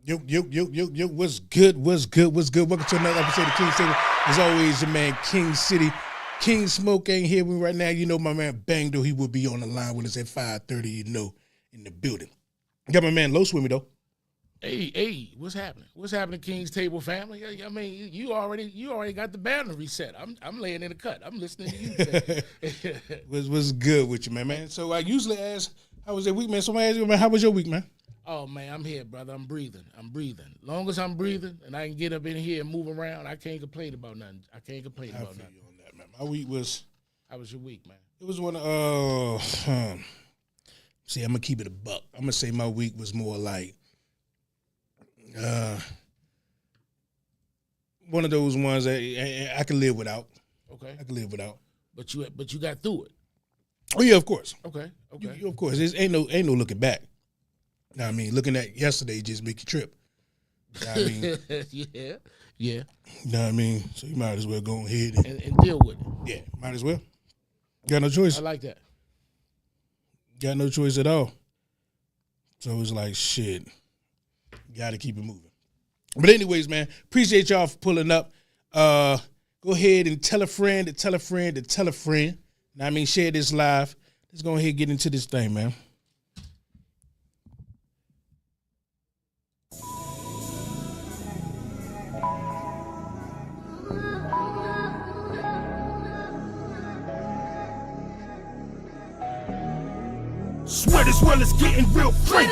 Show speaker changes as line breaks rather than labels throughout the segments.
Yo, what's good? Welcome to another episode of King City. As always, your man, King City. King Smoke ain't here with me right now. You know my man Bangdo, he will be on the line with us at 5:30, in the building. Got my man Los with me, though.
Hey, what's happening? What's happening, King's Table family? I mean, you already got the banner reset. I'm laying in the cut. I'm listening to you.
What's good with you, man? So I usually ask, how was your week, man? Somebody ask you, man, how was your week, man?
Oh, man, I'm here, brother. I'm breathing. Long as I'm breathing and I can get up in here and move around, I can't complain about nothing. I feel you on that, man. My week was... How was your week, man?
It was one of... see, I'm going to keep it a buck. I'm going to say my week was more like... one of those ones that I can live without.
Okay.
I can live without.
But you got through it.
Oh, yeah, of course.
Okay.
Of course. Ain't no looking back. You know what I mean? Looking at yesterday just make you trip. You know what I mean?
Yeah.
You know what I mean? So you might as well go ahead
and deal with it.
Yeah, might as well. Got no choice.
I like that.
Got no choice at all. So it's like, shit, got to keep it moving. But anyways, man, appreciate y'all for pulling up. Go ahead and tell a friend to tell a friend to tell a friend. You know what I mean? Share this live. Let's go ahead and get into this thing, man.
Swear this world is getting real crazy.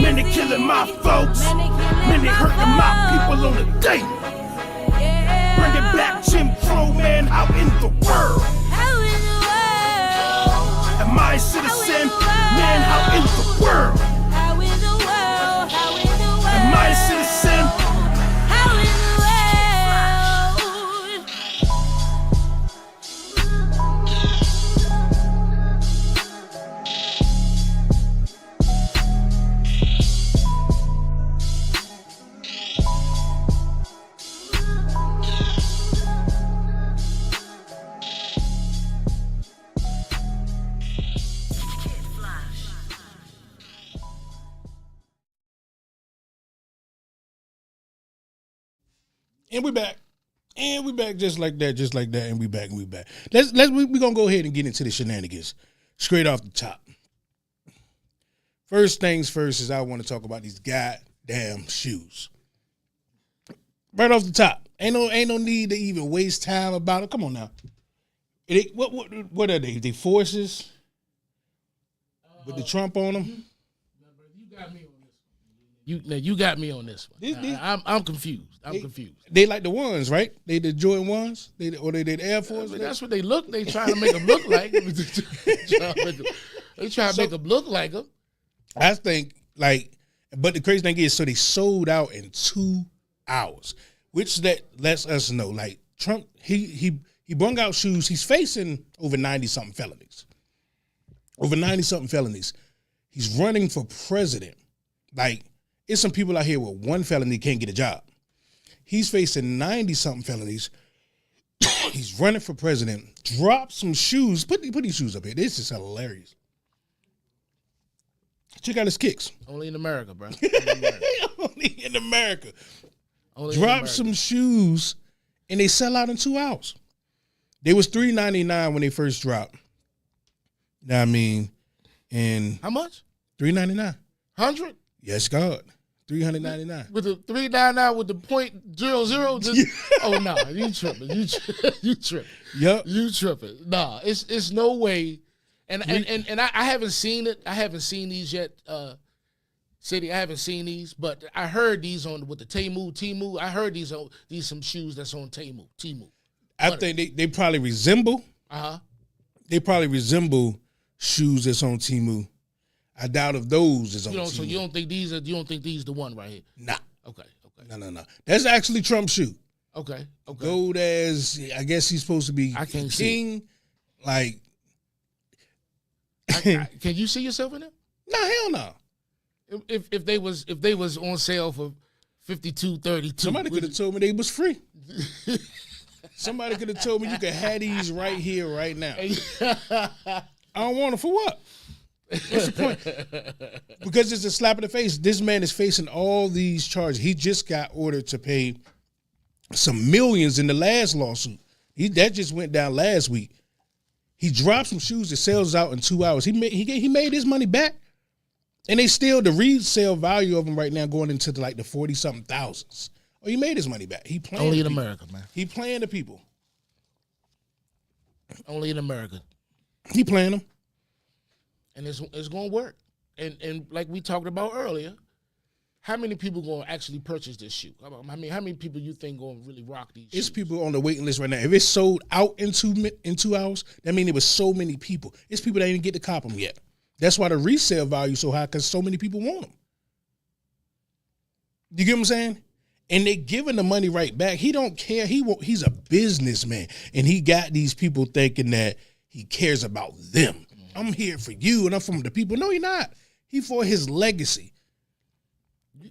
Man, they killing my folks. Man, they hurting my people on the daily. Bringing back Jim Crow, man, out in the world. Am I a citizen? Man, out in the world. Am I a citizen?
And we back. And we back just like that, and we back. We gonna go ahead and get into the shenanigans straight off the top. First things first is I want to talk about these goddamn shoes. Right off the top. Ain't no need to even waste time about it. Come on now. What are they? They forces? With the Trump on them?
You got me on this one. You got me on this one. I'm confused.
They like the ones, right? They the Jordan ones? They the Air Force?
That's what they look. They trying to make them look like. They trying to make them look like them.
I think, but the crazy thing is, so they sold out in 2 hours, which that lets us know, like, Trump, he brung out shoes. He's facing over 90-something felonies. He's running for president. Like, there's some people out here with one felony can't get a job. He's facing 90-something felonies. He's running for president. Drop some shoes. Put these shoes up here. This is hilarious. Check out his kicks.
Only in America, bro.
Only in America. Drop some shoes, and they sell out in 2 hours. They was $3.99 when they first dropped. You know what I mean? And
how much?
$3.99.
100?
Yes, God. $399.
With the $3.99 with the .00, just oh no, you tripping. You tripping.
Yep.
You tripping. Nah, it's no way. And I haven't seen it. I haven't seen these yet. City, I haven't seen these, but I heard these with the Temu. I heard these some shoes that's on Temu.
I think they probably resemble. They probably resemble shoes that's on Temu. I doubt if those is on Temu.
So you don't think these the one right here?
Nah.
Okay.
No. That's actually Trump's shoe.
Okay.
Gold as, I guess he's supposed to be
I can't
king.
See.
Like,
can you see yourself in them?
No, hell no.
If they was on sale for $52.32,
somebody could have told me they was free. Somebody could have told me you could have these right here, right now. I don't want them for what? What's the point? Because it's a slap in the face. This man is facing all these charges. He just got ordered to pay some millions in the last lawsuit. That just went down last week. He dropped some shoes that sells out in 2 hours. He made his money back, and they still the resale value of them right now going into the 40-something thousands. Oh, he made his money back. He playing
only in America, man.
He playing the people.
Only in America.
He playing them,
and it's going to work. And like we talked about earlier, how many people going to actually purchase this shoe? I mean, how many people you think going to really rock these shoes?
It's people on the waiting list right now. If it's sold out in 2 hours, that means there was so many people. It's people that didn't get to cop them yet. That's why the resale value is so high, because so many people want them. You get what I'm saying? And they giving the money right back. He don't care. He's a businessman, and he got these people thinking that he cares about them. Mm-hmm. I'm here for you, and I'm from the people. No, he's not. He for his legacy.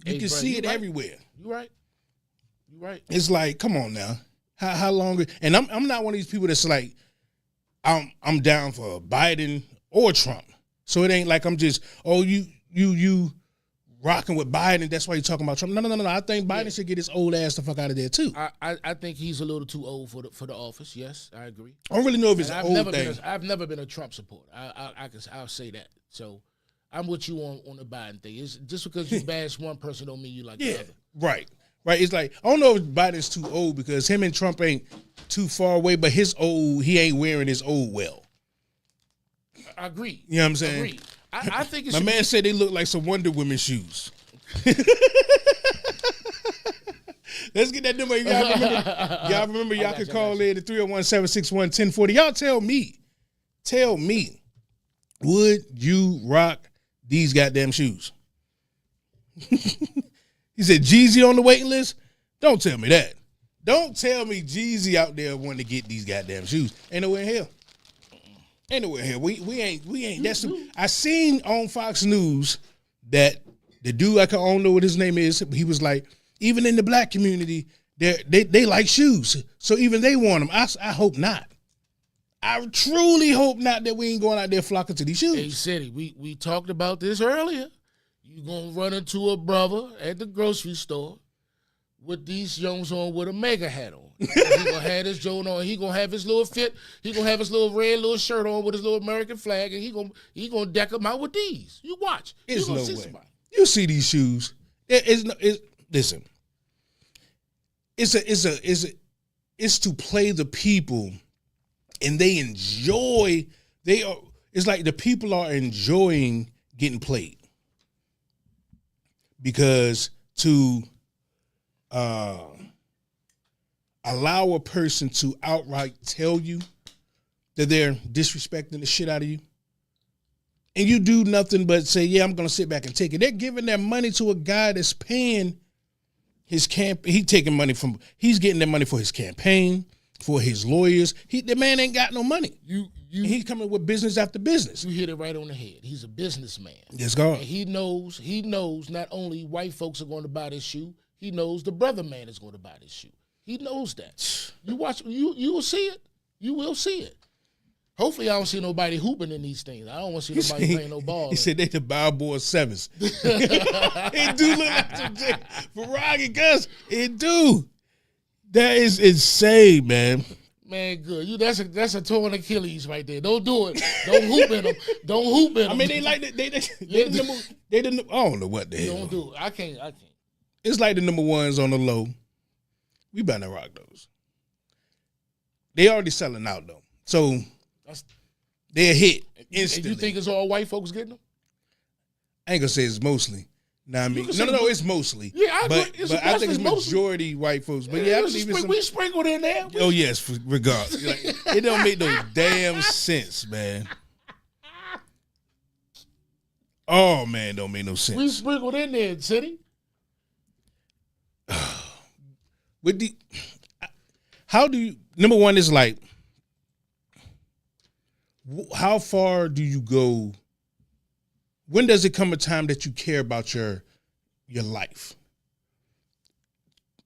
You can see it everywhere.
You're right. You're right.
It's like, come on now. How long? And I'm not one of these people that's like, I'm down for Biden or Trump. So it ain't like I'm just, you rocking with Biden. That's why you're talking about Trump. No. I think Biden should get his old ass the fuck out of there too.
I think he's a little too old for the office. Yes, I agree.
I don't really know if it's
I've
old thing.
I've never been a Trump supporter. I'll say that. So I'm with you on the Biden thing. It's just because you bash one person don't mean you like the other.
Right. It's like, I don't know if Biden's too old, because him and Trump ain't too far away, but he ain't wearing his old well.
I agree.
You know what I'm saying?
Agreed. I think
my man said they look like some Wonder Woman shoes. Let's get that number. Y'all remember? Y'all can call in at 301-761-1040. Y'all tell me, would you rock these goddamn shoes? He said Jeezy on the waiting list. Don't tell me that. Don't tell me Jeezy out there wanting to get these goddamn shoes. Ain't nowhere in hell. Ain't nowhere in hell. We ain't. That's I seen on Fox News that the dude, I don't know what his name is. He was like, even in the black community, they like shoes, so even they want them. I hope not. I truly hope not that we ain't going out there flocking to these shoes.
Hey, City, we talked about this earlier. You gonna run into a brother at the grocery store with these Jones on with a mega hat on. He gonna have his Jones on. He gonna have his little fit. He gonna have his little red little shirt on with his little American flag, and he gonna deck them out with these. You watch.
It's no way. Somebody. You see these shoes? Listen. It's to play the people, and they enjoy. It's like the people are enjoying getting played, because to allow a person to outright tell you that they're disrespecting the shit out of you, and you do nothing but say, yeah, I'm going to sit back and take it. They're giving their money to a guy that's paying his he's getting their money for his campaign, for his lawyers. The man ain't got no money. He's coming with business after business.
You hit it right on the head. He's a businessman.
Yes, God.
And he knows not only white folks are going to buy this shoe, he knows the brother man is going to buy this shoe. He knows that. You watch, you will see it. You will see it. Hopefully, I don't see nobody hooping in these things. I don't want to see nobody playing no ball.
He said they the Balboa Sevens. It do look like some Ferrari guns. It do. That is insane, man.
Man, good. That's a torn Achilles right there. Don't do it. Don't hoop in them. Don't hoop in them.
I mean, they like they the I don't know what the hell.
Don't do it. I can't.
It's like the number ones on the low. We better rock those. They already selling out though, so they're a hit instantly.
And you think it's all white folks getting them?
I ain't gonna say it's mostly. Nah, I mean, no, it's mostly.
Yeah, I agree.
But I think it's majority white folks. But yeah, I believe it's
we sprinkled in there.
Oh yes, regardless. Like, it don't make no damn sense, man. Oh man, don't make no sense.
We sprinkled in there, City.
How do you? Number one is like, how far do you go? When does it come a time that you care about your life?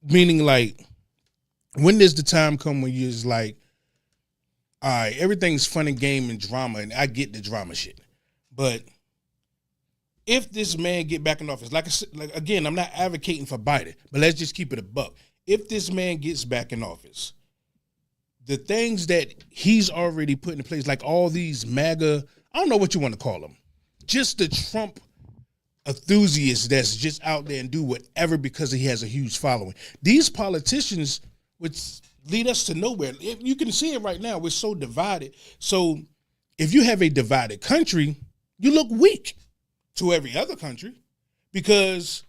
Meaning, like, when does the time come when you're just like, all right, everything's fun and game and drama, and I get the drama shit, but if this man get back in office, like again, I'm not advocating for Biden, but let's just keep it a buck. If this man gets back in office, the things that he's already put in place, like all these MAGA, I don't know what you want to call them, just the Trump enthusiasts that's just out there and do whatever because he has a huge following. These politicians, which lead us to nowhere. You can see it right now. We're so divided. So if you have a divided country, you look weak to every other country, because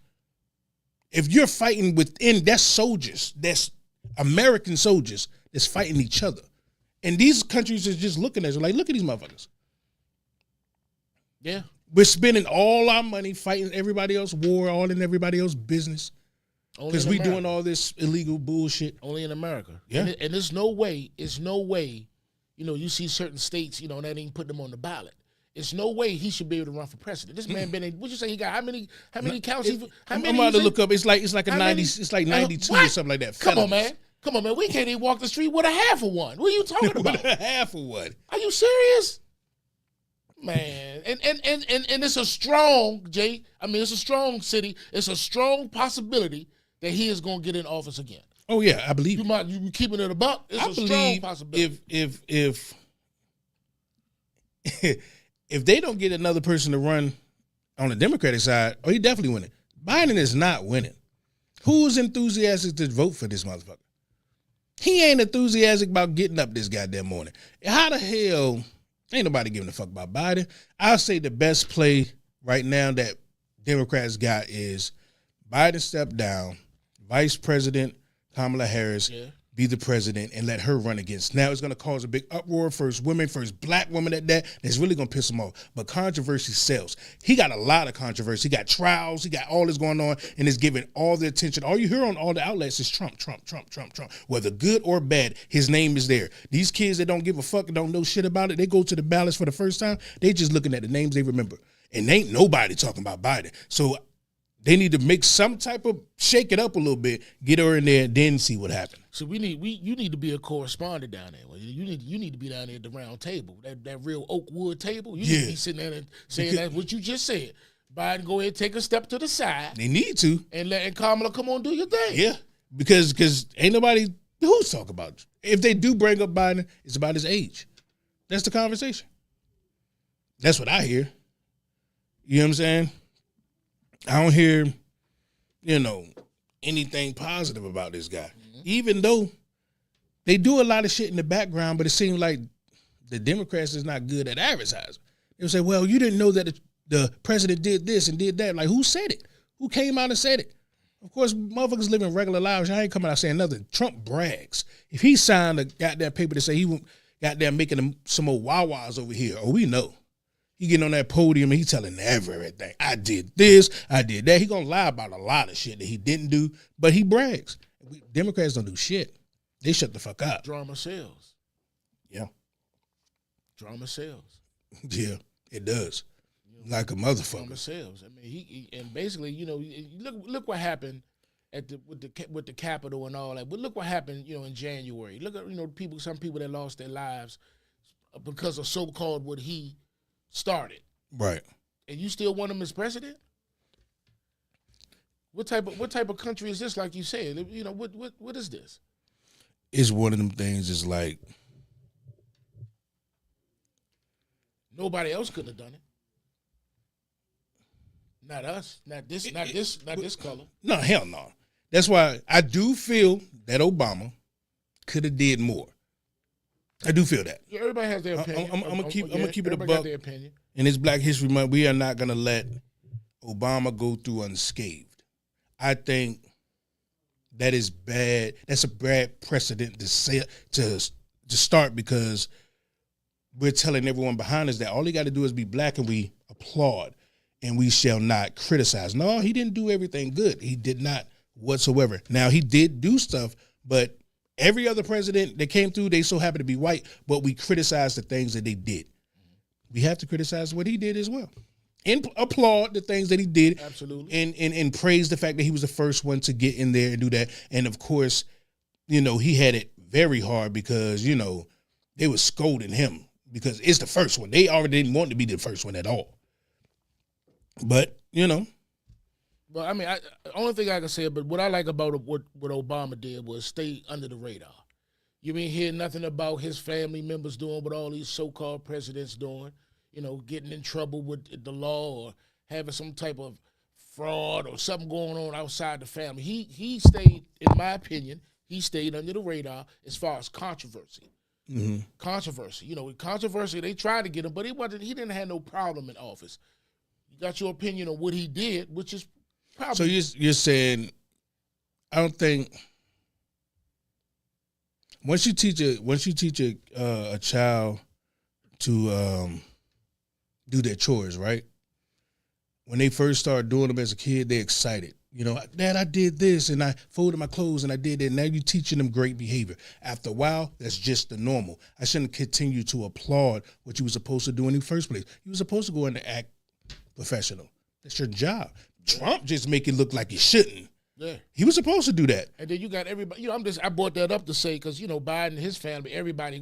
if you're fighting within, that's soldiers, that's American soldiers that's fighting each other. And these countries are just looking at you like, look at these motherfuckers.
Yeah.
We're spending all our money fighting everybody else's war, all in everybody else's business, because we doing all this illegal bullshit.
Only in America.
Yeah.
And there's no way, you see certain states, that ain't put them on the ballot. It's no way he should be able to run for president. This man been in, what'd you say he got? How many counts?
I'm about to look up. It's like a 90. It's like 92 or something like that.
Come on, man. We can't even walk the street with a half of one. What are you talking about?
Half of what?
Are you serious? Man. And it's a strong, Jay. I mean, it's a strong city. It's a strong possibility that he is going to get in office again.
Oh yeah, I believe.
You keeping it a buck? It's a strong possibility.
If they don't get another person to run on the Democratic side, oh, he definitely winning. Biden is not winning. Who's enthusiastic to vote for this motherfucker? He ain't enthusiastic about getting up this goddamn morning. How the hell ain't nobody giving a fuck about Biden? I'll say the best play right now that Democrats got is Biden step down, Vice President Kamala Harris be the president, and let her run against. Now it's going to cause a big uproar. First black woman at that. That's really going to piss him off. But controversy sells. He got a lot of controversy. He got trials. He got all this going on, and it's giving all the attention. All you hear on all the outlets is Trump, Trump, Trump, Trump, Trump. Whether good or bad, his name is there. These kids that don't give a fuck and don't know shit about it, they go to the ballots for the first time. They just looking at the names they remember. And ain't nobody talking about Biden. So they need to make some type of shake it up a little bit, get her in there, then see what happens.
So you need to be a correspondent down there. You need to be down there at the round table, that real oak wood table. You need to be sitting there and saying that what you just said. Biden, go ahead, take a step to the side.
They need to,
and let Kamala come on, do your thing.
Yeah, because ain't nobody who's talking about it. If they do bring up Biden, it's about his age. That's the conversation. That's what I hear. You know what I'm saying? I don't hear, anything positive about this guy. Mm-hmm. Even though they do a lot of shit in the background, but it seems like the Democrats is not good at advertising. They'll say, well, you didn't know that the president did this and did that. Like, who said it? Who came out and said it? Of course, motherfuckers living regular lives. I ain't coming out saying nothing. Trump brags. If he signed a goddamn paper to say he goddamn making some more Wawas over here, we know. He getting on that podium and he telling everything. I did this, I did that. He gonna lie about a lot of shit that he didn't do, but he brags. Democrats don't do shit. They shut the fuck up.
Drama sells.
Yeah.
Drama sells.
Yeah, it does. Like a motherfucker.
Drama sells. I mean, he and basically, look what happened with the Capitol and all that. But look what happened, in January. Look at some people that lost their lives because of so-called what he started.
Right.
And you still want him as president? What type of country is this, like you said? What is this?
It's one of them things, it's like
nobody else could have done it. Not us. Not this color.
No, hell no. That's why I do feel that Obama could have did more. I do feel that.
Yeah, everybody has their opinion.
I'm gonna keep it a buck.
Got their opinion.
In this Black History Month, we are not gonna let Obama go through unscathed. I think that is bad. That's a bad precedent to start, because we're telling everyone behind us that all he got to do is be black and we applaud and we shall not criticize. No, he didn't do everything good. He did not whatsoever. Now, he did do stuff, but every other president that came through, they so happen to be white, but we criticize the things that they did. We have to criticize what he did as well. And applaud the things that he did.
Absolutely.
And praise the fact that he was the first one to get in there and do that. And of course, he had it very hard because, they were scolding him because it's the first one. They already didn't want to be the first one at all. But
But I mean, the only thing I can say, but what I like about what Obama did was stay under the radar. You ain't hear nothing about his family members doing what all these so-called presidents doing, getting in trouble with the law or having some type of fraud or something going on outside the family. He stayed, in my opinion, he stayed under the radar as far as controversy.
Mm-hmm.
Controversy. With controversy, they tried to get him, but he didn't have no problem in office. You got your opinion on what he did, which is probably.
So you're saying, I don't think once you teach a child to do their chores, right? When they first start doing them as a kid, they're excited. Dad, I did this and I folded my clothes and I did that. Now you're teaching them great behavior. After a while, that's just the normal. I shouldn't continue to applaud what you were supposed to do in the first place. You were supposed to go in and act professional. That's your job. Trump just make it look like he shouldn't.
Yeah.
He was supposed to do that.
And then you got everybody. I brought that up to say because Biden and his family, everybody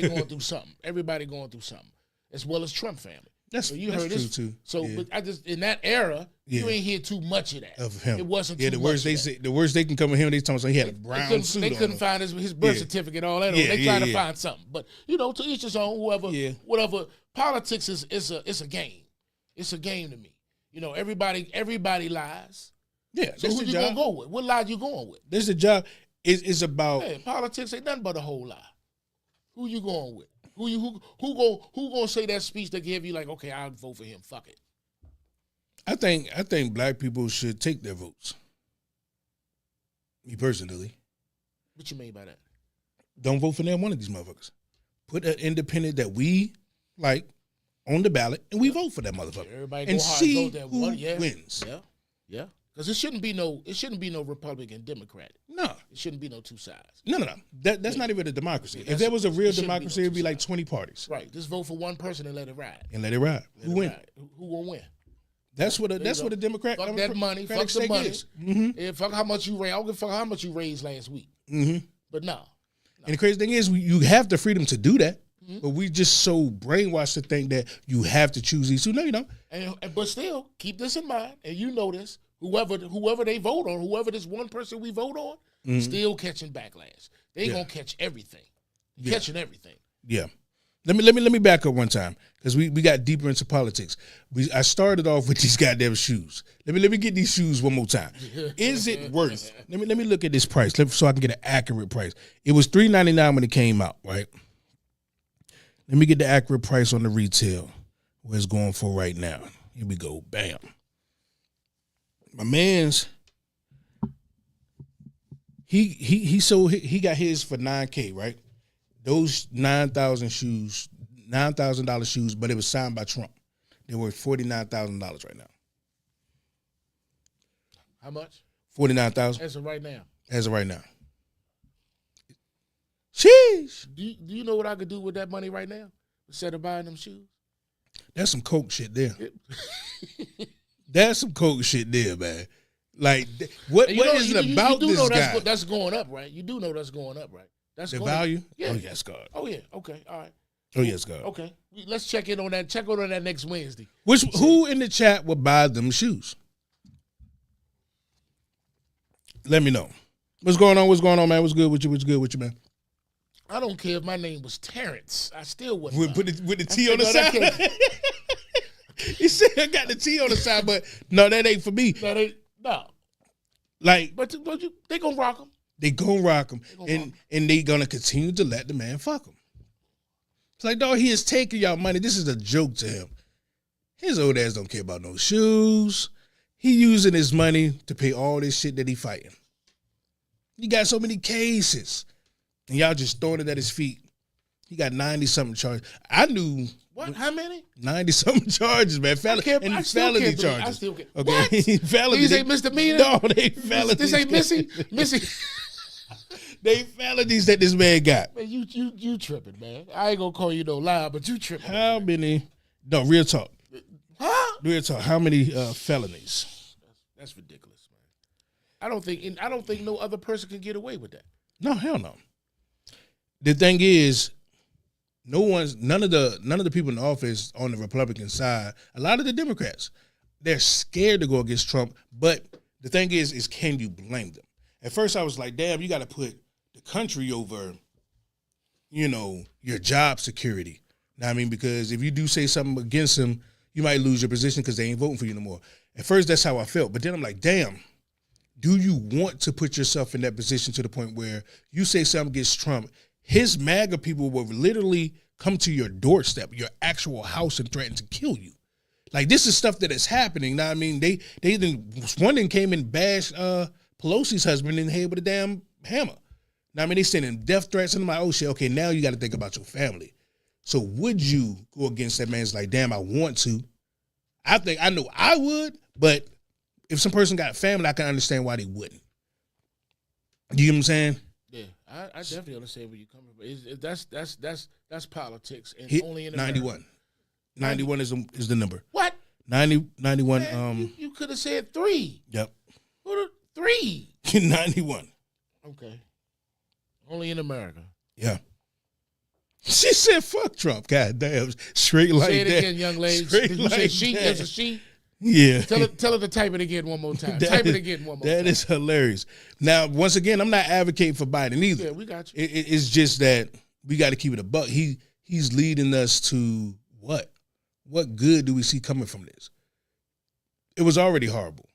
going through something. Everybody going through something, as well as Trump family.
That's true too.
So,
yeah.
but I just in that era, you ain't hear too much of that.
Of him.
It wasn't.
Yeah,
too
the worst
much
they say, the worst they can come with him. They tell me he had a brown suit.
They couldn't find his birth certificate, all that. They tried to find something, but to each his own. Whatever. Politics is a game. It's a game to me. Everybody lies.
Yeah.
So who you gonna go with? What lie you going with?
This is the job. It's about
politics. Ain't nothing but a whole lie. Who you going with? Who gonna say that speech that give you like, okay, I'll vote for him. Fuck it.
I think black people should take their votes. Me personally.
What you mean by that?
Don't vote for neither one of these motherfuckers. Put an independent that we like on the ballot and we vote for that motherfucker.
Everybody
and
go hard
see
vote that
who
one.
wins.
Yeah. Because it shouldn't be no Republican Democrat.
No.
It shouldn't be no two sides.
No. That's not even a democracy. If there was a real democracy, it'd be like 20 parties.
Right. Just vote for one person and let it ride.
Who win?
Who gonna win?
That's what a Democrat.
Fuck that money. Fuck the money. Mm-hmm. Yeah, fuck how much you raised. I don't give a fuck how much you raised last week.
Mm-hmm.
But no.
And the crazy thing is, you have the freedom to do that. Mm-hmm. But we just so brainwashed to think that you have to choose these two. No, you don't.
But still, keep this in mind, and you know this. Whoever they vote on, whoever this one person we vote on, still catching backlash. They gonna catch everything. Catching everything.
Yeah. Let me back up one time because we got deeper into politics. I started off with these goddamn shoes. Let me get these shoes one more time. Is it worth? Let me look at this price so I can get an accurate price. It was $3.99 when it came out, right? Let me get the accurate price on the retail. Where it's going for right now. Here we go. Bam. My man's he got his for $9,000, right? Those $9,000 shoes, but it was signed by Trump. They're worth $49,000 right now.
How much?
$49,000.
As of right now.
As of right now. Sheesh.
Do you know what I could do with that money right now instead of buying them shoes?
That's some coke shit there. That's some coke shit there, man. Like, what is it about this guy?
That's going up, right? You do know that's going up, right? That's
the value?
Yeah.
Oh, yes, God.
Oh, yeah. Okay. All right.
Oh, yes, God.
Okay. Let's check in on that. Check on that next Wednesday.
Who in the chat would buy them shoes? Let me know. What's going on, man? What's good with you, man?
I don't care if my name was Terrence. I still wouldn't.
With the T on the side? He said I got the T on the side, but no, that ain't for me.
No.
Like,
but they gonna rock him.
They gonna rock him, and they gonna continue to let the man fuck him. It's like, dog, he is taking y'all money. This is a joke to him. His old ass don't care about no shoes. He using his money to pay all this shit that he fighting. He got so many cases, and y'all just throwing it at his feet. He got 90-something charges. I knew.
What? How many?
90-something charges, man. Felony charges.
I still can't.
Okay,
what?
felony.
These ain't misdemeanors?
No, they felonies.
This ain't Missy.
They felonies that this man got.
Man, you tripping, man. I ain't gonna call you no lie, but you tripping.
How many? No, real talk.
Huh?
Real talk. How many felonies?
That's ridiculous, man. I don't think no other person can get away with that.
No, hell no. The thing is, none of the people in the office on the Republican side, a lot of the Democrats they're scared to go against Trump. But the thing is can you blame them? At first I was like, damn, you got to put the country over, you know, your job security. Know what I mean? Because if you do say something against him, you might lose your position because they ain't voting for you no more. At first, that's how I felt. But then I'm like, damn, do you want to put yourself in that position to the point where you say something against Trump, his MAGA people will literally come to your doorstep, your actual house, and threaten to kill you? Like, this is stuff that is happening. Now, I mean, one then came and bashed Pelosi's husband in the head with a damn hammer. Now, I mean, they sending death threats, and I'm like, oh shit, okay, now you got to think about your family. So would you go against that man? It's like, damn, I want to. I know I would, but if some person got family, I can understand why they wouldn't. You know what I'm saying?
Yeah, I definitely understand where you're coming from. That's politics, and
Hit
only in
91.
America.
91 is the number.
What?
91.
Man, you could have said 3.
Yep.
3.
91.
Okay. Only in America.
Yeah. She said, "Fuck Trump." God damn, straight like that.
Say it again, young lady.
Straight
Did you
like
say she?
that.
There's a she.
Yeah.
Tell her to type it again one more time. Type it again one more time.
That is hilarious. Now, once again, I'm not advocating for Biden either.
Yeah, we got you.
It's just that we got to keep it a buck. He's leading us to what? What good do we see coming from this? It was already horrible.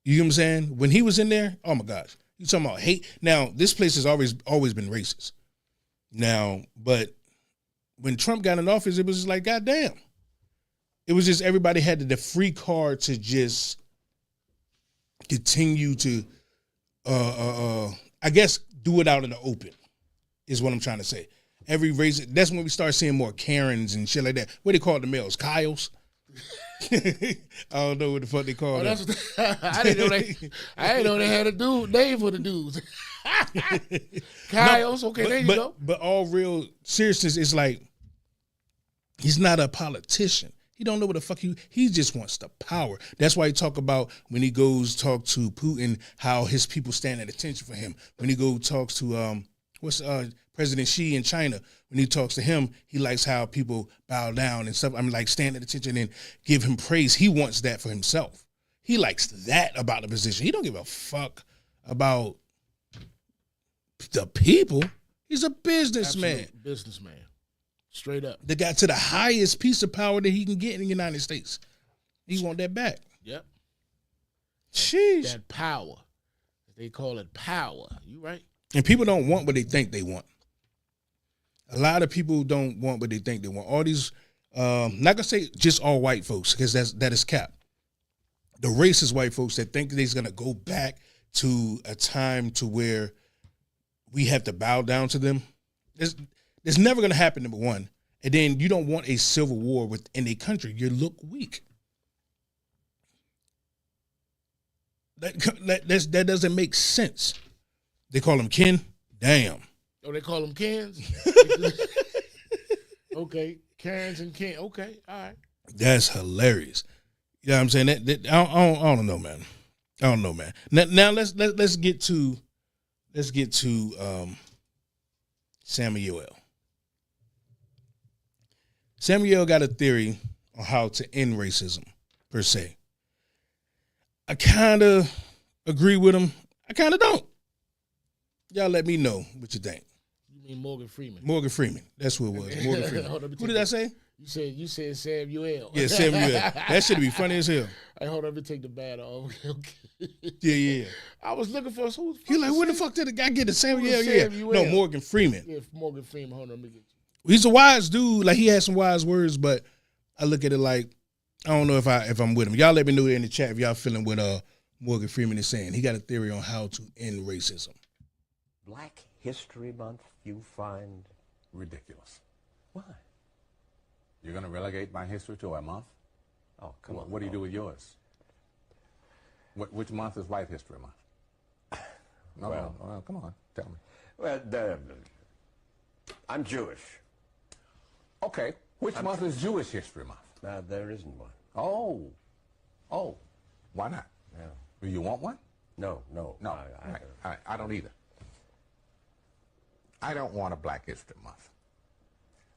You know what I'm saying? When he was in there, oh my gosh. You talking about hate? Now, this place has always been racist. Now, but when Trump got in office, it was just like, goddamn. It was just everybody had the free card to just continue to, I guess, do it out in the open, is what I'm trying to say. Every race, that's when we start seeing more Karens and shit like that. What do they call the males? Kyles? I don't know what the fuck they call them.
I didn't know they had a dude name for the dudes. Kyles, okay, there you go.
But all real seriousness, it's like he's not a politician. He don't know what the fuck he just wants the power. That's why he talk about when he goes talk to Putin, how his people stand at attention for him. When he go talks to President Xi in China, when he talks to him, he likes how people bow down and stuff. I mean, like, stand at attention and give him praise. He wants that for himself. He likes that about the position. He don't give a fuck about the people. He's a businessman.
Absolute businessman. Straight up.
That got to the highest piece of power that he can get in the United States. He want that back.
Yep.
Sheesh.
That power. They call it power. You right?
And people don't want what they think they want. A lot of people don't want what they think they want. All these, not gonna say just all white folks, because that is cap. The racist white folks that think they're gonna go back to a time to where we have to bow down to them. It's never gonna happen, number one. And then you don't want a civil war within a country. You look weak. That doesn't make sense. They call him Ken. Damn.
Oh, they call them Kens? Okay. Karens and Ken. Okay. All right.
That's hilarious. You know what I'm saying? I don't know, man. I don't know, man. Now let's get to Samuel. Samuel got a theory on how to end racism, per se. I kind of agree with him. I kind of don't. Y'all let me know what you think.
You mean Morgan Freeman?
Morgan Freeman. That's who it was. Morgan Freeman. Who did I say?
You said Samuel.
Yeah, Samuel. That should be funny as hell.
Hey, hold on, let me take the bat off. Okay.
Yeah.
I was looking for who.
He like, where the fuck did the guy get the Samuel?
Who's
Yeah.
Samuel?
No, Morgan Freeman.
Yeah, Morgan Freeman. Hold on, let me get you.
He's a wise dude. Like, he has some wise words, but I look at it like, I don't know if I'm with him. Y'all let me know in the chat if y'all feeling what Morgan Freeman is saying. He got a theory on how to end racism.
Black History Month you find
Ridiculous.
why?
You're going to relegate my history to a month?
Oh, come on.
What do you do with yours? Which month is White History Month? No, come on, tell me.
Well, I'm Jewish.
Okay, which month is Jewish History Month?
There isn't one.
Oh, why not?
Yeah.
Do you want one?
No.
No, I don't either. I don't want a Black History Month.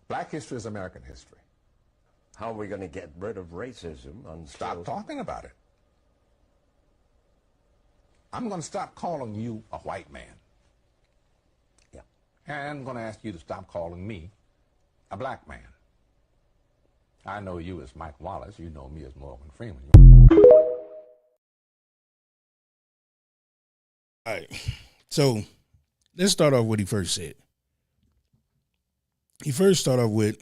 Black history is American history.
How are we going to get rid of racism until...
Stop talking about it. I'm going to stop calling you a white man.
Yeah.
And I'm going to ask you to stop calling me a black man. I know you as Mike Wallace. You know me as Morgan Freeman.
All right. So let's start off what he first said. He first started off with,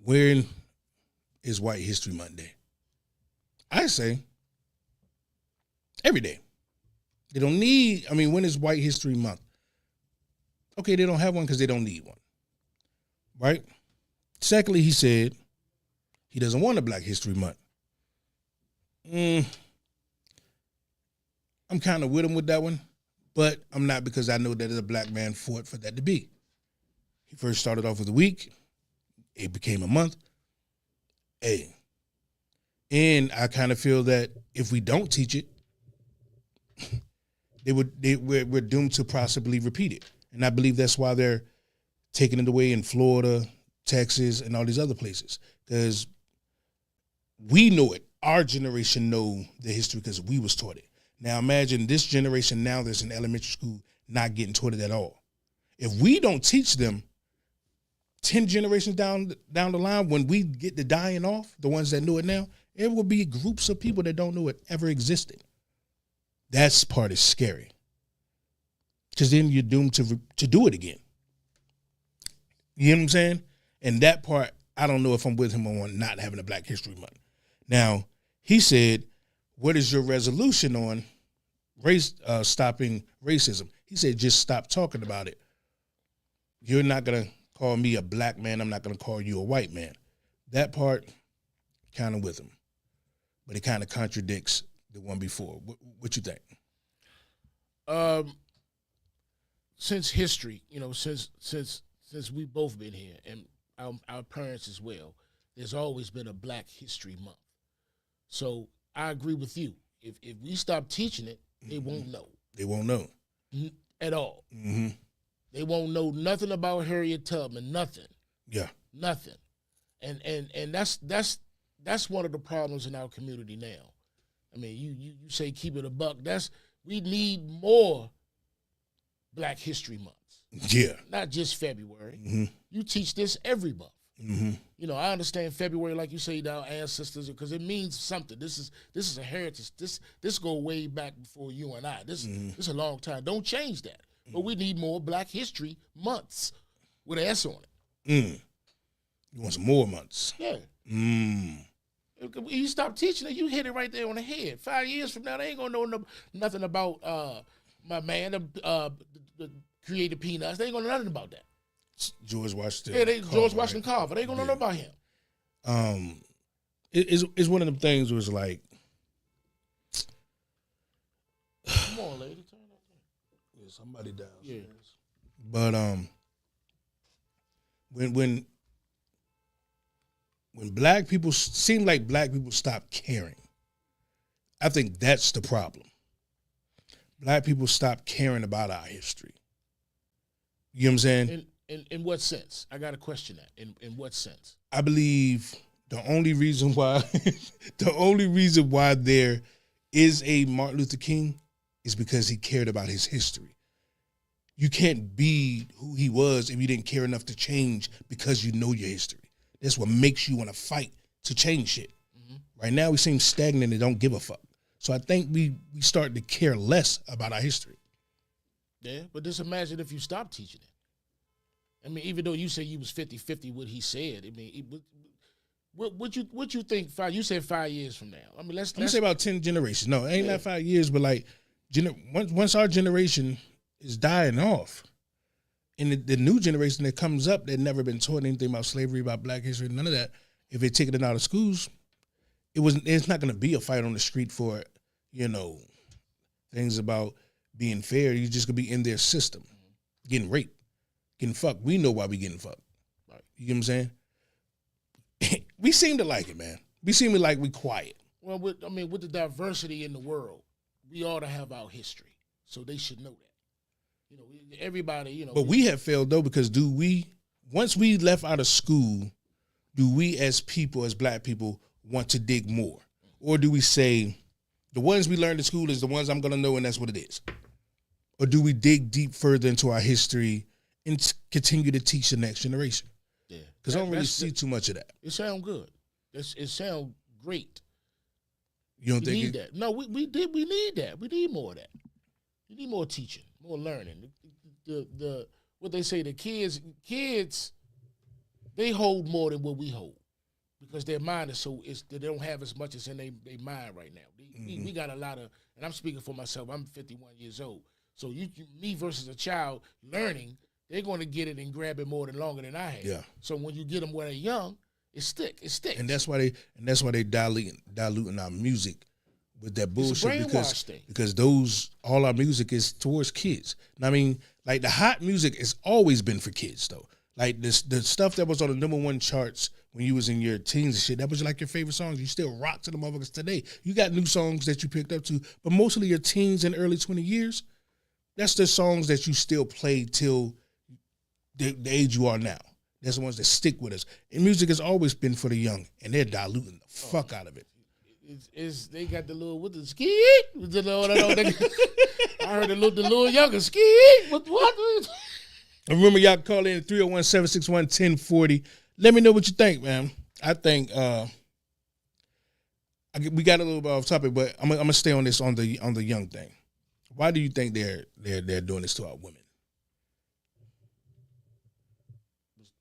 when is White History Month Day? I say every day. They don't need, when is White History Month? Okay, they don't have one because they don't need one. Right? Secondly, he said he doesn't want a Black History Month. I'm kind of with him with that one, but I'm not, because I know that as a black man fought for that to be. He first started off with a week. It became a month. Hey. And I kind of feel that if we don't teach it, we're doomed to possibly repeat it. And I believe that's why they're taking it away in Florida, Texas, and all these other places. Because we know it. Our generation know the history because we was taught it. Now imagine this generation now that's in elementary school not getting taught it at all. If we don't teach them 10 generations down the line, when we get the dying off, the ones that know it now, it will be groups of people that don't know it ever existed. That part is scary. Because then you're doomed to do it again. You know what I'm saying? And that part, I don't know if I'm with him on not having a Black History Month. Now, he said, what is your resolution on stopping racism? He said, just stop talking about it. You're not going to call me a black man. I'm not going to call you a white man. That part, kind of with him. But it kind of contradicts the one before. What you think?
Since history, since we've both been here, and our parents as well, there's always been a Black History Month. So I agree with you. If we stop teaching it, they won't know. They won't know. At all. Mm-hmm. They won't know nothing about Harriet Tubman, nothing. Yeah. Nothing. And that's one of the problems in our community now. You say keep it a buck. We need more Black History Months. Yeah. Not just February. Mm-hmm. You teach this every month. Mm-hmm. I understand February, like you say, our ancestors, because it means something. This is a heritage. This go way back before you and I. This is a long time. Don't change that. But we need more Black History Months with an S on it. You want some more months? Yeah. You stop teaching it, you hit it right there on the head. 5 years from now, they ain't gonna know nothing about my man, the created Peanuts. They ain't gonna know nothing about that.
George Washington.
Yeah, George Washington Carver. They ain't gonna know about him.
It's one of them things where it's like,
come on, lady, turn that thing.
Yeah, somebody downstairs. Yeah. But when black people seem like black people stop caring, I think that's the problem. Black people stop caring about our history. You know what I'm saying?
In what sense? I got to question that. In what sense?
I believe the only reason why there is a Martin Luther King is because he cared about his history. You can't be who he was if you didn't care enough to change because you know your history. That's what makes you want to fight to change shit. Mm-hmm. Right now we seem stagnant and don't give a fuck. So I think we start to care less about our history.
Yeah, but just imagine if you stopped teaching it. Even though you say you was 50-50 what he said, what you think? You said 5 years from now. Let's
say about 10 generations. No, it ain't not 5 years, but like once our generation is dying off, and the new generation that comes up that never been taught anything about slavery, about Black history, none of that. If they take it out of schools, it's not going to be a fight on the street for things about being fair. You're just going to be in their system, getting raped, getting fucked. We know why we getting fucked. Right. You know what I'm saying? We seem to like it, man. We seem to like we quiet.
Well, with the diversity in the world, we ought to have our history, so they should know that. Everybody,
But we have failed though, because once we left out of school, do we as people, as black people, want to dig more? Or do we say, the ones we learned in school is the ones I'm going to know and that's what it is? Or do we dig deep further into our history and continue to teach the next generation?
Yeah.
Because I don't really see too much of that.
It sounds good. It sounds great.
You don't
We
think
need that. No, we need that. We need more of that. We need more teaching, more learning. The what they say, the kids, they hold more than what we hold because their mind is they don't have as much as in their mind right now. We got a lot of, and I'm speaking for myself. I'm 51 years old, so me versus a child learning, they're going to get it and grab it more than longer than I have.
Yeah.
So when you get them when they're young, it sticks.
And that's why they diluting our music with that bullshit because all our music is towards kids. And I mean, like the hot music has always been for kids though. Like the stuff that was on the #1 charts when you was in your teens and shit, that was like your favorite songs. You still rock to the motherfuckers today. You got new songs that you picked up to, but mostly your teens and early 20 years, that's the songs that you still play till the age you are now. That's the ones that stick with us. And music has always been for the young, and they're diluting the fuck out of it.
They got the little with the ski. I heard the little younger ski. What?
And remember, y'all call in 301-761-1040. Let me know what you think, man. I think we got a little bit off topic, but I'm gonna stay on this on the young thing. Why do you think they're doing this to our women?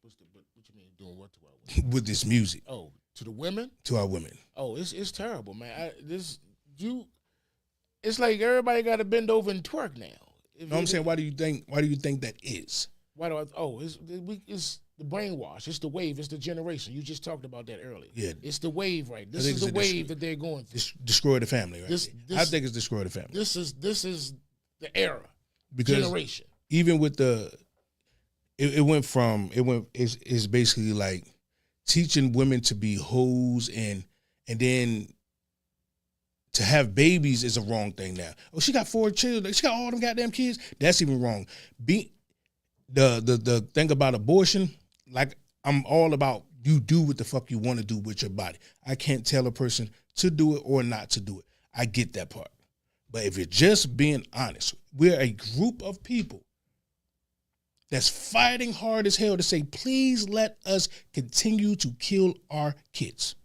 What you mean doing what to our women?
With this music.
Oh, to the women?
To our women.
Oh, it's terrible, man. It's like everybody got to bend over and twerk now.
I'm saying, why do you think that is?
Why do it's the brainwash. It's the wave. It's the generation. You just talked about that earlier.
Yeah.
It's the wave, right? This is the wave that they're going through.
Destroy the family, right? I think it's destroy the family.
This is the era.
Because
generation.
Even with it's basically like teaching women to be hoes and then to have babies is a wrong thing now. Oh, she got 4 children. She got all them goddamn kids. That's even wrong. The thing about abortion, like I'm all about you do what the fuck you want to do with your body. I can't tell a person to do it or not to do it. I get that part. But if you're just being honest, we're a group of people that's fighting hard as hell to say, please let us continue to kill our kids.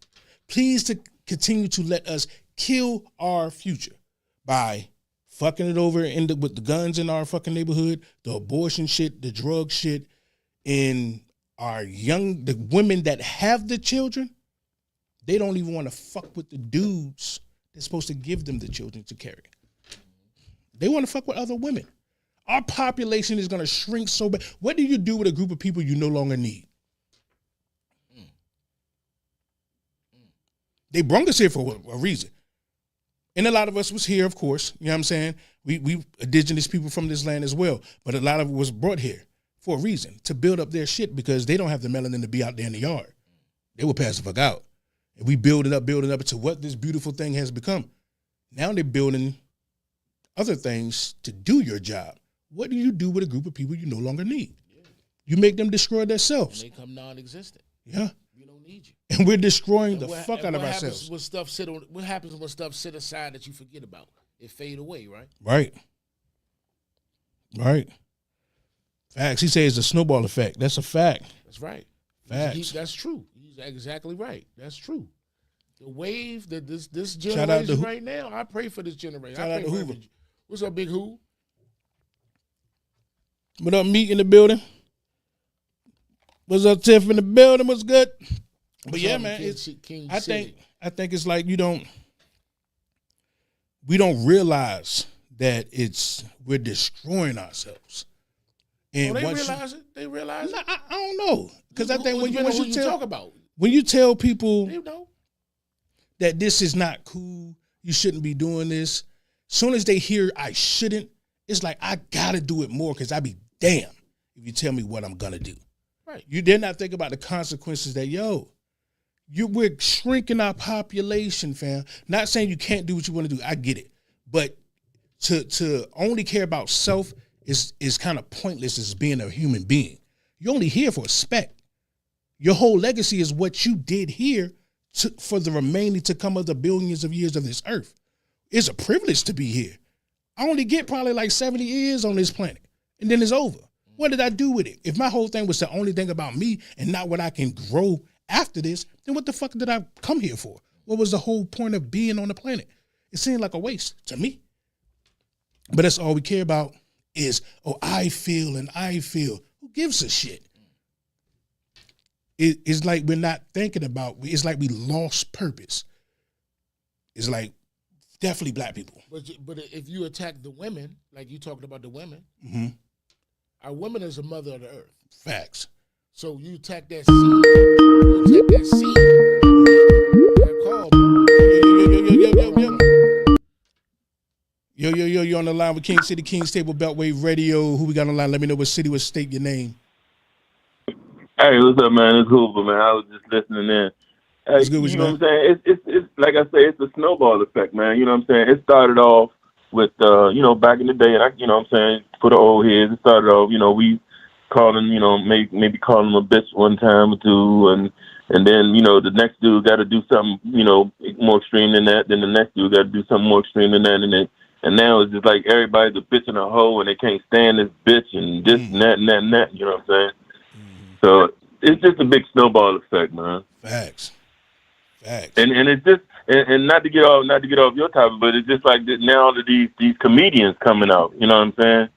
Please to continue to let us kill our future by fucking it over with the guns in our fucking neighborhood, the abortion shit, the drug shit, and the women that have the children, they don't even want to fuck with the dudes that's supposed to give them the children to carry. They want to fuck with other women. Our population is going to shrink so bad. What do you do with a group of people you no longer need? They brung us here for a reason. And a lot of us was here, of course. You know what I'm saying? We indigenous people from this land as well. But a lot of it was brought here for a reason, to build up their shit because they don't have the melanin to be out there in the yard. They will pass the fuck out. And we build it up into what this beautiful thing has become. Now they're building other things to do your job. What do you do with a group of people you no longer need? Yeah. You make them destroy themselves.
And they come non-existent.
Yeah.
We don't need you.
And we're destroying the fuck out of ourselves.
What happens when stuff sit aside that you forget about? It fade away, right?
Right. Facts. He says it's a snowball effect. That's a fact.
That's right.
Facts.
That's true. He's exactly right. That's true. The wave that this generation right now, I pray for this generation.
Shout out to Hoover.
What's up, Big Who?
What up, Meat in the building? What's up, Tiff in the building? What's good? But yeah, man, I think it's like we don't realize that we're destroying ourselves. And
they realize it. They realize it.
I don't know, because I think when you tell people that this is not cool, you shouldn't be doing this. Soon as they hear I shouldn't, it's like I gotta do it more because I be damn if you tell me what I'm gonna do.
Right.
You dare not think about the consequences that we're shrinking our population, fam. Not saying you can't do what you want to do. I get it. But to only care about self is kind of pointless as being a human being. You're only here for a speck. Your whole legacy is what you did here for the remaining to come of the billions of years of this earth. It's a privilege to be here. I only get probably like 70 years on this planet, and then it's over. What did I do with it? If my whole thing was to only think about me and not what I can grow after this, then what the fuck did I come here for? What was the whole point of being on the planet? It seemed like a waste to me. But that's all we care about is, oh, I feel and I feel. Who gives a shit? It's like we're not thinking about, it's like we lost purpose. It's like definitely black people.
But if you attack the women, like you talked about the women,
Mm-hmm.
our women is the mother of the earth.
Facts.
So you attack that seed. You attack that seed. That call,
Yo, you're on the line with King City, King's Table, Beltway Radio. Who we got on the line? Let me know what city, what state, your name.
Hey, what's up, man? It's Hoover, man. I was just listening in. Hey,
What's good with
you
you,
know what I'm saying? It's like I say, it's a snowball effect, man. You know what I'm saying? It started off with, back in the day, and what I'm saying, for the old heads, it started off, we calling, maybe calling them a bitch one time or two, and then, the next dude got to do something, more extreme than that. Then the next dude got to do something more extreme than that, and now it's just like everybody's a bitch and a hoe, and they can't stand this bitch and this and that and that and that. You know what I'm saying? So it's just a big snowball effect, man.
Facts.
And it's just and not to get off your topic, but it's just like now that these comedians coming out. You know what I'm saying?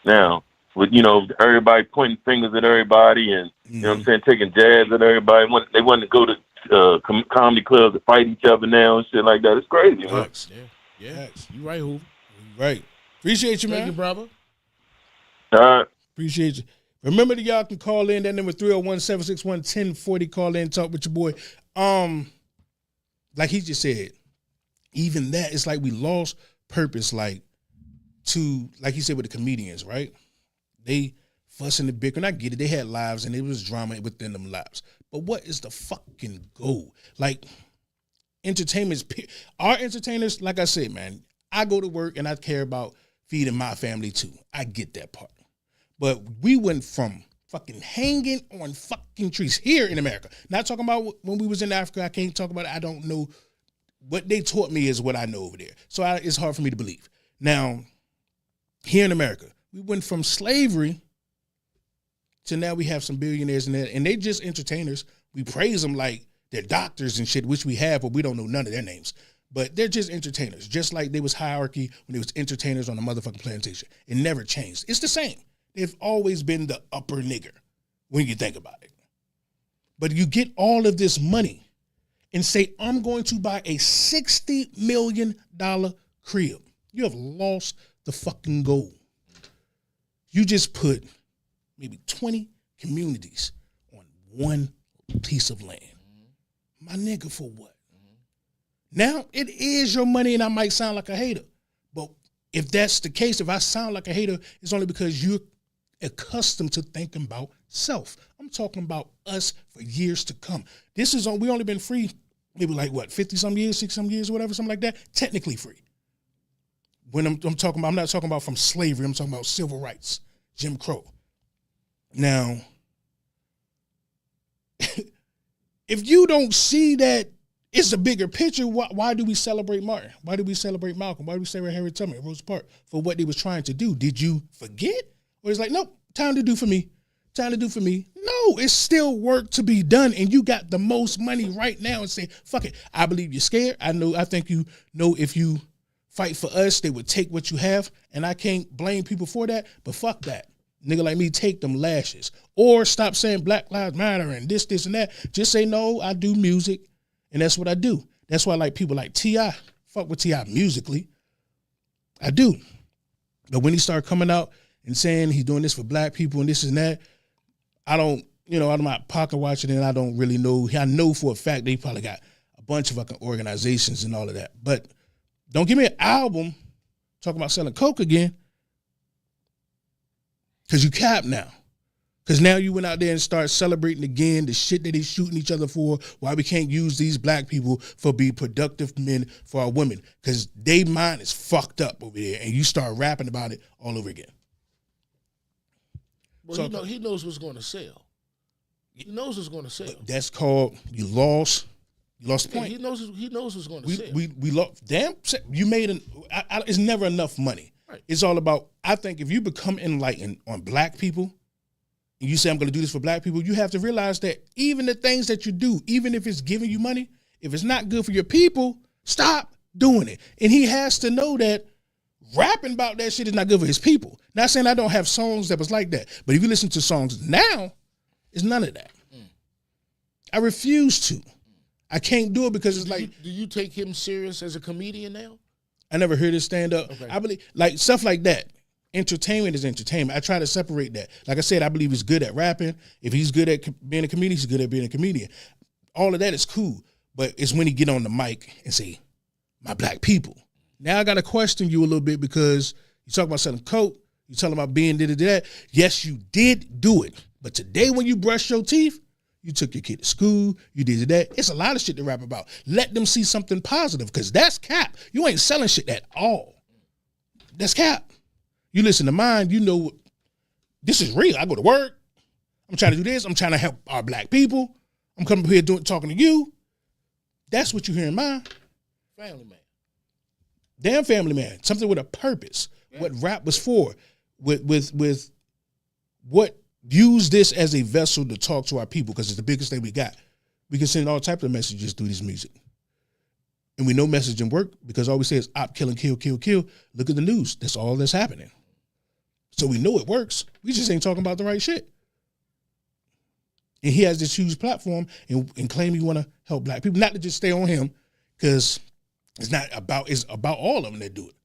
Now with everybody pointing fingers at everybody and you know what I'm saying, taking jabs at everybody. They want to go to comedy clubs to fight each other now and shit like that. It's crazy, man.
Facts.
Yeah. You right, Hoover.
Right. Appreciate you, man.
Thank you, brother.
All right.
Appreciate you. Remember that y'all can call in. That number 301-761-1040. Call in, talk with your boy. Like he just said, even that, it's like we lost purpose, like he said with the comedians, right? They fussing and bickering. I get it. They had lives and it was drama within them lives. But what is the fucking goal? Like, our entertainers, like I said, man, I go to work and I care about feeding my family too. I get that part. But we went from fucking hanging on fucking trees here in America. Not talking about when we was in Africa. I can't talk about it. I don't know. What they taught me is what I know over there. So it's hard for me to believe. Now, here in America, we went from slavery to now we have some billionaires in there, and they just entertainers. We praise them like they're doctors and shit, which we have, but we don't know none of their names. But they're just entertainers, just like there was hierarchy when there was entertainers on the motherfucking plantation. It never changed. It's the same. They've always been the upper nigger when you think about it. But you get all of this money and say, I'm going to buy a $60 million crib. You have lost the fucking goal. You just put maybe 20 communities on one piece of land. My nigga, for what? Now, it is your money, and I might sound like a hater. But if that's the case, if I sound like a hater, it's only because you're accustomed to thinking about self. I'm talking about us for years to come. We only been free maybe like what, 50-some years, 60-some years, whatever, something like that. Technically free. When I'm talking about, I'm not talking about from slavery. I'm talking about civil rights, Jim Crow. Now, if you don't see that it's a bigger picture, why do we celebrate Martin? Why do we celebrate Malcolm? Why do we celebrate Harriet Tubman, Rosa Parks for what they was trying to do? Did you forget? Or it's like, nope, time to do for me. Time to do for me. No, it's still work to be done, and you got the most money right now and say, fuck it. I believe you're scared. I think you know if you fight for us, they would take what you have, and I can't blame people for that, but fuck that. Nigga like me, take them lashes. Or stop saying Black Lives Matter and this, and that. Just say, no, I do music, and that's what I do. That's why I like people like T.I. Fuck with T.I. musically. I do. But when he started coming out and saying he's doing this for black people and this and that, I'm not pocket watching and I don't really know. I know for a fact they probably got a bunch of fucking organizations and all of that. But don't give me an album talking about selling coke again, because you cap now. Because now you went out there and start celebrating again the shit that they shooting each other for, why we can't use these black people for be productive men for our women. Because they mind is fucked up over there, and you start rapping about it all over again.
Well, he knows what's going to sell. He knows what's going to sell.
That's called you lost. You lost the
Yeah,
point.
he knows what's going to sell.
We lost. Damn, you made it's never enough money.
Right.
It's all about. I think if you become enlightened on black people, and you say I'm going to do this for black people, you have to realize that even the things that you do, even if it's giving you money, if it's not good for your people, stop doing it. And he has to know that rapping about that shit is not good for his people. Not saying I don't have songs that was like that, but if you listen to songs now, it's none of that. I refuse to. I can't do it because it's like,
do you take him serious as a comedian now?
I never heard his stand up.
Okay.
I believe like stuff like that. Entertainment is entertainment. I try to separate that. Like I said, I believe he's good at rapping. If he's good at being a comedian, he's good at being a comedian. All of that is cool, but it's when he get on the mic and say, "My black people." Now I got to question you a little bit because you talk about selling coke. You talking about being that. Yes, you did do it, but today when you brush your teeth, you took your kid to school, you did that. It's a lot of shit to rap about. Let them see something positive because that's cap. You ain't selling shit at all. That's cap. You listen to mine, you know this is real. I go to work. I'm trying to do this. I'm trying to help our black people. I'm coming up here talking to you. That's what you hear in mine.
Family man.
Damn family man. Something with a purpose. Yeah. What rap was for. With what use this as a vessel to talk to our people because it's the biggest thing we got. We can send all types of messages through this music. And we know messaging work because all we say is op, killing, kill, kill, kill. Look at the news. That's all that's happening. So we know it works. We just ain't talking about the right shit. And he has this huge platform and claim he want to help black people. Not to just stay on him because it's about all of them that do it.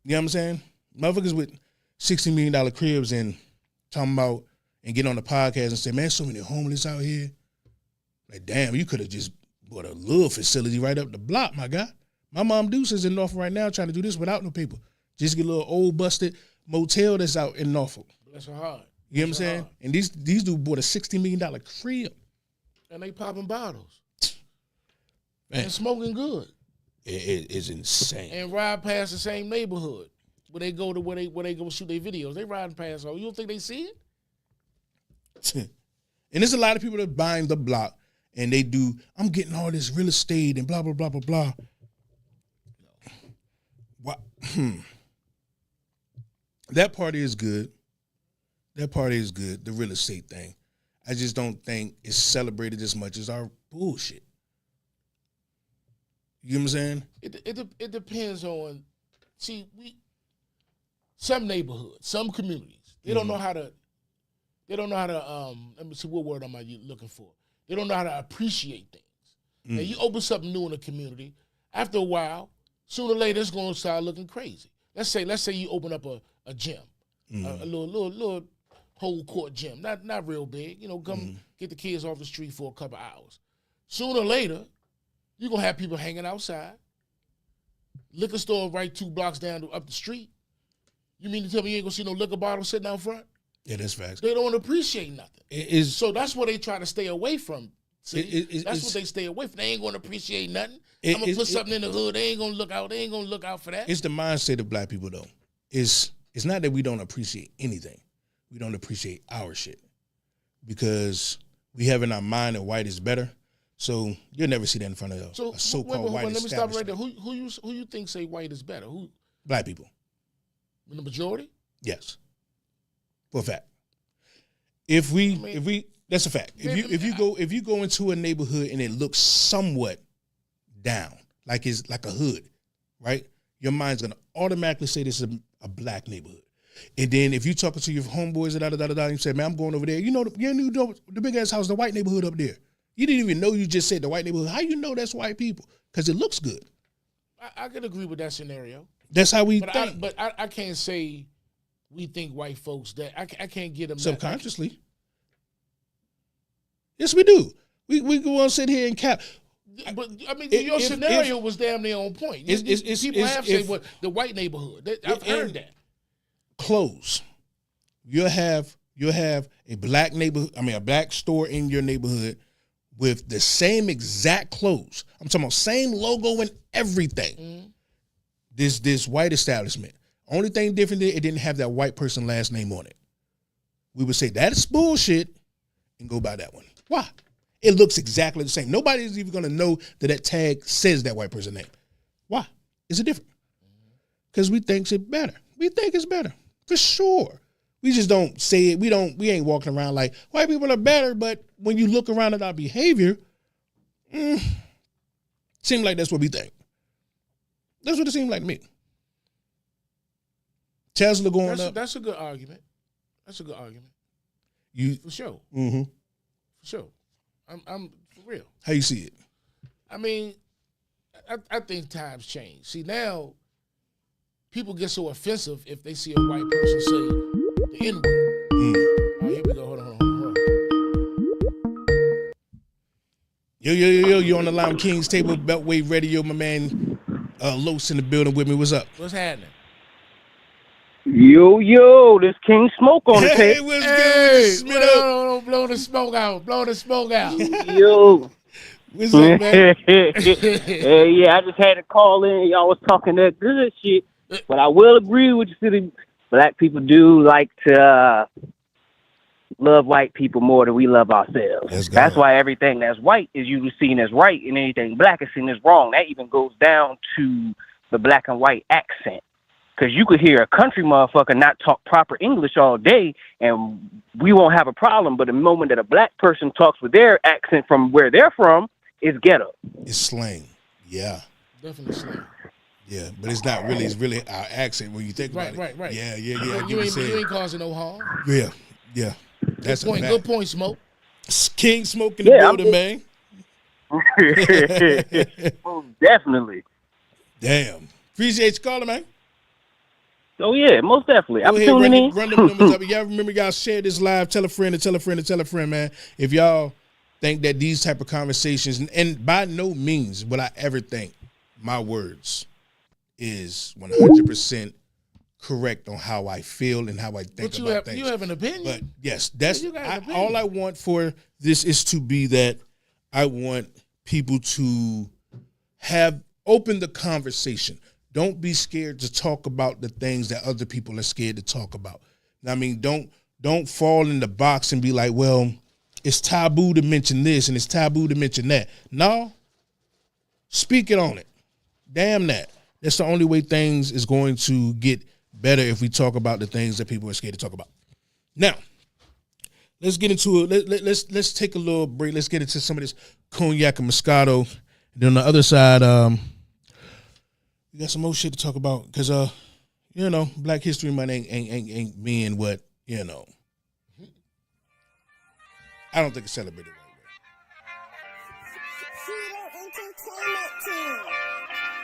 You know what I'm saying? Motherfuckers with $60 million cribs and talking about and get on the podcast and say, man, so many homeless out here. Like, damn, you could have just bought a little facility right up the block, my guy. My mom Deuce is in Norfolk right now trying to do this without no people. Just get a little old busted motel that's out in Norfolk.
Bless her heart.
You know what I'm saying? Heart. And these dudes bought a $60 million crib.
And they popping bottles.
Man.
And smoking good.
It is insane.
And ride past the same neighborhood. Where they go shoot their videos. They riding past. Oh, you don't think they see it?
And there's a lot of people that buying the block and they do, I'm getting all this real estate and blah, blah, blah, blah, blah. What? That party is good. That party is good, the real estate thing. I just don't think it's celebrated as much as our bullshit. You know what I'm saying?
It depends on, some neighborhoods, some communities, they don't know how to, let me see, what word am I looking for? They don't know how to appreciate things. Now, you open something new in a community, after a while, sooner or later, it's going to start looking crazy. Let's say you open up a gym, a little whole court gym, not real big, come get the kids off the street for a couple hours. Sooner or later, you're going to have people hanging outside, liquor store right 2 blocks down up the street. You mean to tell me you ain't going to see no liquor bottle sitting out front?
Yeah, that's facts.
They don't appreciate nothing. So that's what they try to stay away from. See, that's what they stay away from. They ain't going to appreciate nothing. I'm going to put something in the hood. They ain't going to look out. They ain't going to look out for that.
It's the mindset of black people, though. It's not that we don't appreciate anything. We don't appreciate our shit because we have in our mind that white is better. So you'll never see that in front of a so-called white establishment.
Let me stop right there. Who you think say white is better? Who?
Black people.
The majority?
Yes. For a fact. If we that's a fact. If you go into a neighborhood and it looks somewhat down, like it's like a hood, right? Your mind's gonna automatically say this is a black neighborhood. And then if you talking to your homeboys and you say, man, I'm going over there. You know the big ass house, the white neighborhood up there. You didn't even know you just said the white neighborhood. How you know that's white people? Because it looks good.
I could agree with that scenario.
That's how we think.
But I can't say we think white folks that. I can't get them
subconsciously. Yes, we do. We go on sit here and cap.
But I mean, your scenario was damn near on point. People have said what the white neighborhood. I've heard that.
Clothes. You'll have a black neighborhood. I mean, a black store in your neighborhood with the same exact clothes. I'm talking about same logo and everything. Mm-hmm. This white establishment. Only thing different, it didn't have that white person last name on it. We would say that's bullshit, and go buy that one. Why? It looks exactly the same. Nobody's even going to know that tag says that white person name. Why? Is it different? Because we think it's better. We think it's better. For sure. We just don't say it. We ain't walking around like white people are better, but when you look around at our behavior, seems like that's what we think. That's what it seemed like to me. Tesla going up.
That's a good argument. That's a good argument. For sure.
Mm-hmm.
For sure. I'm for real.
How you see it?
I mean, I think times change. See, now people get so offensive if they see a white person say the N-word. Oh, here we go. Hold on.
Yo, you're on the Lime Kings table, Beltway Radio. My man Los in the building with me. What's up?
What's happening?
Yo, this King Smoke on the
Hey,
tape.
what's good?
No, blow the smoke out. Blow the smoke out.
Yo.
What's up, man?
Hey, yeah, I just had to call in. Y'all was talking that good shit. But I will agree with you. The black people do like to love white people more than we love ourselves. That's why everything that's white is usually seen as right and anything black is seen as wrong. That even goes down to the black and white accent. Because you could hear a country motherfucker not talk proper English all day, and we won't have a problem. But the moment that a black person talks with their accent from where they're from, it's ghetto.
It's slang. Yeah.
Definitely slang.
Yeah, but it's not really. It's really our accent when you think about it.
Right.
Yeah.
You ain't causing no harm.
Yeah. That's
good point.
a fact.
Good point, Smoke.
King Smoke in the building, man.
Most definitely.
Damn. Appreciate you calling, man.
Oh, yeah, most definitely.
Go
I'm
ahead,
tuning in.
run them numbers up. Y'all remember, y'all share this live. Tell a friend and tell a friend and tell a friend, man. If y'all think that these type of conversations, and by no means would I ever think my words is 100% correct on how I feel and how I think
But
about things.
You have an opinion.
But yes, that's
You got an opinion.
all I want for this is to be that I want people to have open the conversation. Don't be scared to talk about the things that other people are scared to talk about. I mean, don't fall in the box and be like, well, it's taboo to mention this and it's taboo to mention that. No, speak it on it. Damn that. That's the only way things is going to get better if we talk about the things that people are scared to talk about. Now, let's get into it. Let's take a little break. Let's get into some of this cognac and Moscato. And then on the other side, we got some more shit to talk about because, Black History Month ain't being what, I don't think it's celebrated right.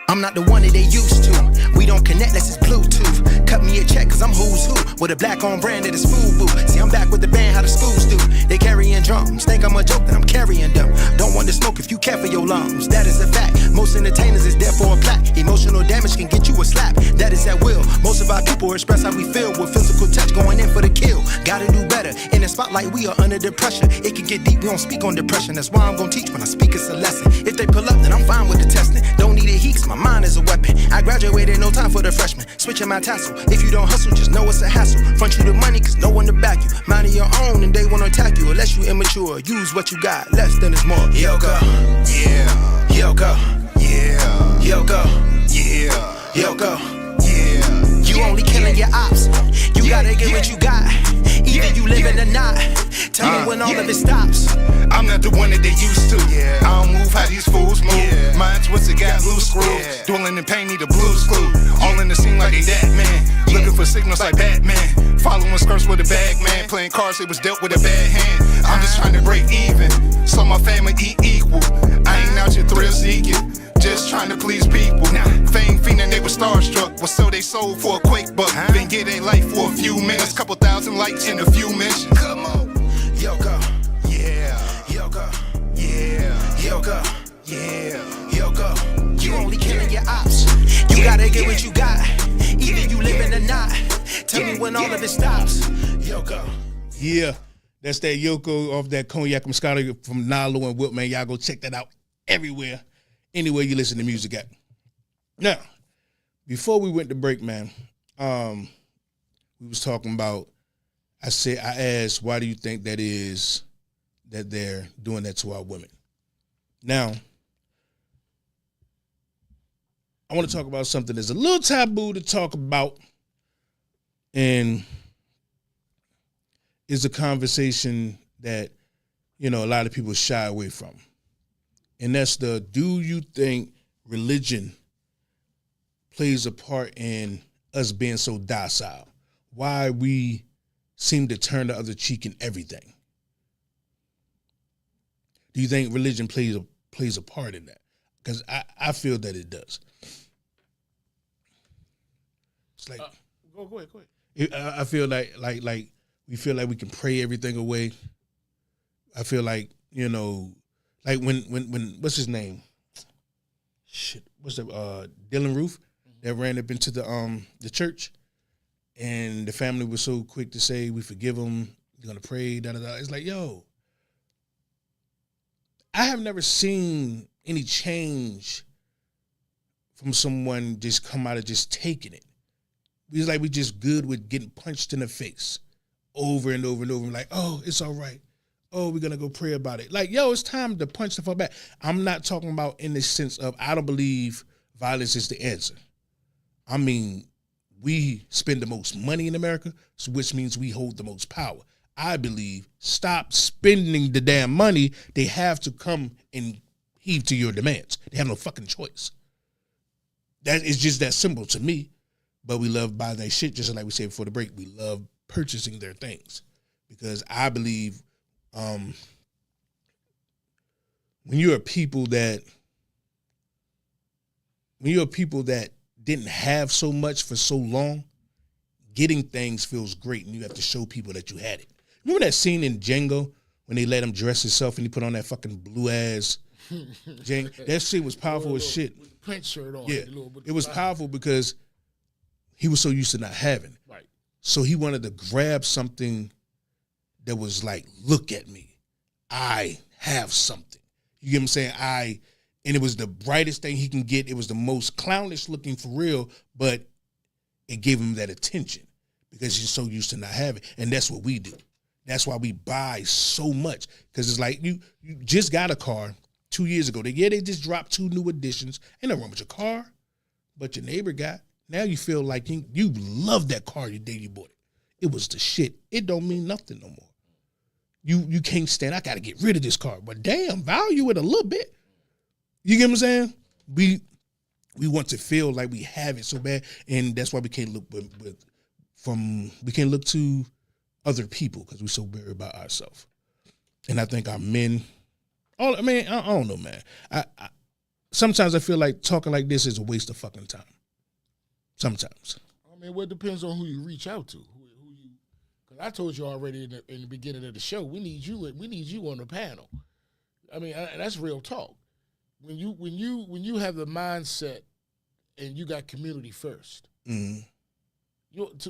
I'm not the one that they used to. We don't connect unless it's Bluetooth. Cut me a check cause I'm who's who. With a black on brand that is food boo. See, I'm back with the band, how the schools do. They carrying drums. Think I'm a joke, then I'm carrying them. Don't want to smoke if you care for your lungs. That is a fact. Most entertainers is there for a plaque. Emotional damage can get you a slap. That is at will. Most of our people express how we feel with physical touch going in for the kill. Gotta do better. In the spotlight, we are under the pressure. It can get deep, we don't speak on depression. That's why I'm gonna teach when I speak, it's a lesson. If they pull up, then I'm fine with the testing. Don't need a heat, my mind is a weapon. I graduated, no time for the freshmen. Switching my tassel. If you don't hustle, just know it's a hassle. Front you the money, cause no one to back you. Mind of your own, and they wanna attack you. Unless you immature, use what you got. Less than is more. Yoga, yeah. Yoga, yeah. Yoga, yeah. Yoga, yeah. You only killing your ops. You gotta get what you got. Either you living or not. Tell me when all of it stops.
I'm not the one that they used to. I don't move how these fools move. Mine's what's it got loose screws. Dwelling in pain, need a blues clue. All in the scene like they that man. Looking for signals like Batman. Following skirts with a bag man. Playing cards, it was dealt with a bad hand. I'm just trying to break even, so my family eat equal. I ain't out here thrill seeking, just trying to please people. Fame fiending, they were starstruck, was so they sold for a quick buck. Then get their life for a few minutes, couple thousand likes in a few mentions. Come on, yoga, yeah, yoga, yeah, yoga, yeah, yoga.
You only killing your ops. You gotta get what you got. Either you living or not. Tell me when all of it stops. Yoga.
Yeah, that's that Yoko off that Cognac Moscato from Nalo and Wilt, man. Y'all go check that out everywhere. Anywhere you listen to music at. Now, before we went to break, man, we was talking about, I asked, why do you think that is that they're doing that to our women. Now, I want to talk about something that's a little taboo to talk about, and is a conversation that, you know, a lot of people shy away from. And that's do you think religion plays a part in us being so docile? Why we seem to turn the other cheek in everything? Do you think religion plays a part in that? Because I feel that it does. It's like
go ahead.
I feel like we feel like we can pray everything away. I feel like, you know, like when what's his name? Shit, what's the Dylan Roof that ran up into the church, and the family was so quick to say we forgive him, you're gonna pray, da da da. It's like, yo, I have never seen any change from someone just come out of just taking it. It's like we just good with getting punched in the face over and over and over. Like, oh, it's all right. Oh, we're going to go pray about it. Like, yo, it's time to punch the fuck back. I'm not talking about in the sense of I don't believe violence is the answer. I mean, we spend the most money in America, which means we hold the most power. I believe stop spending the damn money. They have to come and heave to your demands. They have no fucking choice. That is just that simple to me. But we love buying their shit, just like we said before the break. We love purchasing their things. Because I believe when you're a people that didn't have so much for so long, getting things feels great, and you have to show people that you had it. Remember that scene in Django when they let him dress himself and he put on that fucking blue ass Django? That shit was powerful as shit.
With the print shirt on.
Yeah, it was powerful because he was so used to not having.
Right.
So he wanted to grab something that was like, look at me. I have something. You get what I'm saying? And it was the brightest thing he can get. It was the most clownish looking for real, but it gave him that attention because he's so used to not having. And that's what we do. That's why we buy so much. Because it's like you just got a car 2 years ago. They just dropped 2 new editions. Ain't nothing wrong with your car, but your neighbor got. Now you feel like you love that car the day you bought it. It was the shit. It don't mean nothing no more. You can't stand, I got to get rid of this car. But damn, value it a little bit. You get what I'm saying? We want to feel like we have it so bad, and that's why we can't look we can't look to other people because we're so worried about ourselves. And I think our men, I don't know, man. I sometimes I feel like talking like this is a waste of fucking time. Sometimes.
I mean, well, it depends on who you reach out to. Because I told you already in the beginning of the show, we need you on the panel. I mean, and that's real talk. When you have the mindset and you got community first.
Mm-hmm.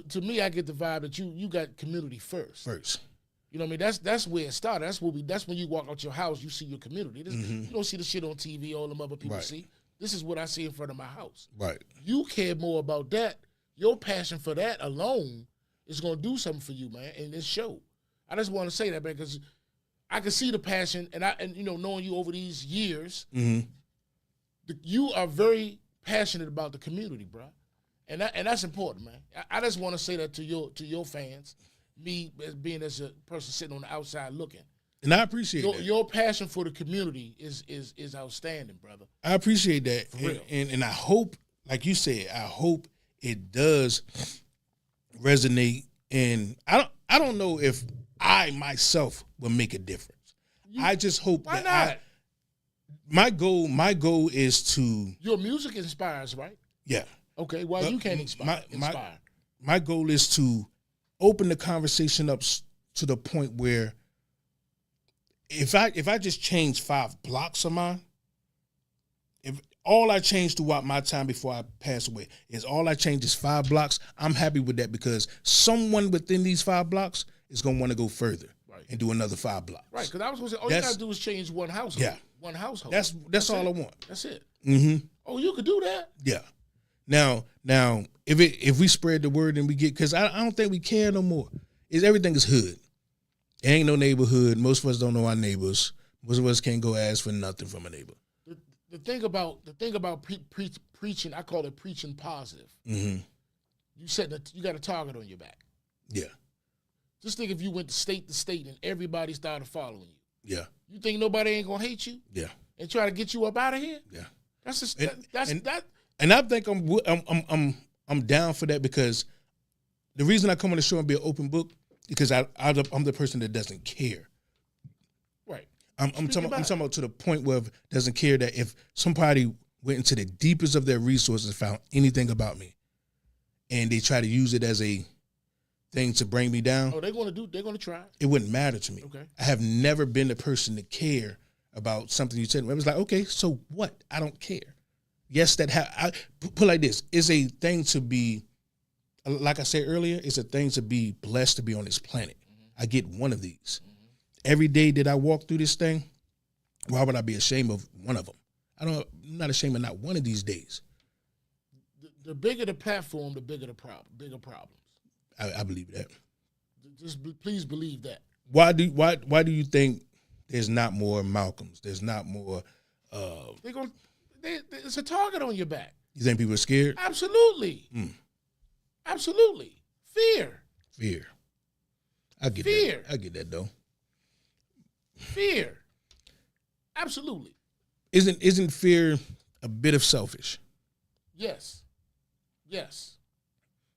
To me, I get the vibe that you got community first. You know what I mean? That's where it started. That's when you walk out your house, you see your community. You don't see the shit on TV all them other people see. This is what I see in front of my house.
Right.
You care more about that. Your passion for that alone is going to do something for you, man, in this show. I just want to say that, man, because I can see the passion, and you know, knowing you over these years, you are very passionate about the community, bro. And that's important, man. I just want to say that to your fans, me as being as a person sitting on the outside looking.
And I appreciate that.
Your passion for the community is outstanding, brother.
I appreciate that.
For real.
And I hope, like you said, I hope it does resonate. And I don't know if I myself will make a difference. I just hope
why not?
My goal is to.
Your music inspires, right?
Yeah.
Okay, well, you can't inspire.
My goal is to open the conversation up to the point where if I just change 5 blocks of mine, if all I change throughout my time before I pass away is all I change is 5 blocks, I'm happy with that because someone within these 5 blocks is going to want to go further and do another 5 blocks.
Right, because I was going to say, all you got to do is change one household.
Yeah.
One household.
That's all I want.
That's it.
Mm-hmm.
Oh, you could do that?
Yeah. Now, if we spread the word and we get, because I don't think we care no more. Everything is hood. There ain't no neighborhood. Most of us don't know our neighbors. Most of us can't go ask for nothing from a neighbor.
The thing about preaching, I call it preaching positive.
Mm-hmm.
You got a target on your back.
Yeah.
Just think if you went state to state and everybody started following you.
Yeah.
You think nobody ain't gonna hate you?
Yeah.
And try to get you up out of here?
Yeah.
That's just
and I think I'm down for that, because the reason I come on the show and be an open book because I'm the person that doesn't care.
Right.
I'm talking about to the point where doesn't care that if somebody went into the deepest of their resources and found anything about me, and they try to use it as a thing to bring me down.
Oh, they're gonna try.
It wouldn't matter to me.
Okay.
I have never been the person to care about something you said. It was like, okay, so what? I don't care. Yes, I put like this. It's a thing to be, like I said earlier, it's a thing to be blessed to be on this planet. Mm-hmm. I get one of these. Mm-hmm. Every day that I walk through this thing, why would I be ashamed of one of them? I'm not ashamed of not one of these days.
The bigger the platform, the bigger the problem. Bigger problems.
I believe that.
Just please believe that.
Why do you think there's not more Malcolms? There's not more.
It's a target on your back.
You think people are scared?
Absolutely. Absolutely. Fear.
I get
Fear.
that. I get that though.
Fear. Absolutely.
Isn't fear a bit of selfish?
Yes.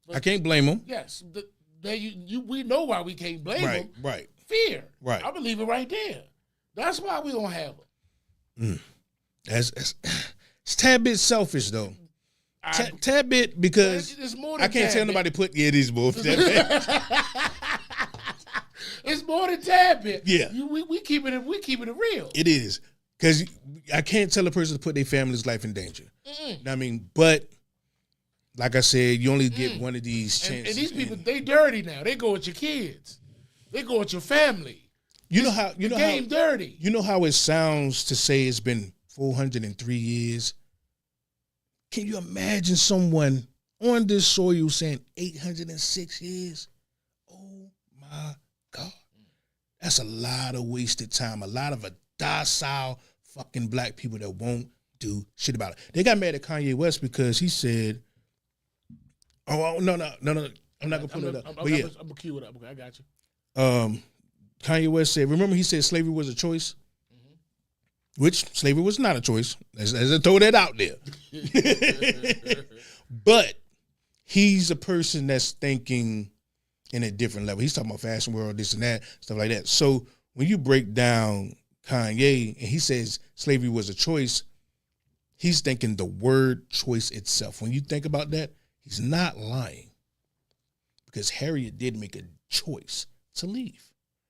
But
I can't blame them.
Yes. We know why we can't blame them.
Right.
Fear.
Right.
I believe it right there. That's why we don't have them.
It's a tad bit selfish though. Tad bit, because
it's more than
I can't tell nobody it is more.
It's more than tad bit.
Yeah.
We keeping it real.
It is. Because I can't tell a person to put their family's life in danger. I mean, but like I said, you only get one of these chances.
And these people, they dirty now. They go with your kids. They go with your family.
Game
dirty.
You know how it sounds to say it's been 403 years? Can you imagine someone on this soil saying 806 years? Oh my God. That's a lot of wasted time. A lot of a docile fucking black people that won't do shit about it. They got mad at Kanye West because he said, no, I'm not gonna pull it up.
I'm
But yeah,
gonna cue it up. Okay, I got you.
Kanye West said, remember he said slavery was a choice? Which slavery was not a choice. Let's throw that out there. But he's a person that's thinking in a different level. He's talking about fashion world, this and that, stuff like that. So when you break down Kanye and he says slavery was a choice, he's thinking the word choice itself. When you think about that, he's not lying, because Harriet did make a choice to leave.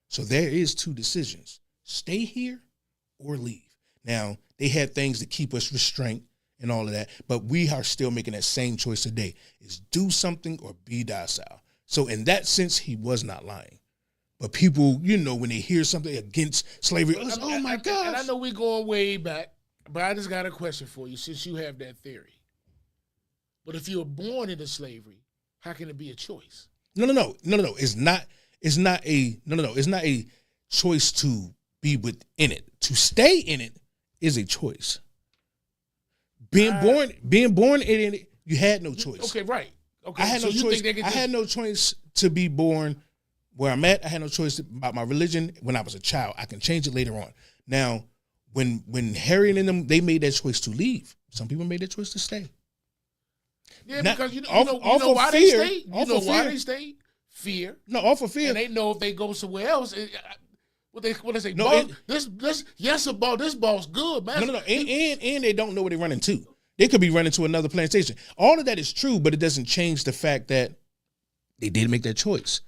So there is two decisions: stay here or leave. Now, they had things to keep us restrained and all of that, but we are still making that same choice today: is do something or be docile. So in that sense, he was not lying. But people, when they hear something against slavery, oh my God.
And I know we're going way back, but I just got a question for you, since you have that theory. But if you were born into slavery, how can it be a choice?
No. It's not a choice to be within it. To stay in it is a choice. Being born in it, you had no choice.
Okay, right. Okay,
I had no choice. I had no choice to be born where I'm at. I had no choice about my religion when I was a child. I can change it later on. Now, when Harriet and them, they made that choice to leave. Some people made that choice to stay.
Yeah, because you know why they stayed? You know why they stayed? Fear.
No, off of fear.
And they know if they go somewhere else, what they say?
No,
boss, this boss good, man.
No. And they don't know where they're running to. They could be running to another plantation. All of that is true, but it doesn't change the fact that they did make that choice.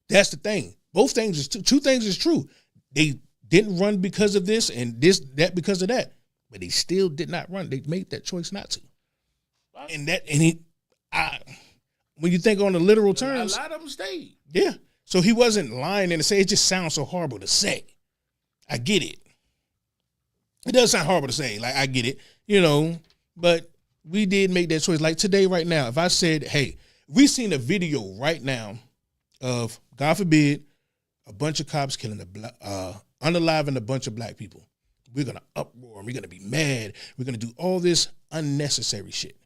That's the thing. Both things is two things is true. They didn't run because of this and that because of that, but they still did not run. They made that choice not to. When you think on the literal terms,
a lot of them stayed.
Yeah. So he wasn't lying and to say it just sounds so horrible to say. I get it. It does sound horrible to say. Like, I get it, but we did make that choice. Like today, right now, if I said, hey, we seen a video right now of, God forbid, a bunch of cops killing unaliving a bunch of black people. We're going to uproar. We're going to be mad. We're going to do all this unnecessary shit.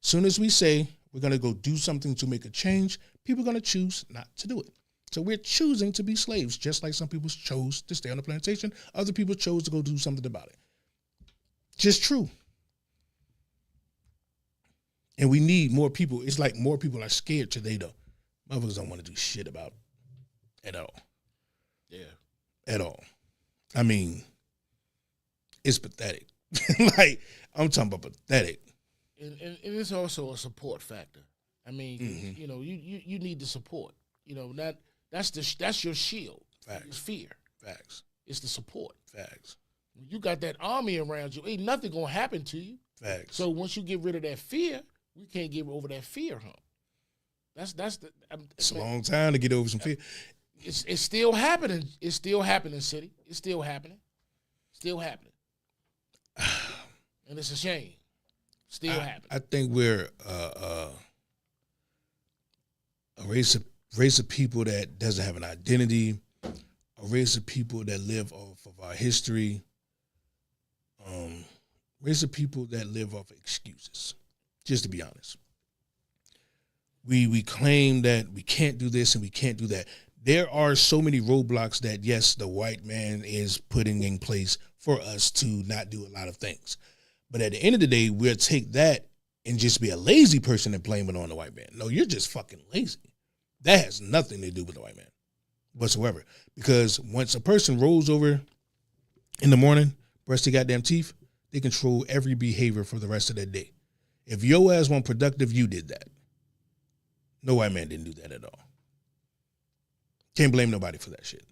Soon as we say we're going to go do something to make a change, people are going to choose not to do it. So we're choosing to be slaves, just like some people chose to stay on the plantation. Other people chose to go do something about it. Just true. And we need more people. It's like more people are scared today, though. Motherfuckers don't want to do shit about it at all.
Yeah.
At all. I mean, it's pathetic. Like, I'm talking about pathetic.
And it's also a support factor. I mean, you know, you need the support. You know, that's your shield.
Facts.
It's fear.
Facts.
It's the support.
Facts.
You got that army around you. Ain't nothing gonna happen to you.
Facts.
So once you get rid of that fear, we can't get over that fear hump. That's the.
It's a long time to get over some fear.
It's still happening. It's still happening, city. It's still happening. Still happening. And it's a shame. Still happening.
I think we're a race of people that doesn't have an identity, a race of people that live off of our history, race of people that live off of excuses, just to be honest. We claim that we can't do this and we can't do that. There are so many roadblocks that, yes, the white man is putting in place for us to not do a lot of things. But at the end of the day, we'll take that and just be a lazy person and blame it on the white man. No, you're just fucking lazy. That has nothing to do with the white man whatsoever. Because once a person rolls over in the morning, brush their goddamn teeth, they control every behavior for the rest of their day. If your ass weren't productive, you did that. No white man didn't do that at all. Can't blame nobody for that shit.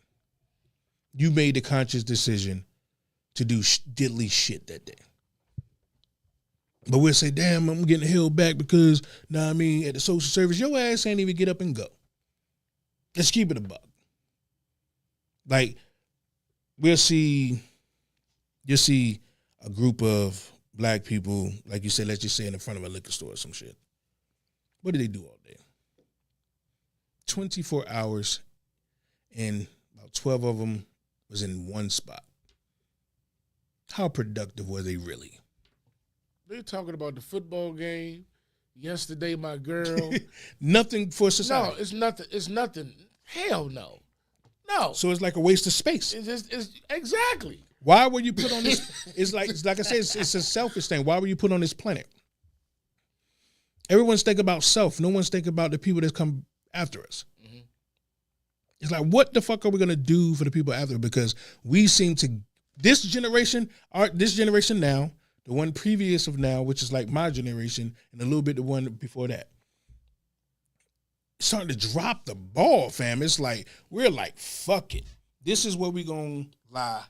You made the conscious decision to do diddly shit that day. But we'll say, damn, I'm getting held back because, at the social service, your ass ain't even get up and go. Let's keep it a buck. Like, you'll see a group of black people, like you said, let's just say in the front of a liquor store or some shit. What do they do all day? 24 hours, and about 12 of them was in one spot. How productive were they really?
They're talking about the football game. Yesterday, my girl.
Nothing for society.
No, it's nothing. It's nothing. Hell no. No.
So it's like a waste of space.
It's exactly.
Why were you put on this? It's like I said, it's a selfish thing. Why were you put on this planet? Everyone's thinking about self. No one's thinking about the people that come after us. Mm-hmm. It's like, what the fuck are we going to do for the people after? Because we seem to, this generation now, the one previous of now, which is like my generation, and a little bit the one before that, starting to drop the ball, fam. It's like, we're like, fuck it. This is where we going to lie.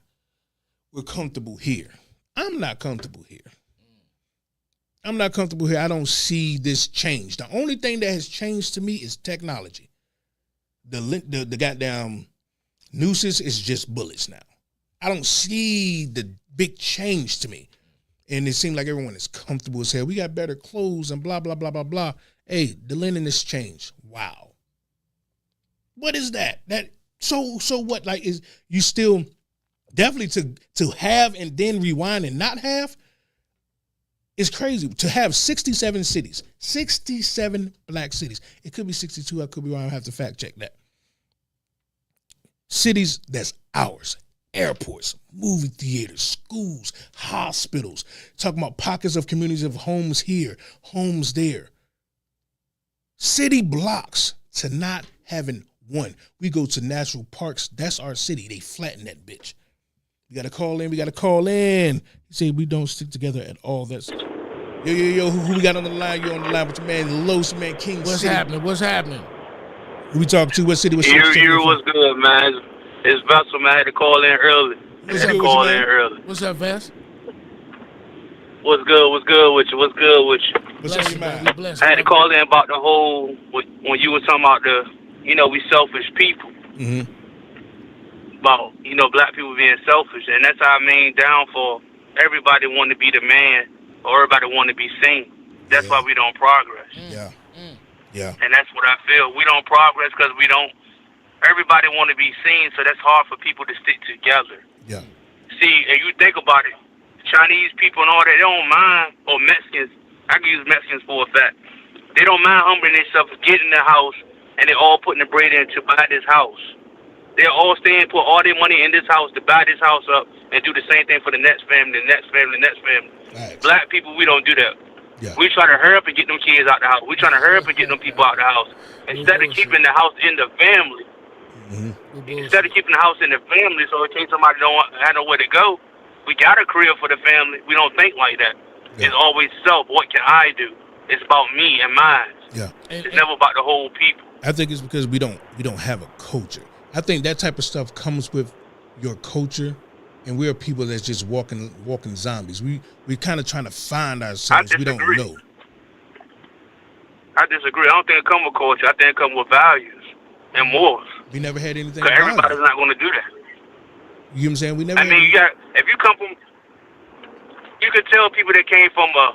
We're comfortable here. I'm not comfortable here. I don't see this change. The only thing that has changed to me is technology. The goddamn nooses is just bullets now. I don't see the big change to me. And it seems like everyone is comfortable as hell. We got better clothes and blah, blah, blah, blah, blah. Hey, the linen has changed. Wow. What is that? So what? Like, is you still definitely to have and then rewind and not have? It's crazy to have 67 cities, 67 black cities. It could be 62. I could be wrong. I have to fact check that. Cities that's ours. Airports, movie theaters, schools, hospitals. Talking about pockets of communities of homes here, homes there. City blocks to not having one. We go to national parks. That's our city. They flatten that bitch. We got to call in. He said we don't stick together at all. That's yo. Who we got on the line? You on the line with your man Los, man King
What's
City.
What's happening?
Who we talking to? What city? What's
good, man? It's Vessel, man. I had to call in early.
What's up, Vess?
What's good with you? What's
on your mind?
I had to call in about the whole, when you were talking about we selfish people.
Mm-hmm.
About, black people being selfish. And that's our main downfall. Everybody want to be the man, or everybody want to be seen. That's why we don't progress.
Yeah.
And that's what I feel. We don't progress because we don't everybody want to be seen, so that's hard for people to stick together.
Yeah.
See, and you think about it, Chinese people and all that, they don't mind, or Mexicans, I can use Mexicans for a fact, they don't mind humbling themselves, getting the house, and they all putting the bread in to buy this house. They're all staying, put all their money in this house to buy this house up and do the same thing for the next family, the next family, the next family.
Right.
Black people, we don't do that.
Yeah.
We try to hurry up and get them kids out the house. We trying to hurry up and get them people out the house. Instead of keeping the house in the family. Instead of keeping the house in the family, so in case somebody don't have nowhere to go, we got a career for the family. We don't think like that.
Yeah.
It's always self. What can I do? It's about me and mine.
Yeah.
It's never about the whole people.
I think it's because we don't have a culture. I think that type of stuff comes with your culture, and we're people that's just walking zombies. We kind of trying to find ourselves. We don't know.
I disagree. I don't think it comes with culture. I think it comes with values and morals.
We never had anything.
Because everybody's not going to do that.
You know what I'm saying? We never.
I mean, if you come from, you could tell people that came from a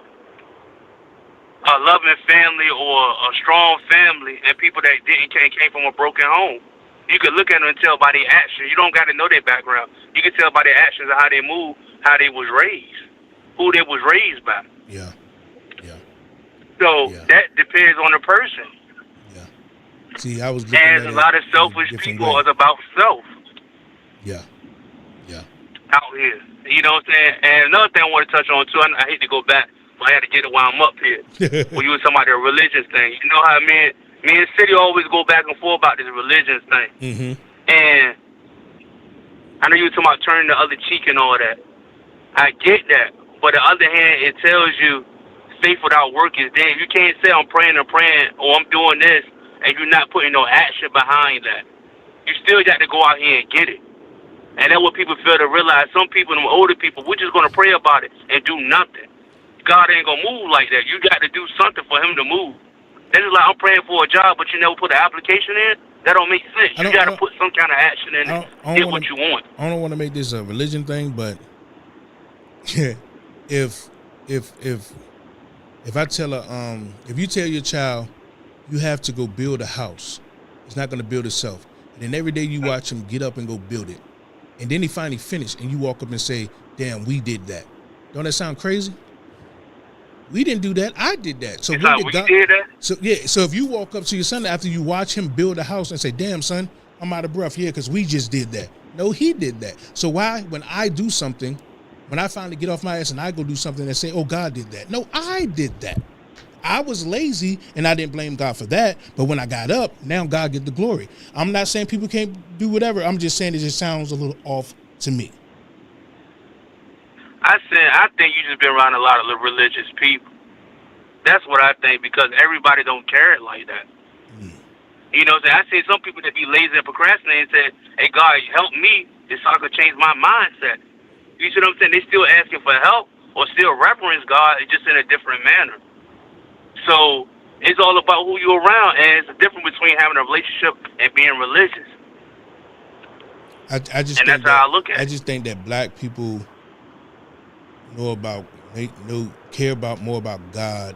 loving family or a strong family, and people that came from a broken home. You could look at them and tell by their actions. You don't got to know their background. You can tell by their actions and how they move, how they was raised, who they was raised by.
Yeah. Yeah.
So that depends on the person.
Yeah. See, I was looking
and
at
a lot of selfish people is about self.
Yeah. Yeah.
Out here. You know what I'm saying? And another thing I want to touch on, too, I hate to go back, but I had to get it while I'm up here. When you were talking about the religious thing. You know how me and City always go back and forth about this religious thing.
Mm-hmm.
And I know you were talking about turning the other cheek and all that. I get that. But on the other hand, it tells you faith without work is dead. You can't say I'm praying or I'm doing this, and you're not putting no action behind that. You still got to go out here and get it. And that's what people fail to realize. Some people, them older people, we're just going to pray about it and do nothing. God ain't going to move like that. You got to do something for him to move. This is like I'm praying for a job, but you never put an application in. That don't make sense. You got to put some kind of action in it. Get what you want.
I don't want to make this a religion thing, but if I tell her, if you tell your child you have to go build a house, it's not going to build itself. And then every day you watch him get up and go build it, and then he finally finished, and you walk up and say, "Damn, we did that." Don't that sound crazy? We didn't do that. I did that. So
we did that?
So So if you walk up to your son after you watch him build a house and say, "Damn, son, I'm out of breath," because we just did that. No, he did that. So why, when I do something, when I finally get off my ass and I go do something and say, "Oh, God did that." No, I did that. I was lazy and I didn't blame God for that. But when I got up, now God get the glory. I'm not saying people can't do whatever. I'm just saying it just sounds a little off to me.
I think you just been around a lot of religious people. That's what I think, because everybody don't carry it like that. You know what I'm saying? I see some people that be lazy and procrastinate and say, "Hey, God, help me so I can change my mindset." You see what I'm saying? They still asking for help or still reverence God, just in a different manner. So it's all about who you're around, and it's a difference between having a relationship and being religious.
I just
and that's how I look at it.
I just think that black people care about more about God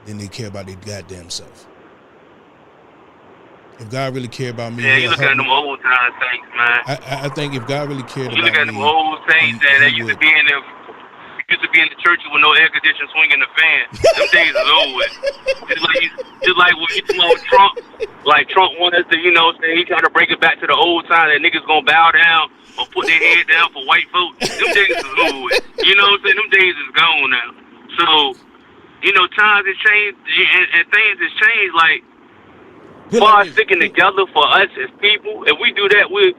than they care about their goddamn self. If God really cared about me,
you look at them old time saints, man.
I think if God really cared about me,
you look at them old saints that used to be in the churches with no air conditioning, swinging the fan. Them days is over. Just like when you talk about Trump, like Trump wanted to, say he trying to break it back to the old time that niggas gonna bow down or put their head down for white folks. Them days is over. You know what I'm saying? Them days is gone now. So, times have changed and things has changed. Like, far as sticking together for us as people, if we do that, we'll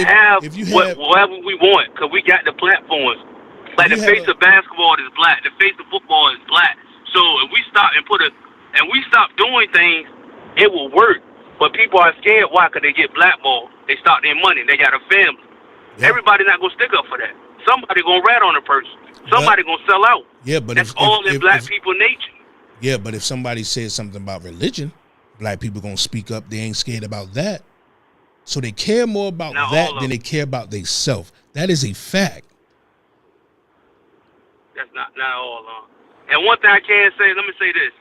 have whatever we want, because we got the platforms. Like the face of basketball is black, the face of football is black. So if we stop and we stop doing things, it will work. But people are scared. Why? Because they get blackballed. They start their money. They got a family. Yeah. Everybody not gonna stick up for that. Somebody gonna rat on a person. Somebody gonna sell out.
Yeah, but
that's all in black people nature.
Yeah, but if somebody says something about religion, black people gonna speak up. They ain't scared about that. So they care more about that than they care about themselves. That is a fact.
That's not all along. And one thing I can say, let me say this.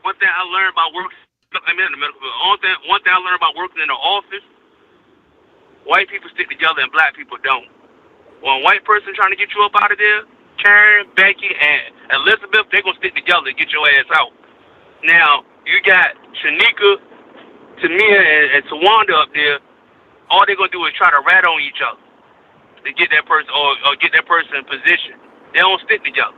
One thing I learned about working, one thing I learned about working in the office white people stick together and black people don't. When a white person trying to get you up out of there, Karen, Becky, and Elizabeth, they're going to stick together and get your ass out. Now, you got Shanika, Tamia, and Tawanda up there. All they're going to do is try to rat on each other to get that person or get that person in position. They don't stick together.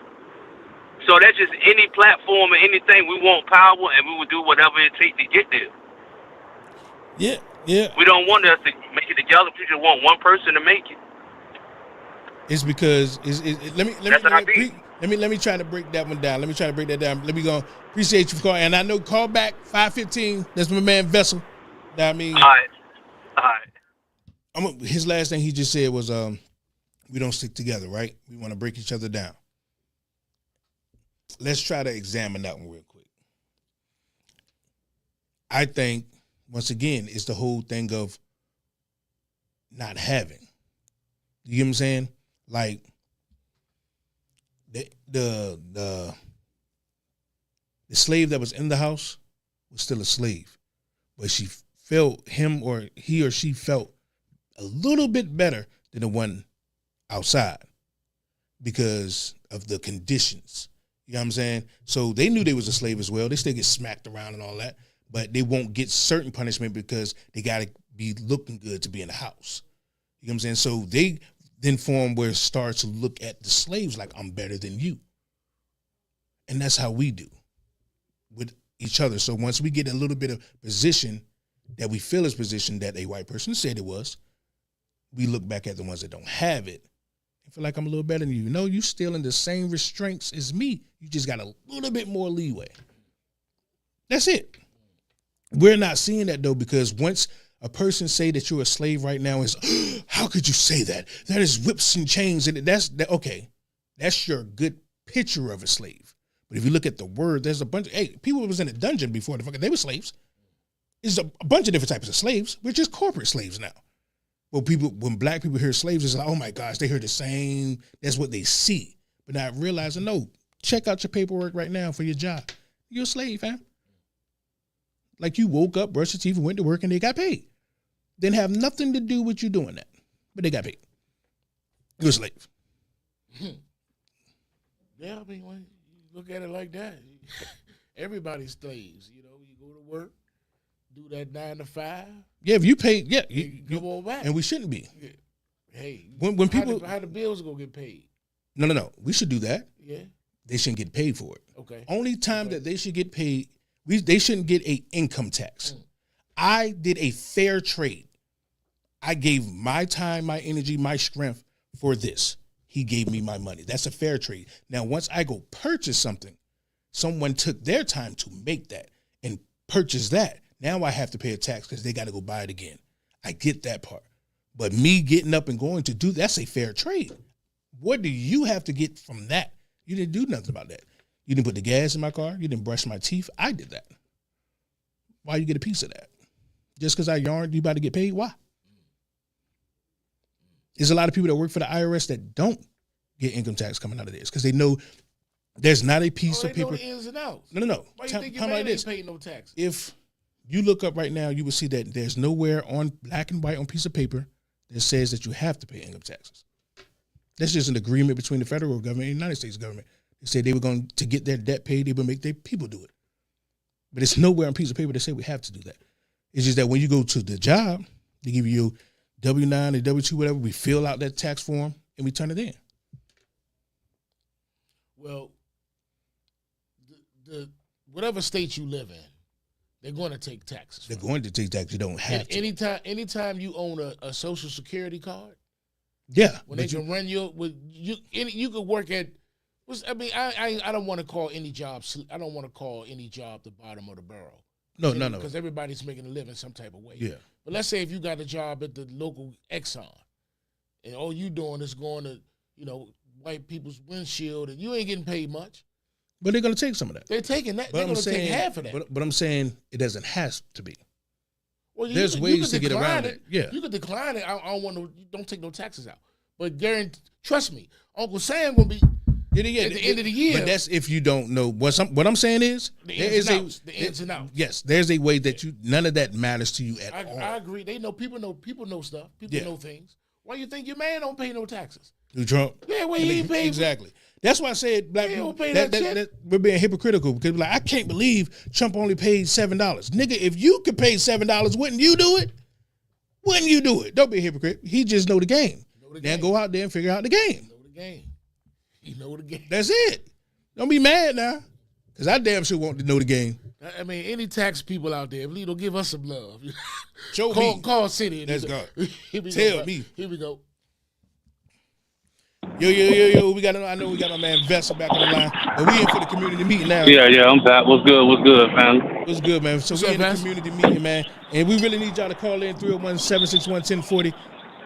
So that's just any platform or anything. We want power, and we will do whatever it takes to get there.
Yeah, yeah.
We don't want us to make it together. We just want one person to make it.
It's because let me try to break that one down. Let me try to break that down. Let me go. Appreciate you for calling. And I know call back 515. That's my man Vessel. That I mean.
All right.
His last thing he just said was we don't stick together, right? We want to break each other down. Let's try to examine that one real quick. I think once again it's the whole thing of not having. You get what I'm saying? Like the slave that was in the house was still a slave, but she felt he or she felt a little bit better than the one outside because of the conditions. You know what I'm saying? So they knew they was a slave as well. They still get smacked around and all that, but they won't get certain punishment because they got to be looking good to be in the house. You know what I'm saying? So they then form where it starts to look at the slaves like, I'm better than you. And that's how we do with each other. So once we get a little bit of position that we feel is position that a white person said it was, we look back at the ones that don't have it and feel like I'm a little better than you. No, you still in the same restraints as me. You just got a little bit more leeway. That's it. We're not seeing that though, because once a person say that you're a slave right now is, how could you say that? That is whips and chains. And okay. That's your good picture of a slave. But if you look at the word, there's a bunch of, people was in a dungeon before they were slaves. There's a bunch of different types of slaves. We're just corporate slaves now. Well, when black people hear slaves, it's like, oh my gosh, they hear the same. That's what they see. But not realizing, no, check out your paperwork right now for your job. You're a slave, fam. Like you woke up, brushed your teeth, and went to work, and they got paid. Didn't have nothing to do with you doing that, but they got paid. You're a slave.
Yeah, I mean, when you look at it like that, everybody's slaves. You know, you go to work, do that 9 to 5.
Yeah, if you pay, yeah,
you go on back,
and we shouldn't be.
Yeah. Hey,
when people,
how the bills gonna get paid?
No, we should do that.
Yeah,
they shouldn't get paid for it.
Okay.
Only time that they should get paid, they shouldn't get a income tax. I did a fair trade. I gave my time, my energy, my strength for this. He gave me my money. That's a fair trade. Now, once I go purchase something, someone took their time to make that and purchase that. Now I have to pay a tax because they got to go buy it again. I get that part. But me getting up and going to do, that's a fair trade. What do you have to get from that? You didn't do nothing about that. You didn't put the gas in my car. You didn't brush my teeth. I did that. Why you get a piece of that? Just because I yarned, you about to get paid? Why? There's a lot of people that work for the IRS that don't get income tax coming out of this because they know there's not a piece of paper.
Know the ins and outs.
No.
Why you think your man ain't paying no tax?
If you look up right now, you will see that there's nowhere on black and white on piece of paper that says that you have to pay income taxes. That's just an agreement between the federal government and the United States government. They said they were going to get their debt paid. They would make their people do it. But it's nowhere on piece of paper that say we have to do that. It's just that when you go to the job, they give you W-9 or W-2, whatever. We fill out that tax form and we turn it in.
Well, the whatever state you live in, they're going to take taxes.
They're going to take taxes. You don't have to.
Anytime you own a Social Security card,
yeah,
when they can run you could work at. I mean, I don't want to call any job. I don't want to call any job the bottom of the barrel.
No.
Because everybody's making a living some type of way.
Yeah.
But let's say if you got a job at the local Exxon, and all you doing is going to, white people's windshield, and you ain't getting paid much.
But they're going to take some of that.
They're taking that. They're going to take half of that.
But I'm saying it doesn't have to be.
Well,
there's ways to get around it. Yeah.
You could decline it. I don't want to. Don't take no taxes out. But trust me, Uncle Sam gonna be. At the end of the year.
But that's if you don't know. What I'm saying is
the ins and outs.
Yes, there's a way that none of that matters to you at all.
I agree. People know stuff. People know things. Why you think your man don't pay no taxes?
You Trump?
Yeah, well, he ain't paid.
Exactly. That's why I said black people,
don't pay that shit.
we're being hypocritical because we're like, I can't believe Trump only paid $7. Nigga, if you could pay $7, wouldn't you do it? Wouldn't you do it? Don't be a hypocrite. He just know the game. Then go out there and figure out the game.
He know the game.
That's it. Don't be mad now. Because I damn sure want to know the game.
I mean, any tax people out there, please don't give us some love.
Show me.
Call City.
Let's go.
Tell
me.
Here we go.
Yo. I know we got my man Vessel back on the line. But we in for the community meeting now.
Yeah, I'm back. What's good, man?
What's good, man? So we in the community meeting, man. And we really need y'all to call in 301-761-1040.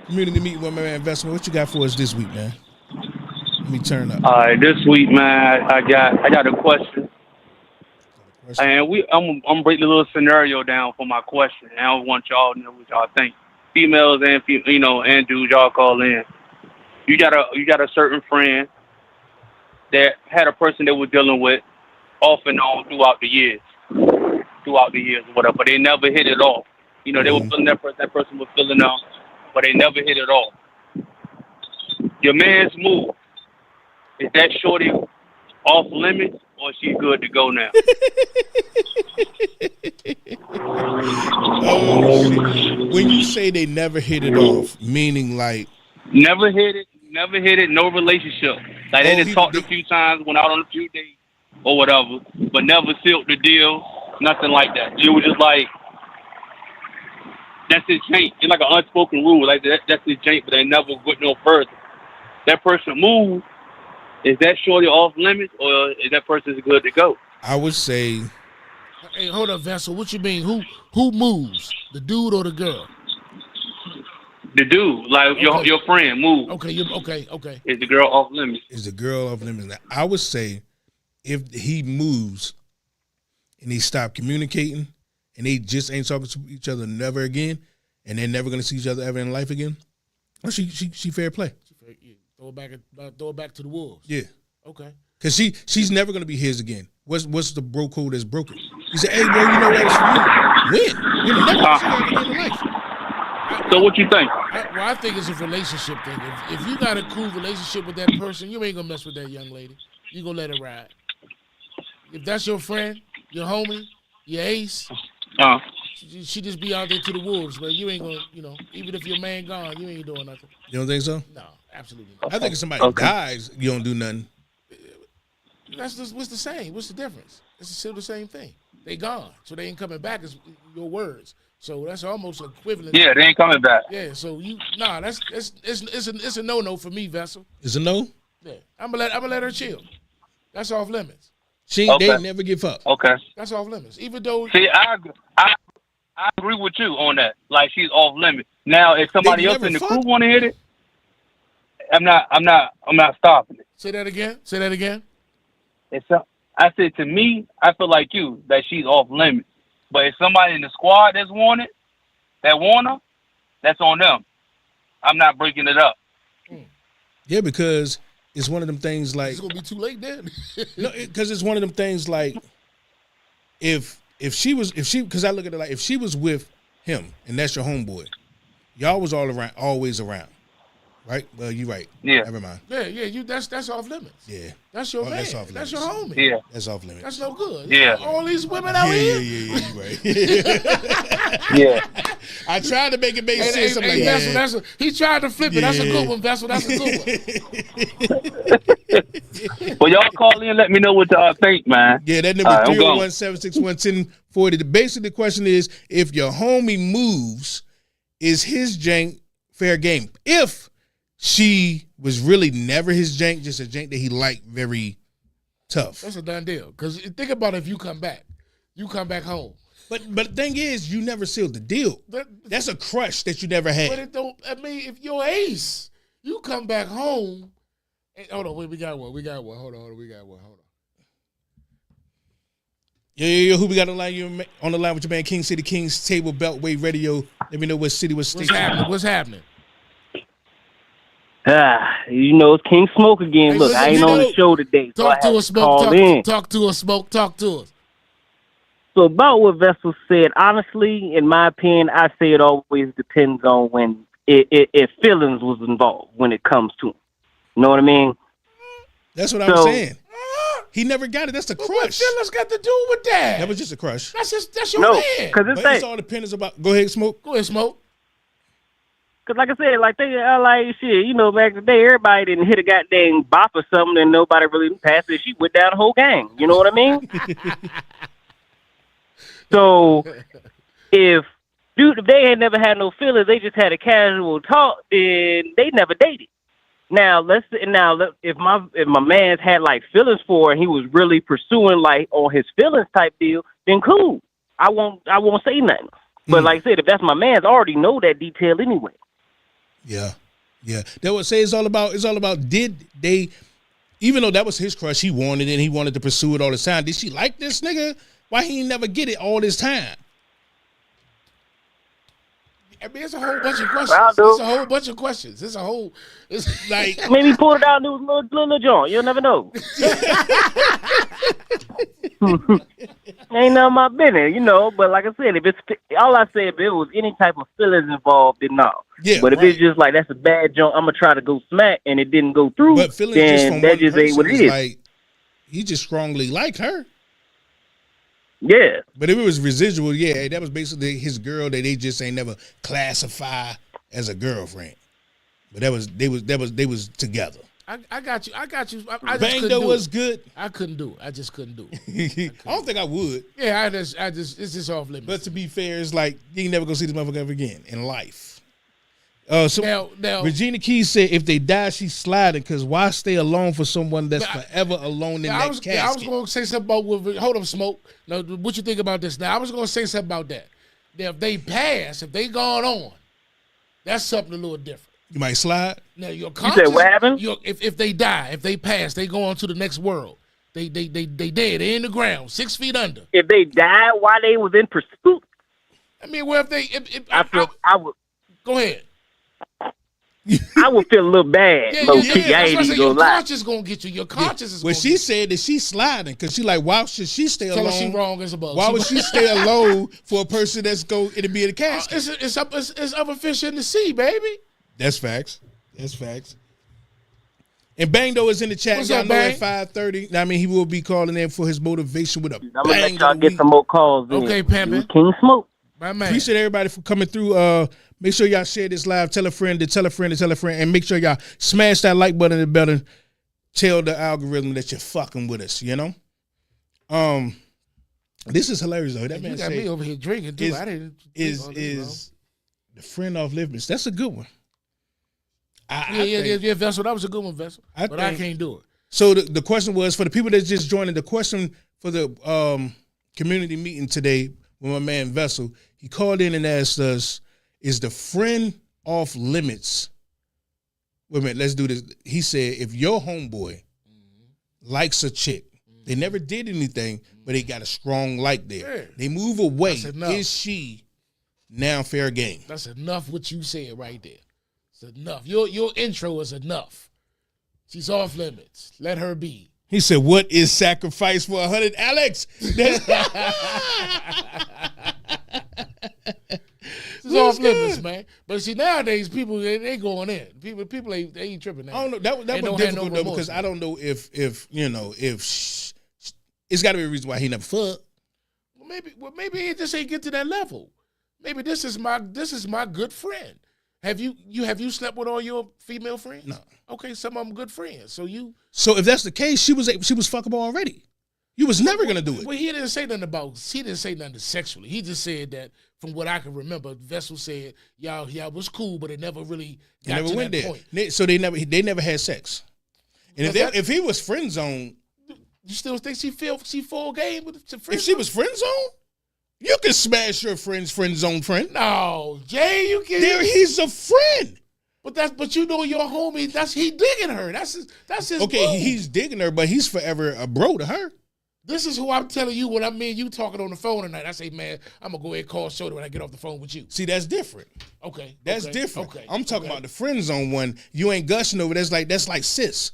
Community meeting with my man Vessel. What you got for us this week, man? Let me turn up.
All right, this week, man, I got a question. And I'm breaking a little scenario down for my question. And I want y'all to know what y'all think. Females and and dudes, y'all call in. You got a certain friend that had a person they were dealing with off and on throughout the years or whatever, but they never hit it off. They were feeling that person was feeling off, but they never hit it off. Your man's move, is that shorty off limits or is she good to go now?
When you say they never hit it off, meaning like
never hit it, no relationship. Like they just talked a few times, went out on a few dates or whatever, but never sealed the deal, nothing like that. It was just like that's his jank. It's like an unspoken rule. Like that's his jank, but they never went no further. That person moved. Is that shorty off limits or is that person good to go?
I would say.
Hey, hold up, Vessel. What you mean? Who moves? The dude or the girl?
The dude, like your friend, moves.
Okay.
Is the girl off limits?
Is the girl off limits? Now, I would say if he moves and he stopped communicating and they just ain't talking to each other never again, and they're never gonna see each other ever in life again, well, she fair play.
Throw it back to the wolves.
Yeah.
Okay.
Cause she's never gonna be his again. What's the bro code that's broken? He said, "Hey, bro, you know what? It's for you. When? You're never gonna see her again in life."
So what you think?
I think it's a relationship thing. If you got a cool relationship with that person, you ain't gonna mess with that young lady. You gonna let her ride. If that's your friend, your homie, your ace, she just be out there to the wolves, but you ain't gonna, even if your man gone, you ain't doing nothing.
You don't think so?
No, absolutely not.
I think if somebody dies, you don't do nothing.
That's just what's the same. What's the difference? It's still the same thing. They gone, so they ain't coming back. Is your words. So that's almost equivalent.
Yeah, they ain't coming back.
Yeah, so it's a no for me, Vessel.
It's a no.
Yeah, I'm gonna let her chill. That's off limits.
They never give up.
Okay,
that's off limits. Even though
I agree with you on that. Like she's off limits. Now, if somebody else in the crew want to hit it, I'm not stopping it.
Say that again.
I said to me, I feel like you that she's off limits. But if somebody in the squad that's want her, that's on them. I'm not breaking it up.
Yeah, because it's one of them things like
it's gonna be too late then.
No, because it's one of them things like because I look at it like if she was with him and that's your homeboy, y'all was always around. Right? Well, you're right.
Yeah.
Never mind.
Yeah. That's off limits.
Yeah.
That's your man.
That's off limits.
That's your homie.
Yeah.
That's off limits.
That's no good.
Yeah.
All these women out here.
Yeah, you're right.
Yeah.
I tried to make it make sense.
Hey, Vessel, he tried to flip it. That's a good one, Vessel. That's a good
one. Well, y'all call in and let me know what y'all think, man.
Yeah, that number 301-761-1040. Basically, the question is, if your homie moves, is his jank fair game? If she was really never his jank, just a jank that he liked very tough.
That's a done deal. Because think about it, if you come back home.
But the thing is, you never sealed the deal. That's a crush that you never had.
But it don't. I mean, if you're ace, you come back home. And, hold on, wait, we got one. Hold on.
Yeah. Who we got on the line? You on the line with your man King City Kings Table Beltway Radio. Let me know what city, what state.
What's happening?
You know, it's King Smoke again.
Hey,
Look,
listen,
I ain't
you
on
know-
the show today, so I
Talk to
had
us,
to
Smoke.
call in.
Talk to us, Smoke. Talk to us.
So about what Vessel said, honestly, in my opinion, I say it always depends on when if feelings was involved when it comes to him. You know what I mean?
That's what I was saying. He never got it. That's the
What
crush.
feelings got to do with that?
That was just a crush.
That's your
No,
man.
because
But it's all depends about. Go ahead, Smoke.
Go ahead, Smoke.
Cause like I said, like they like shit, you know, back in the day, everybody didn't hit a goddamn bop or something, and nobody really passed it. She went down the whole gang. You know what I mean? So if they had never had no feelings, they just had a casual talk, then they never dated. Now if my man's had like feelings for her and he was really pursuing like on his feelings type deal, then cool. I won't say nothing. But like I said, if that's my man's, I already know that detail anyway.
Yeah. That would say it's all about did they, even though that was his crush, he wanted it and he wanted to pursue it all the time. Did she like this nigga? Why he ain't never get it all this time?
I mean, it's a whole bunch of questions.
Well,
It's a whole bunch of questions. It's like
maybe pulled it out and it was little joint. You'll never know. Ain't none of my business, you know. But like I said, if it was any type of feelings involved, then no.
Yeah,
but if it's just like that's a bad joint, I'm gonna try to go smack, and it didn't go through,
But feelings just
then
from
that
one
just ain't what
person
it
is
is.
like he just strongly liked her.
Yeah.
But if it was residual, yeah, that was basically his girl that they just ain't never classify as a girlfriend. But they was together.
I got you. I just
Bang
couldn't
though
do
was
it.
good.
I couldn't do it. I just couldn't do it.
I don't think I would.
Yeah, I just it's just off limits.
But to be fair, it's like you ain't never gonna see this motherfucker ever again in life. So
now,
Regina Keys said if they die, she's sliding because why stay alone for someone that's forever alone in that casket?
I was going to say something about hold up, Smoke. Now, what you think about this? Now, I was going to say something about that. Now, if they pass, if they gone on, that's something a little different.
You might slide.
Now, your
You
conscience,
said what happened?
If they die, if they pass, they go on to the next world. They dead. They in the ground, 6 feet under.
If they died while they was in pursuit,
I mean, well,
I would
go ahead.
I would feel a little bad.
Yeah,
low key. I
that's
ain't
what I
even
say.
gonna
Your
lie.
conscience gonna get you. Your conscience is.
Well,
gonna
she said that she's sliding because she like, why should she stay
Tell her
alone?
she wrong as a bug.
Why
She-
would she stay alone for a person that's it'll be in a casket?
It's other fish in the sea, baby.
That's facts. That's facts. And Bang though is in the chat.
What's
Y'all
up,
know
Bang?
at 5:30. I mean, he will be calling in for his motivation with a
I'm gonna
bang.
let y'all
of the
get
week.
some more calls. In.
Okay, Pimpin'.
King Smoke.
My man.
Appreciate everybody for coming through. Make sure y'all share this live. Tell a friend to tell a friend to tell a friend. And make sure y'all smash that like button and better. Tell the algorithm that you're fucking with us, you know? This is hilarious though. That
You
man
got me
said
over here drinking too. I didn't.
is the friend off limits. That's a good one.
Yeah, Vessel. That was a good one, Vessel.
I
But I
think-
can't do it.
So the question was for the people that's just joining. The question for the community meeting today with my man Vessel, he called in and asked us, "Is the friend off limits?" Wait a minute, let's do this. He said, "If your homeboy likes a chick, they never did anything, but they got a strong like there.
Yeah.
They move away.
That's enough.
Is she now fair game?"
That's enough. What you said right there. It's enough. Your intro is enough. She's off limits. Let her be.
He said, "What is sacrifice for 100, Alex?"
She's off limits, man. But see, nowadays people they going in. People they ain't tripping now.
I don't know. That
They
was
don't have no
difficult though
remorse.
because I don't know if it's got to be a reason why he never fucked.
Maybe it just ain't get to that level. Maybe this is my good friend. Have you slept with all your female friends?
No.
Okay, some of them good friends. So
if that's the case, she was fuckable already. You was never gonna do it.
Well, he didn't say nothing sexually. He just said that from what I can remember, Vessel said y'all was cool, but it never really
They
got
never
to
went
that
there.
point.
So they never had sex. And if he was friend zone,
You still think she full game with the friend?
if she was friend zone, you can smash your friend's friend zone friend.
No, Jay, you can.
He's a friend.
But you know your homie. He digging her. That's his.
Okay,
boo.
he's digging her, but he's forever a bro to her.
This is who I'm telling you when I'm me and you talking on the phone tonight. I say, man, I'm gonna go ahead and call Shorty when I get off the phone with you.
See, that's different.
Okay.
That's
okay,
different.
Okay.
I'm talking about the friend zone one. You ain't gushing over. That's like sis.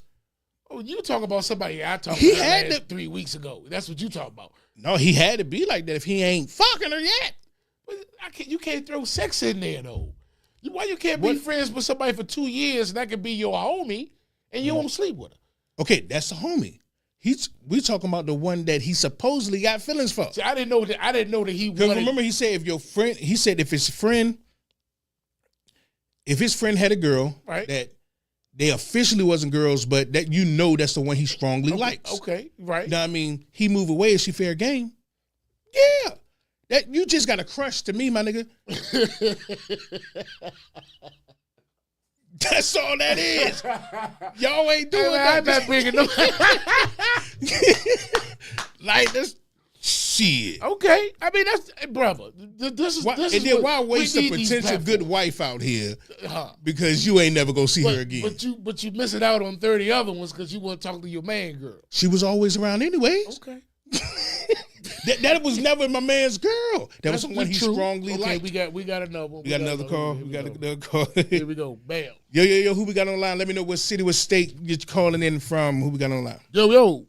Oh, you talk about somebody I talked
He
about
had
last 3 weeks ago. That's what you talk about.
No, he had to be like that if he ain't fucking her yet.
But you can't throw sex in there though. Why you can't be friends with somebody for 2 years and that could be your homie and you won't sleep with her?
Okay, that's the homie. We talking about the one that he supposedly got feelings for.
See, I didn't know that he wanted.
Remember, he said if his friend had a girl
right.
that they officially wasn't girls, but that that's the one he strongly likes.
Okay, right.
You know what I mean? He move away, is she fair game? Yeah. That you just got a crush to me, my nigga. That's all that is. Y'all ain't doing that.
I'm not bringing no.
Like this shit.
Okay, I mean that's brother. This is
and then why waste a potential good wife out here because you ain't never gonna see her again?
But you missing out on 30 other ones because you want to talk to your man girl.
She was always around anyways.
Okay.
that was never my man's girl. That was someone he strongly liked.
We got another one.
We got another call. We got another call.
Here we go. Bam.
Yo. Who we got on the line? Let me know what city, what state you're calling in from. Who we got on the line?
Yo.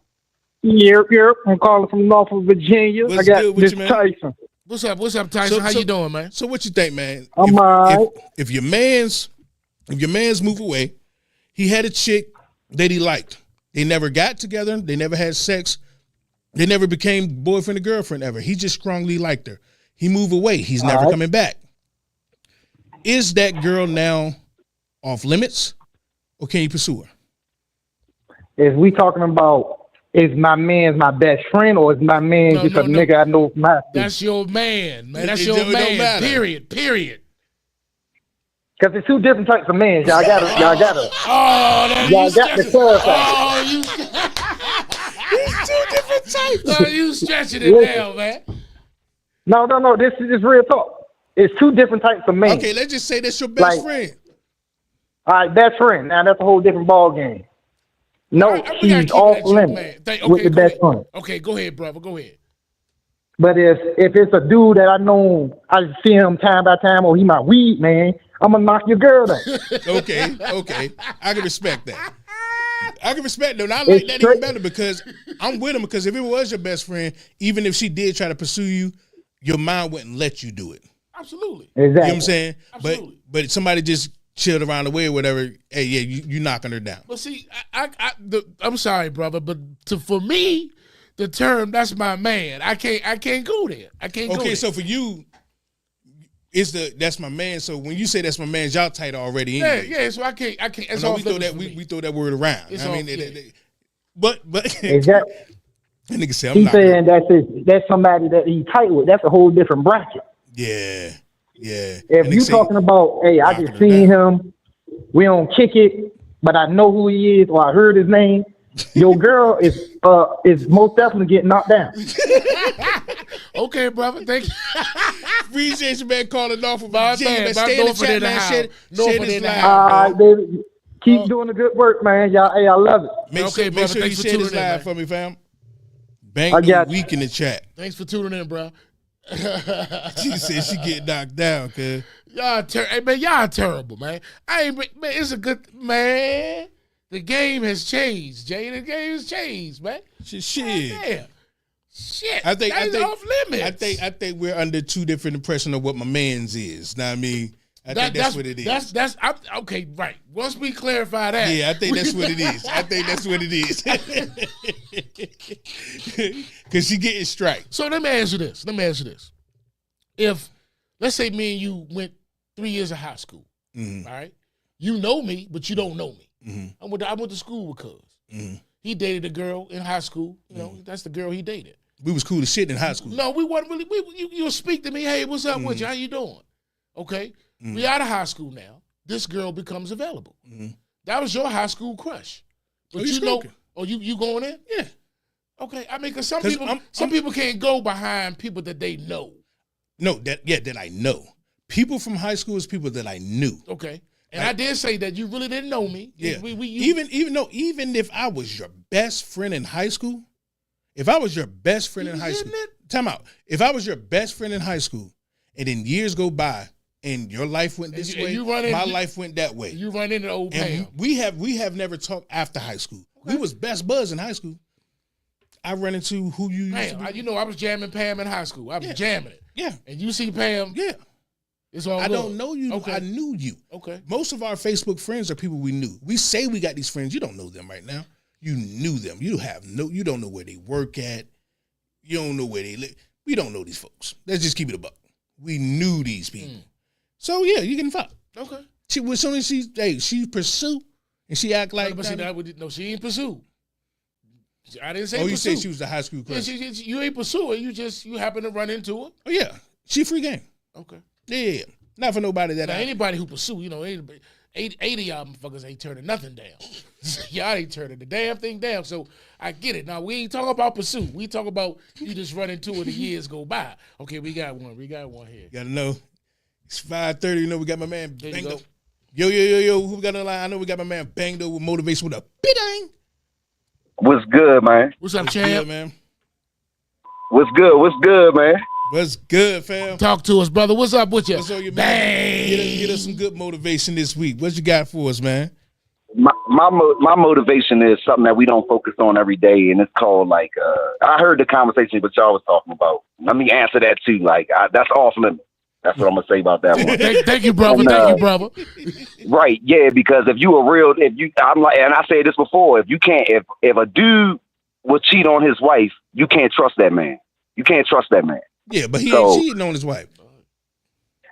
Yep. I'm calling from Norfolk, Virginia.
What's
I got
good with
this
you, man?
Tyson.
What's up, Tyson? How you doing, man?
So what you think, man?
I'm alright.
If your man's move away, he had a chick that he liked. They never got together. They never had sex. They never became boyfriend and girlfriend ever. He just strongly liked her. He moved away. He's never coming back. Is that girl now off limits, or can you pursue her?
Is we talking about is my man's my best friend, or is my man just a nigga I know from high school?
That's your man. That's your man. Period.
Because there's two different types of men. Y'all gotta.
Oh,
y'all got to clarify.
Oh, you.
There's two different types.
Oh, you stretching it down, man.
No. This is just real talk. It's two different types of men.
Okay, let's just say that's your best friend.
All right, best friend. Now that's a whole different ball game. No, he's off limits with the best friend.
Okay, go ahead, brother. Go ahead.
But if it's a dude that I know, I see him time by time, or he my weed man, I'm gonna knock your girl down.
Okay. I can respect that. I can respect that. And I like that even better because I'm with him. Because if it was your best friend, even if she did try to pursue you, your mind wouldn't let you do it.
Absolutely.
Exactly.
You know what I'm saying?
Absolutely.
But somebody just chilled around the way or whatever. Hey, yeah, you knocking her down.
But see, I'm sorry, brother, but for me, the term "that's my man," I can't go there. I can't go there.
Okay, so for you, that's my man. So when you say that's my man, y'all tight already. Anyway.
Yeah. So I can't. It's
we throw that word around.
It's
I mean, but
exactly.
That nigga say
he's saying that's somebody that he tight with. That's a whole different bracket.
Yeah.
If you talking about, hey, I just seen him, we don't kick it, but I know who he is, or I heard his name. Your girl is most definitely getting knocked down.
Okay, brother. Thank you.
Appreciate you, man, calling off of
my
Virginia.
man.
Stay in the chat, man. Share this live.
All right, baby. Keep doing the good work, man. Y'all, hey, I love it.
Make sure you share this live for me, fam. Bang the week in the chat.
Thanks for tuning in, bro.
She said she get knocked down, cuz.
Y'all terrible, man. Man, it's a good man. The game has changed, Jay. The game has changed, man.
Shit.
Damn. Shit.
I think
off limits.
I think we're under two different impressions of what my man's is. Know what I mean? I think that's what it is.
Okay, right. Once we clarify that.
Yeah, I think that's what it is. I think that's what it is. Because she getting strike.
So let me ask you this. If, let's say me and you went 3 years of high school, all right? You know me, but you don't know me. I went to school with Cuz. He dated a girl in high school. You know, that's the girl he dated.
We was cool as shit in high school.
No, we wasn't really. You'll speak to me. Hey, what's up with you? How you doing? Okay. We out of high school now. This girl becomes available. That was your high school crush. But you know, you going in? Yeah. Okay. I mean, because some people can't go behind people that they know.
No, that I know. People from high school is people that I knew.
Okay. And I did say that you really didn't know me.
Yeah. Even if I was your best friend in high school, If I was your best friend in high school, time out. If I was your best friend in high school, and then years go by, and your life went this way, my life went that way.
You run into old Pam.
We have never talked after high school. Okay. We was best buds in high school. I run into who you used to be.
I was jamming Pam in high school. I was jamming it.
Yeah.
And you see Pam.
Yeah.
It's all
I
good.
don't know you.
Okay.
I knew you.
Okay.
Most of our Facebook friends are people we knew. We say we got these friends. You don't know them right now. You knew them. You don't know where they work at. You don't know where they live. We don't know these folks. Let's just keep it a buck. We knew these people. So yeah, you can fuck.
Okay.
As soon as she pursue and she act like
no, she ain't pursue. I didn't say.
Oh,
pursue.
you said she was the high school crush.
Yeah, you ain't pursuing. You happen to run into her.
Oh yeah, she free game.
Okay.
Yeah, not for nobody that.
Now, anybody who pursue, 80 of y'all motherfuckers ain't turning nothing down. Y'all ain't turning the damn thing down. So I get it. Now we ain't talking about pursuit. We talk about you just run into it. The years go by. Okay, we got one. We got one here.
You gotta know. It's 5:30. You know we got my man
There you
Bangdo.
go.
Yo. Who we got on the line? I know we got my man Bangdo with motivation with a bidang.
What's good, man?
What's up,
What's
champ?
good, man?
What's good, man?
What's good, fam?
Talk to us, brother. What's up with you?
What's on your man? Get us some good motivation this week. What you got for us, man?
My motivation is something that we don't focus on every day, and it's called I heard the conversation that y'all was talking about. Let me answer that too. That's off limits. That's what I'm gonna say about that one.
Thank you, brother. Thank you, brother.
Right, yeah, because and I said this before, if a dude will cheat on his wife, you can't trust that man. You can't trust that man.
Yeah, but he ain't cheating on his wife.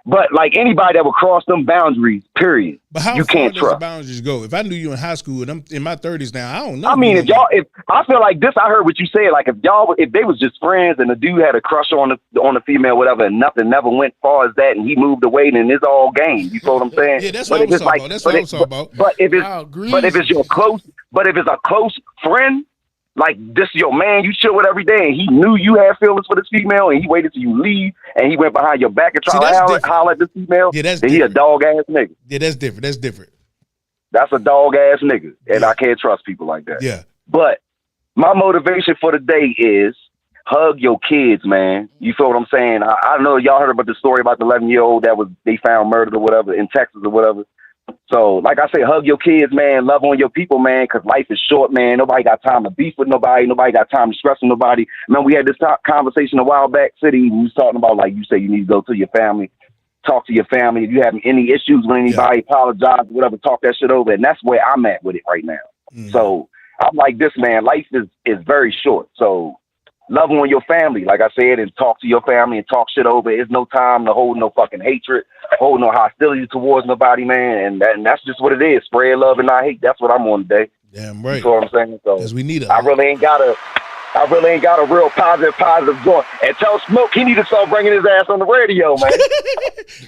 But like anybody that would cross them boundaries, period.
But how
you
far
can't
does
trust.
the boundaries go? If I knew you in high school and I'm in my 30s now, I don't know.
I mean, if I feel like this, I heard what you said. Like if they was just friends and the dude had a crush on the female, whatever, and nothing never went far as that, and he moved away, then it's all game. You know what I'm saying?
Yeah, that's what I was talking about. That's what I was talking about.
But if it's a close friend, like this is your man, you chill with every day, and he knew you had feelings for this female, and he waited till you leave, and he went behind your back and tried to holler at this female.
Yeah, that's
then he a dog ass nigga.
Yeah, that's different. That's different.
That's a dog ass nigga, and I can't trust people like that.
Yeah.
But my motivation for the day is hug your kids, man. You feel what I'm saying? I know y'all heard about the story about the 11-year-old they found murdered or whatever in Texas or whatever. So, like I say, hug your kids, man. Love on your people, man, because life is short, man. Nobody got time to beef with nobody. Nobody got time to stress with nobody. Man, we had this conversation a while back, City. We was talking about, like you say, you need to go to your family, talk to your family. If you have any issues with anybody, apologize, whatever, talk that shit over. And that's where I'm at with it right now. So, I'm like this, man. Life is very short. So, love on your family, like I said, and talk to your family and talk shit over. There's no time to hold no fucking hatred, hold no hostility towards nobody, man. And that's just what it is. Spread love and not hate. That's what I'm on today.
Damn right.
You know what I'm saying? So
because we need it.
I really ain't got a real positive joint. And tell Smoke he need to start bringing his ass on the radio, man.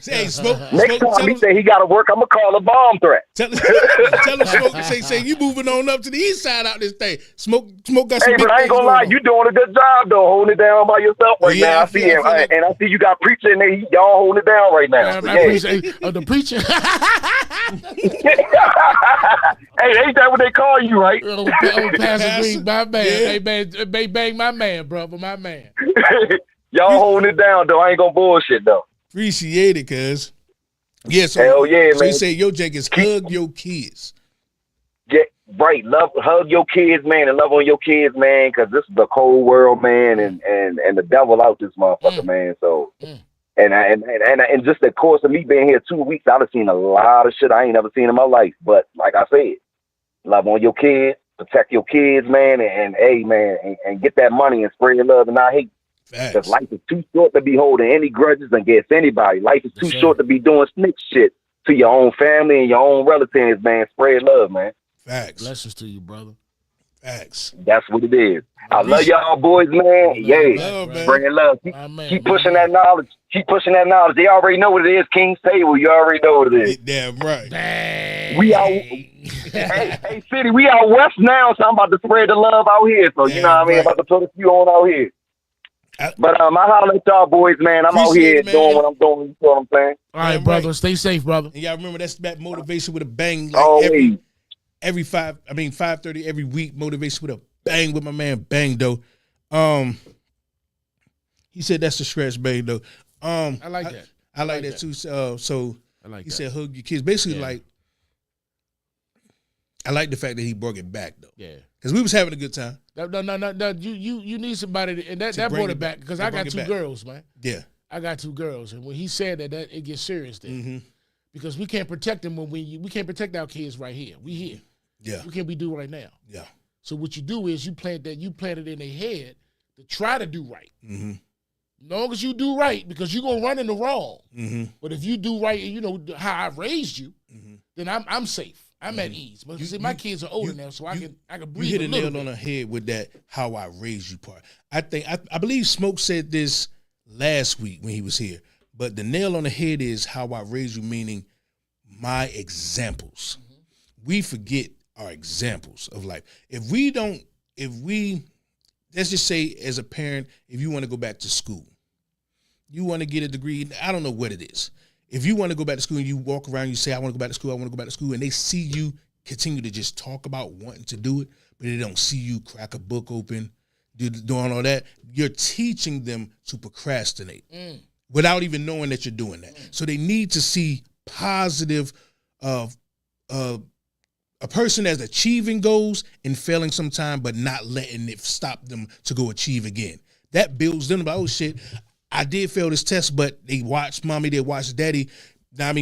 Hey, Smoke.
Next time he say he got to work, I'm gonna call a bomb threat.
Tell him, Smoke, say you moving on up to the east side out this thing. Smoke got some.
Hey, but I ain't gonna lie, you doing a good job though, holding it down by yourself right now. I see him, and I see you got preacher in there. Y'all holding it down right now.
I appreciate the preacher.
Hey, ain't that what they call you, right?
Old Pastor Green, my man. Yeah. Hey, man, bang my man, brother, my man.
Y'all holding it down, though. I ain't gonna bullshit, though.
Appreciate it, cuz. Yeah, so,
hell yeah,
so
man.
you say your Jake is hug your kids.
Yeah, right. Hug your kids, man, and love on your kids, man, because this is the cold world, man, and the devil out this motherfucker, man. So, and just the course of me being here 2 weeks, I've seen a lot of shit I ain't never seen in my life. But like I said, love on your kids, protect your kids, man, and hey, man, and get that money and spread love and not hate. Because life is too short to be holding any grudges against anybody. Life is too short to be doing snitch shit to your own family and your own relatives, man. Spread love, man.
Facts.
Blessings to you, brother.
Facts.
That's what it is. I love y'all boys, man. Yeah. Spread love. Keep pushing that knowledge. Keep pushing that knowledge. They already know what it is. King's Table. You already know what it is.
Damn right.
We out. hey, City, we out west now, so I'm about to spread the love out here. So, you know what I mean? I'm about to put a few on out here. But I holler at y'all boys, man. I'm out here doing what I'm doing. You know what I'm saying?
All right, brother. Stay safe, brother.
And y'all remember that's that motivation with a bang. Like every 5:30 every week. Motivation with a bang with my man Bangdo. He said that's the stretch, babe. Though.
I like that.
I like that too. So
I like
he
that.
said hug your kids. Basically, like I like the fact that he brought it back though.
Yeah.
Because we was having a good time.
No. You need somebody and that brought it back because I got two girls, man.
Yeah.
I got two girls, and when he said that it gets serious then. Because we can't protect them when we can't protect our kids right here. We here.
Yeah.
We can't be do right now.
Yeah.
So what you do is you plant it in their head to try to do right. As long as you do right, because you're gonna run in the wrong. But if you do right, and you know how I raised you, then I'm safe. I'm at ease. But see, my kids are older now, so I can breathe.
You hit
a
a
little
nail
bit.
on the head with that how I raised you part. I believe Smoke said this last week when he was here. But the nail on the head is how I raised you, meaning my examples. We forget our examples of life. If we let's just say as a parent, if you want to go back to school, you want to get a degree, I don't know what it is. If you want to go back to school and you walk around, you say, I want to go back to school, and they see you continue to just talk about wanting to do it, but they don't see you crack a book open, doing all that, you're teaching them to procrastinate without even knowing that you're doing that. So they need to see positive a person that's achieving goals and failing sometime, but not letting it stop them to go achieve again. That builds them about, oh shit, I did fail this test, but they watched mommy, they watched daddy,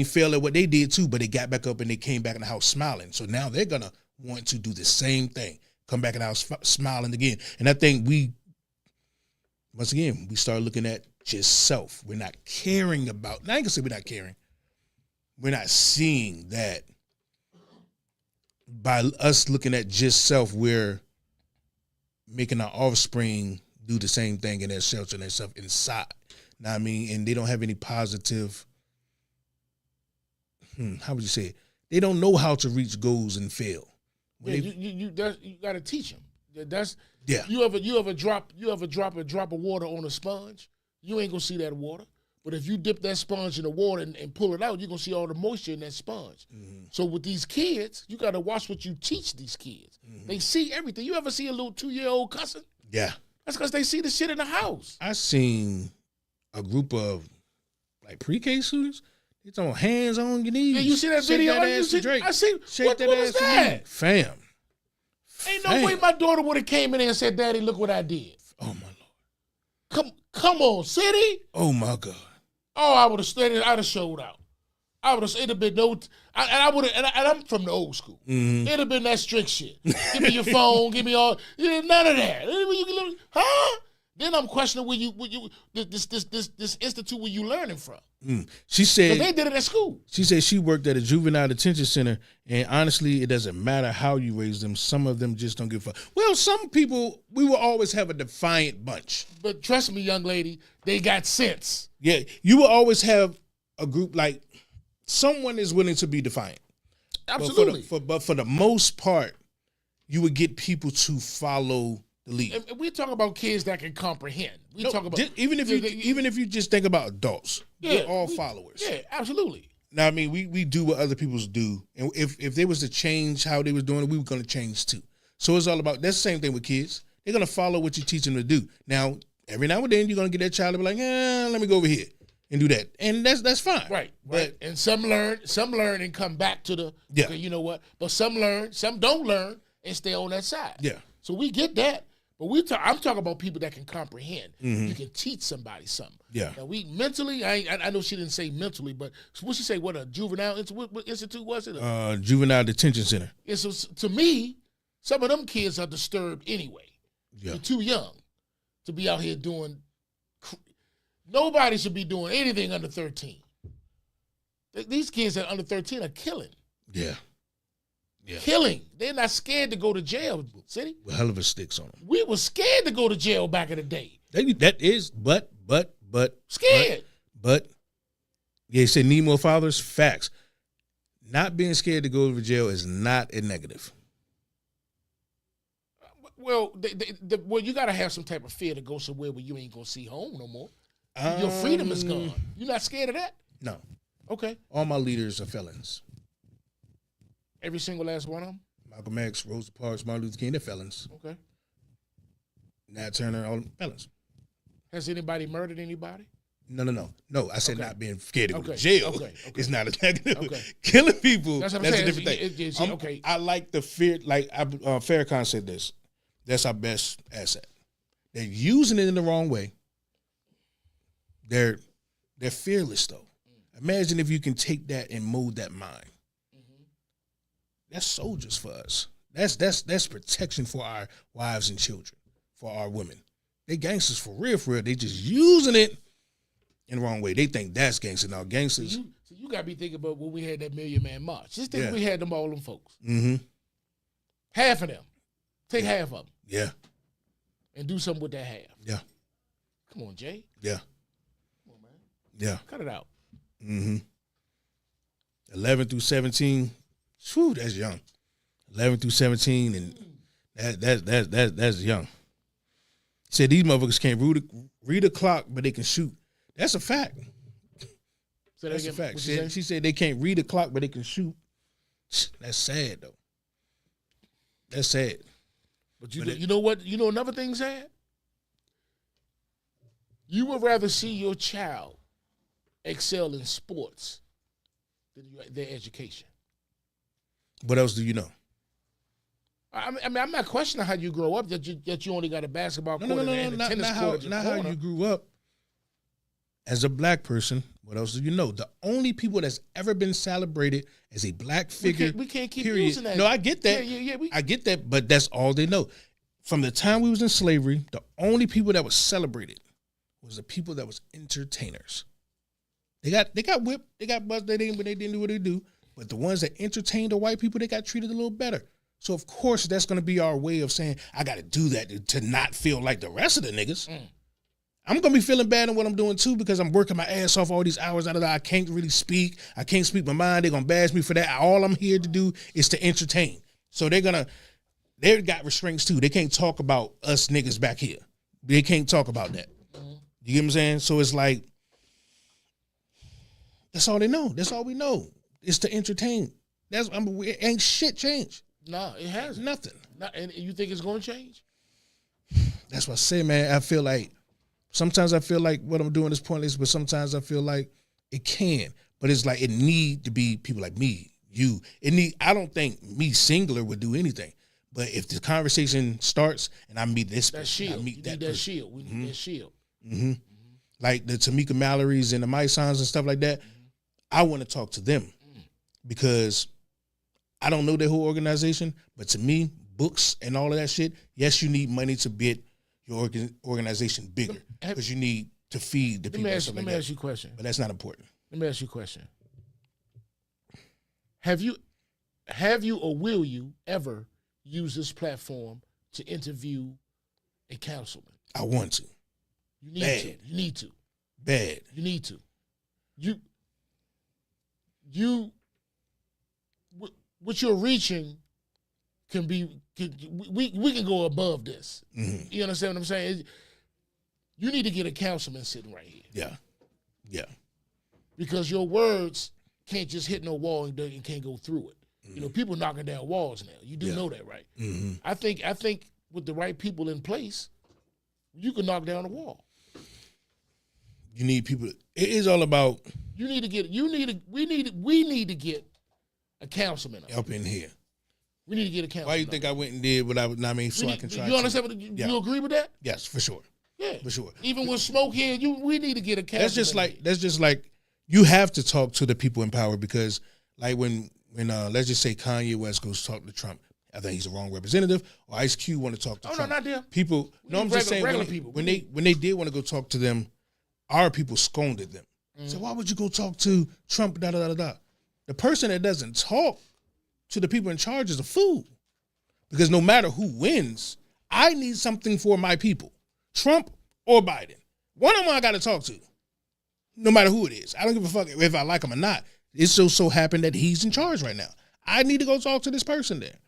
fail at what they did too, but they got back up and they came back in the house smiling. So now they're going to want to do the same thing, come back in the house smiling again. And I think once again, we start looking at just self. We're not caring about, I ain't gonna say we're not caring. We're not seeing that by us looking at just self, we're making our offspring do the same thing in their shelter and themselves inside. Know what I mean? And they don't have any positive, how would you say it? They don't know how to reach goals and fail.
You got to teach them. That's
yeah.
You ever drop a drop of water on a sponge? You ain't gonna see that water. But if you dip that sponge in the water and pull it out, you're going to see all the moisture in that sponge. So with these kids, you got to watch what you teach these kids. They see everything. You ever see a little 2-year-old cussing?
Yeah.
That's because they see the shit in the house.
I seen a group of like pre-K students. They talking hands on your knees.
Yeah, you see that
Shake
video?
That ass to Drake.
I see.
Shake
what
that
was
ass to
that?
me. Fam.
Ain't no way my daughter would have came in there and said, Daddy, look what I did.
Oh, my Lord.
Come on, City.
Oh, my God.
Oh, I would have studied. I'd have showed out. It'd have been no, and I'm from the old school. It'd have been that strict shit. Give me your phone. Give me all. None of that. Huh? Then I'm questioning this institute where you learning from.
She said
they did it at school.
She said she worked at a juvenile detention center, and honestly, it doesn't matter how you raise them. Some of them just don't give a fuck. Well, some people, we will always have a defiant bunch.
But trust me, young lady, they got sense.
Yeah, you will always have a group like someone is willing to be defiant.
Absolutely.
But for the most part, you would get people to follow the lead.
And we talk about kids that can comprehend. We talk about
even if you just think about adults, we're all followers.
Yeah, absolutely.
Now, I mean, we do what other people do, and if they was to change how they was doing it, we were going to change too. So it's all about that's the same thing with kids. They're going to follow what you teach them to do. Now, every now and then, you're going to get that child to be like, let me go over here and do that, and that's fine.
Right. And some learn and come back to the okay, you know what? But some learn, some don't learn and stay on that side.
Yeah.
So we get that. But I'm talking about people that can comprehend. You can teach somebody something.
Yeah.
Now we mentally, I know she didn't say mentally, but what she say? What a juvenile what institute was it?
Juvenile detention center.
Yeah, so to me, some of them kids are disturbed anyway.
Yeah.
They're too young to be out here doing. Nobody should be doing anything under 13. These kids that are under 13 are killing.
Yeah. Yeah.
Killing. They're not scared to go to jail, City.
With hell of a sticks on them.
We were scared to go to jail back in the day.
That is, but.
Scared.
But yeah, you said need more fathers. Facts. Not being scared to go to jail is not a negative.
Well, you got to have some type of fear to go somewhere where you ain't going to see home no more. Your freedom is gone. You not scared of that?
No.
Okay.
All my leaders are felons.
Every single last one of them?
Malcolm X, Rosa Parks, Martin Luther King, they're felons.
Okay.
Nat Turner, all them fellas.
Has anybody murdered anybody?
No. I said
Okay.
not being scared to go to
Okay.
jail.
Okay.
It's not a negative.
Okay.
Killing people,
That's
that's,
what I'm
a
saying.
different thing.
See, okay.
I like the fear, like Farrakhan said this. That's our best asset. They're using it in the wrong way. They're fearless though. Imagine if you can take that and mold that mind. That's soldiers for us. That's protection for our wives and children, for our women. They gangsters for real, for real. They just using it in the wrong way. They think that's gangster. Now gangsters.
So you got to be thinking about when we had that Million Man March. Just think
Yeah.
we had them all them folks.
Mm-hmm.
Half of them. Take half of them
Yeah.
and do something with that half.
Yeah.
Come on, Jay.
Yeah. Yeah.
Cut it out.
Mm-hmm. 11 through 17. Whew, that's young. 11 through 17, and that's young. Said these motherfuckers can't read a clock, but they can shoot. That's a fact.
Say that
That's a
again.
fact.
What you say?
She said they can't read a clock, but they can shoot. That's sad though. That's sad.
But you know what? You know another thing sad? You would rather see your child excel in sports than their education.
What else do you know?
I mean, I'm not questioning how you grow up. That you only got a basketball court and a
not
tennis
how,
court at your
not how
corner.
you grew up. As a black person, what else do you know? The only people that's ever been celebrated as a black figure.
We can't keep
period.
using that.
No, I get that.
Yeah.
I get that, but that's all they know. From the time we was in slavery, the only people that was celebrated was the people that was entertainers. They got whipped, they got buzzed, they didn't do what they do. But the ones that entertained the white people, they got treated a little better. So of course that's gonna be our way of saying, I gotta do that to not feel like the rest of the niggas. I'm gonna be feeling bad in what I'm doing too, because I'm working my ass off all these hours out of that. I can't really speak. I can't speak my mind. They're gonna bash me for that. All I'm here to do is to entertain. So they got restraints too. They can't talk about us niggas back here. They can't talk about that. You get what I'm saying? So it's like, that's all they know. That's all we know. It's to entertain. Ain't shit changed.
No, it hasn't.
Nothing.
And you think it's going to change?
That's what I say, man. Sometimes I feel like what I'm doing is pointless, but sometimes I feel like it can. But it's like it need to be people like me, you. I don't think me singular would do anything. But if the conversation starts and I meet this person, I meet that person.
Shield. We need that shield.
Mm-hmm. Like the Tamika Mallory's and the Mike Sons and stuff like that. I want to talk to them because I don't know their whole organization, but to me, books and all of that shit, yes, you need money to get your organization bigger because you need to feed the people.
Let me ask you a question.
But that's not important.
Let me ask you a question. Have you or will you ever use this platform to interview a councilman?
I want to.
You need to. You need to.
Bad.
You need to. What you're reaching we can go above this.
Mm-hmm.
You understand what I'm saying? You need to get a councilman sitting right here.
Yeah.
Because your words can't just hit no wall and can't go through it.
Mm-hmm.
You know, people knocking down walls now. You do know that, right?
Mm-hmm.
I think with the right people in place, you can knock down a wall.
You need people. It is all about.
We need to get a councilman
up in here.
We need to get a councilman.
Why you think I went and did what I mean? So I can try.
You understand? You agree with that?
Yes, for sure.
Yeah,
for sure.
Even with Smoke here, we need to get a councilman.
That's just like you have to talk to the people in power because, like when let's just say Kanye West goes to talk to Trump, I think he's the wrong representative. Or Ice Cube want to talk to Trump.
No, not them.
People. No, I'm just saying when they did want to go talk to them, our people scolded them. So why would you go talk to Trump? Da da da da. The person that doesn't talk to the people in charge is a fool. Because no matter who wins, I need something for my people. Trump or Biden. One of them I got to talk to. No matter who it is. I don't give a fuck if I like him or not. It so happened that he's in charge right now. I need to go talk to this person there.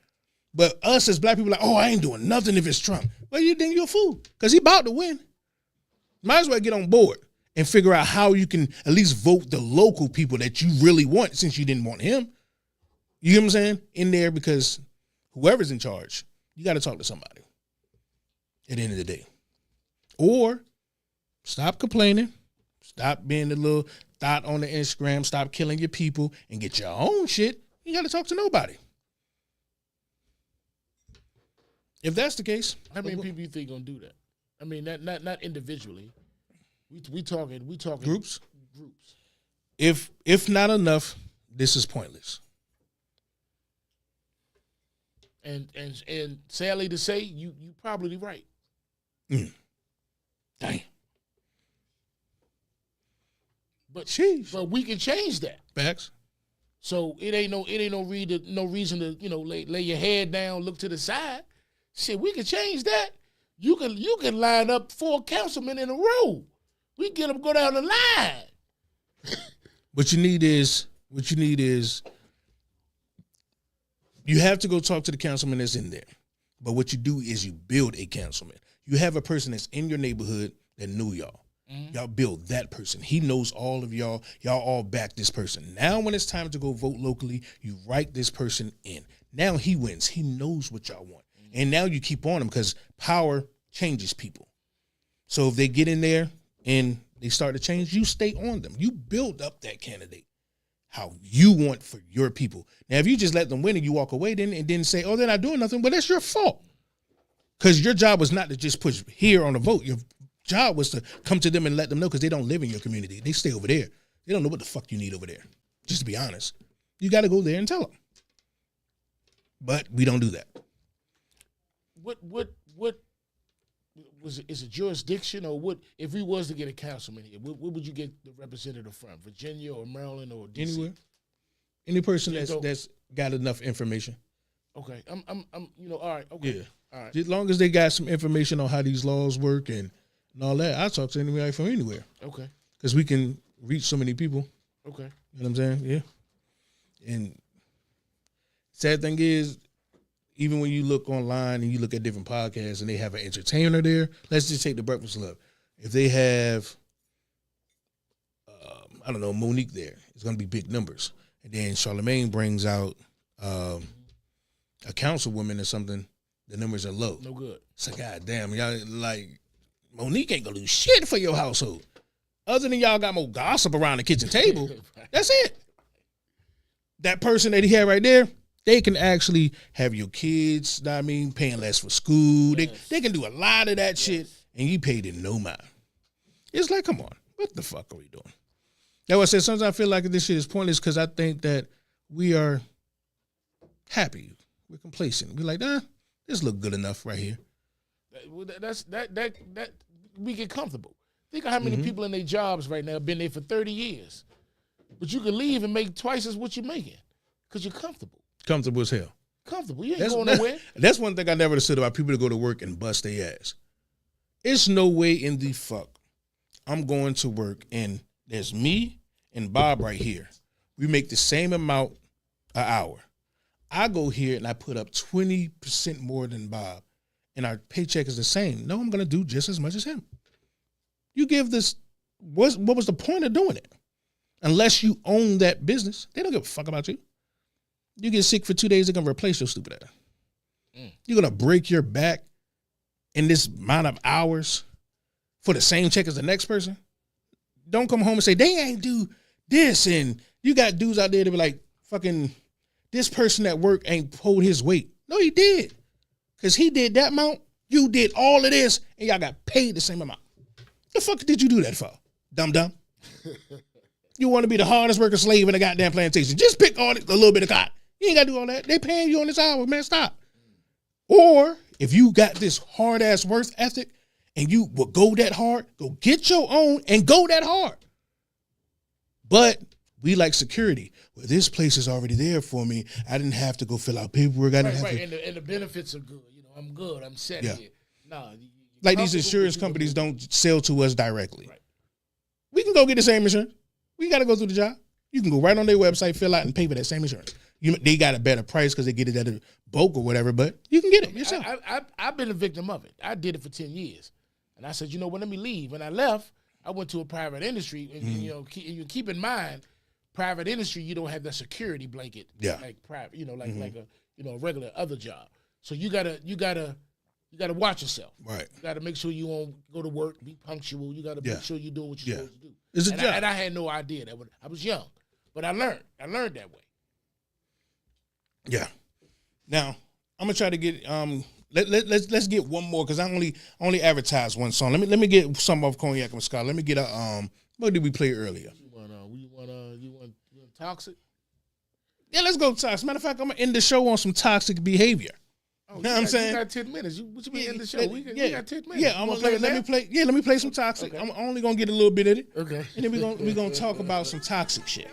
But us as black people are like, I ain't doing nothing if it's Trump. Well, you think you're a fool. Because he about to win. Might as well get on board and figure out how you can at least vote the local people that you really want since you didn't want him. You get what I'm saying? In there because whoever's in charge, you got to talk to somebody. at the end of the day. Or stop complaining. Stop being the little thought on the Instagram. Stop killing your people and get your own shit. You got to talk to nobody. If that's the case,
how many people you think gonna do that? I mean, not individually. We talking
groups. If not enough, this is pointless.
And sadly to say, you probably right.
Damn.
But we can change that.
Facts.
So it ain't no reason to lay your head down, look to the side. Shit, we can change that. You can line up 4 councilmen in a row. We get them go down the line.
What you need is you have to go talk to the councilman that's in there. But what you do is you build a councilman. You have a person that's in your neighborhood that knew y'all. Mm-hmm. Y'all build that person. He knows all of y'all. Y'all all back this person. Now when it's time to go vote locally, you write this person in. Now he wins. He knows what y'all want. Mm-hmm. And now you keep on him because power changes people. So if they get in there and they start to change, you stay on them. You build up that candidate how you want for your people. Now, if you just let them win and you walk away then and then say, oh, they're not doing nothing, well, that's your fault. Because your job was not to just push here on the vote. Your job was to come to them and let them know because they don't live in your community. They stay over there. They don't know what the fuck you need over there. Just to be honest. You got to go there and tell them. But we don't do that.
What was it? Is it jurisdiction or what? If we was to get a councilman here, what would you get the representative from? Virginia or Maryland or DC?
Anywhere. Any person that's got enough information.
Okay, I'm all right. Okay,
yeah,
all right.
As long as they got some information on how these laws work and all that, I talk to anybody from anywhere.
Okay,
because we can reach so many people.
Okay,
you know what I'm saying? Yeah. And sad thing is, even when you look online and you look at different podcasts and they have an entertainer there, let's just take the Breakfast Club. If they have, I don't know, Monique there, it's going to be big numbers. And then Charlamagne brings out a councilwoman or something, the numbers are low.
No good.
It's like, God damn, y'all, like, Monique ain't going to do shit for your household. Other than y'all got more gossip around the kitchen table. That's it. That person that he had right there, they can actually have your kids, know what I mean, paying less for school. Yes. They can do a lot of that shit, and you paid it no mind. It's like, come on, what the fuck are we doing? That's what I said. Sometimes I feel like this shit is pointless because I think that we are happy. We're complacent. We're like, this look good enough right here.
That we get comfortable. Think of how many people in their jobs right now have been there for 30 years. But you can leave and make twice as what you're making because you're comfortable.
Comfortable as hell.
Comfortable. You ain't going nowhere.
That's one thing I never understood about people that go to work and bust their ass. It's no way in the fuck I'm going to work and there's me and Bob right here. We make the same amount an hour. I go here and I put up 20% more than Bob and our paycheck is the same. No, I'm going to do just as much as him. You give this, what was the point of doing it? Unless you own that business, they don't give a fuck about you. You get sick for 2 days, they're going to replace your stupid ass. You're going to break your back in this amount of hours for the same check as the next person? Don't come home and say, they ain't do this. And you got dudes out there that be like, fucking, this person at work ain't hold his weight. No, he did. Because he did that amount, you did all of this, and y'all got paid the same amount. The fuck did you do that for? Dumb. You want to be the hardest working slave in the goddamn plantation. Just pick on it, a little bit of cotton. You ain't got to do all that. They paying you on this hour, man. Stop. Or if you got this hard ass work ethic and you will go that hard, go get your own and go that hard. But we like security. Well, this place is already there for me. I didn't have to go fill out paperwork. I didn't have to.
And the benefits are good. You know, I'm good. I'm set here. No,
like these insurance companies don't sell to us directly. Right. We can go get the same insurance. We got to go through the job. You can go right on their website, fill out, and pay for that same insurance. They got a better price because they get it at a bulk or whatever, but you can get it yourself.
I've been a victim of it. I did it for 10 years. And I said, you know what, let me leave. When I left, I went to a private industry. And, you know, keep in mind, private industry, you don't have that security blanket like private, like a regular other job. So you gotta You got to watch yourself.
Right.
You got to make sure you don't go to work, be punctual. You got to make sure you're doing what you're supposed to do.
It's a job.
And I had no idea that I was young, but I learned. I learned that way.
Yeah. Now I'm gonna try to get let's get one more because I only advertised one song. Let me get some off Cognac and Scott. Let me get a what did we play earlier?
You want Toxic?
Yeah, let's go Toxic. Matter of fact, I'm gonna end the show on some toxic behavior.
Oh,
you know what I'm saying?
You got 10 minutes. What you mean end the show? We got 10 minutes.
Yeah, let me play some Toxic.
Okay.
I'm only gonna get a little bit of it.
Okay.
And then we're gonna talk about some toxic shit.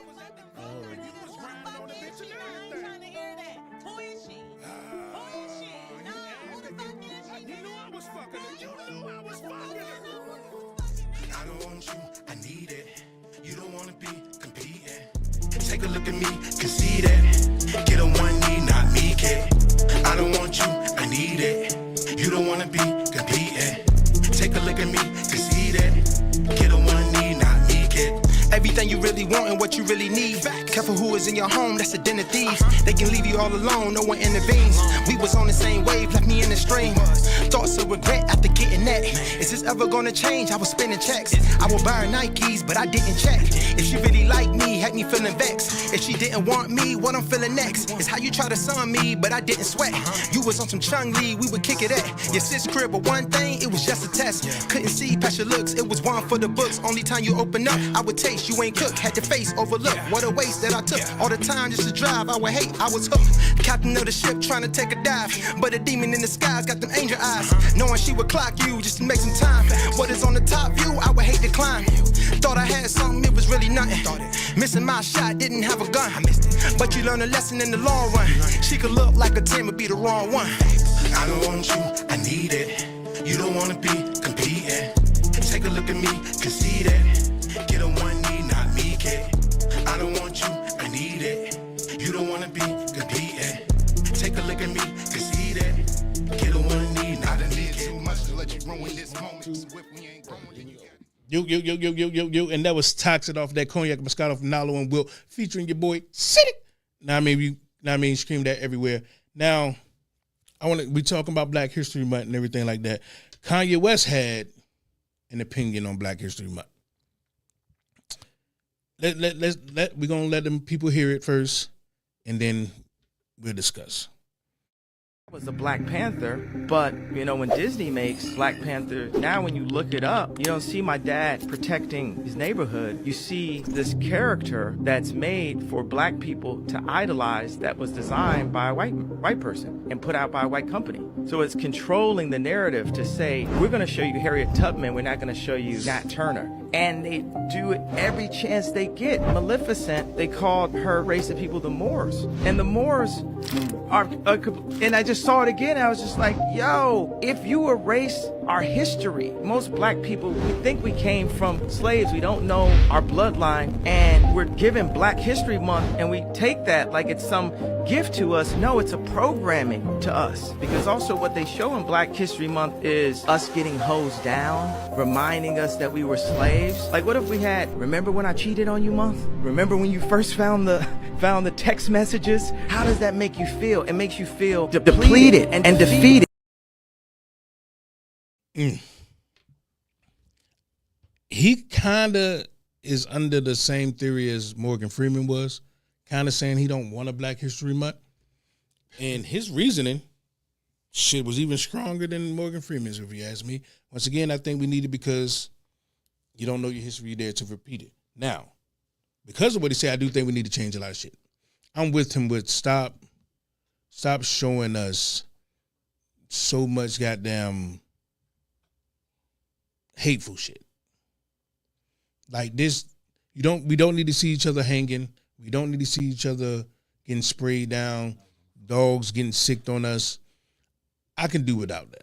I don't want you, I need it. You don't wanna be competing. Take a look at me, concede it. Get on one knee, not me, kid. I don't want you, I need it. You don't wanna be competing. Take a look at me, concede it. Get on one knee, not me, kid. Everything you really want and what you really need. Careful who is in your home, that's a den of thieves. They can leave you all alone, no one intervenes. We was on the same wave, left me in the stream. Thoughts of regret after getting that. Is this ever gonna change? I was spending checks. I would buy her Nikes, but I didn't check. If she really liked me, had me feeling vexed. If she didn't want me, what I'm feeling next is how you try to sun me, but I didn't sweat. You was on some Chung Lee, we would kick it at your sis crib, but one thing, it was just a test. Couldn't see past your looks, it was one for the books. Only time you open up, I would taste. You ain't cooked, had your face overlooked. What a waste that I took. All the time just to drive, I would hate, I was hooked. Captain of the ship trying to take a dive, but a demon in the skies got them angel eyes. Knowing she would clock you just to make some time. What is on the top view, I would hate to climb. Thought I had something, it was really nothing. Missing my shot, didn't have a gun. But you learn a lesson in the long run. She could look like a 10 but be the wrong one. I don't want you, I need it. You don't wanna be competing. Take a look at me, concede it. Get on one knee, not me, kid. I don't want you, I need it. You don't wanna be competing. Take a look at me, concede it. Get on one knee, not me, kid. Too much to let you ruin this moment.
Yo, and that was Toxic off that Cognac Moscato from Nalo and Will, featuring your boy City. Now I mean, scream that everywhere. Now, we talking about Black History Month and everything like that. Kanye West had an opinion on Black History Month. We're gonna let them people hear it first, and then we'll discuss.
Was a Black Panther, but you know, when Disney makes Black Panther, now when you look it up, you don't see my dad protecting his neighborhood. You see this character that's made for Black people to idolize, that was designed by a white person and put out by a white company. So it's controlling the narrative to say, we're going to show you Harriet Tubman, we're not going to show you Nat Turner. And they do it every chance they get. Maleficent, they called her race of people the Moors. And the Moors are, and I just saw it again, I was just like, yo, if you erase our history, most Black people, we think we came from slaves, we don't know our bloodline, and we're given Black History Month, and we take that like it's some gift to us. No, it's a programming to us, because also what they show in Black History Month is us getting hosed down, reminding us that we were slaves. Like, what if we had, remember when I cheated on you month? Remember when you first found the text messages? How does that make you feel? It makes you feel depleted and defeated.
He kind of is under the same theory as Morgan Freeman was, kind of saying he don't want a Black History Month. And his reasoning, shit, was even stronger than Morgan Freeman's, if you ask me. Once again, I think we need it because you don't know your history, you're there to repeat it. Now, because of what he said, I do think we need to change a lot of shit. I'm with him with stop showing us so much goddamn hateful shit. Like this, we don't need to see each other hanging. We don't need to see each other getting sprayed down, dogs getting sicked on us. I can do without that.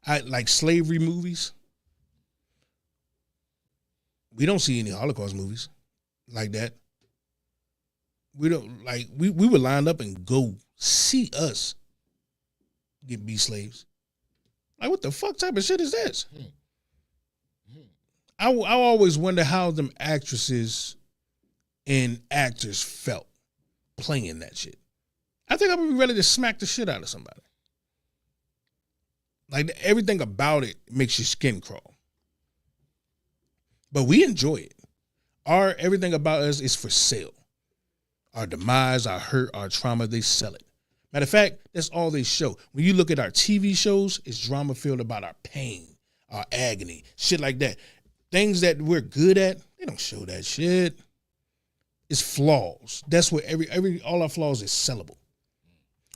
I like slavery movies. We don't see any Holocaust movies like that. We don't like we would line up and go see us get be slaves. Like, what the fuck type of shit is this? I always wonder how them actresses and actors felt playing that shit. I think I would be ready to smack the shit out of somebody. Like everything about it makes your skin crawl. But we enjoy it. Everything about us is for sale. Our demise, our hurt, our trauma, they sell it. Matter of fact, that's all they show. When you look at our TV shows, it's drama filled about our pain, our agony, shit like that. Things that we're good at, they don't show that shit. It's flaws. That's what all our flaws is sellable.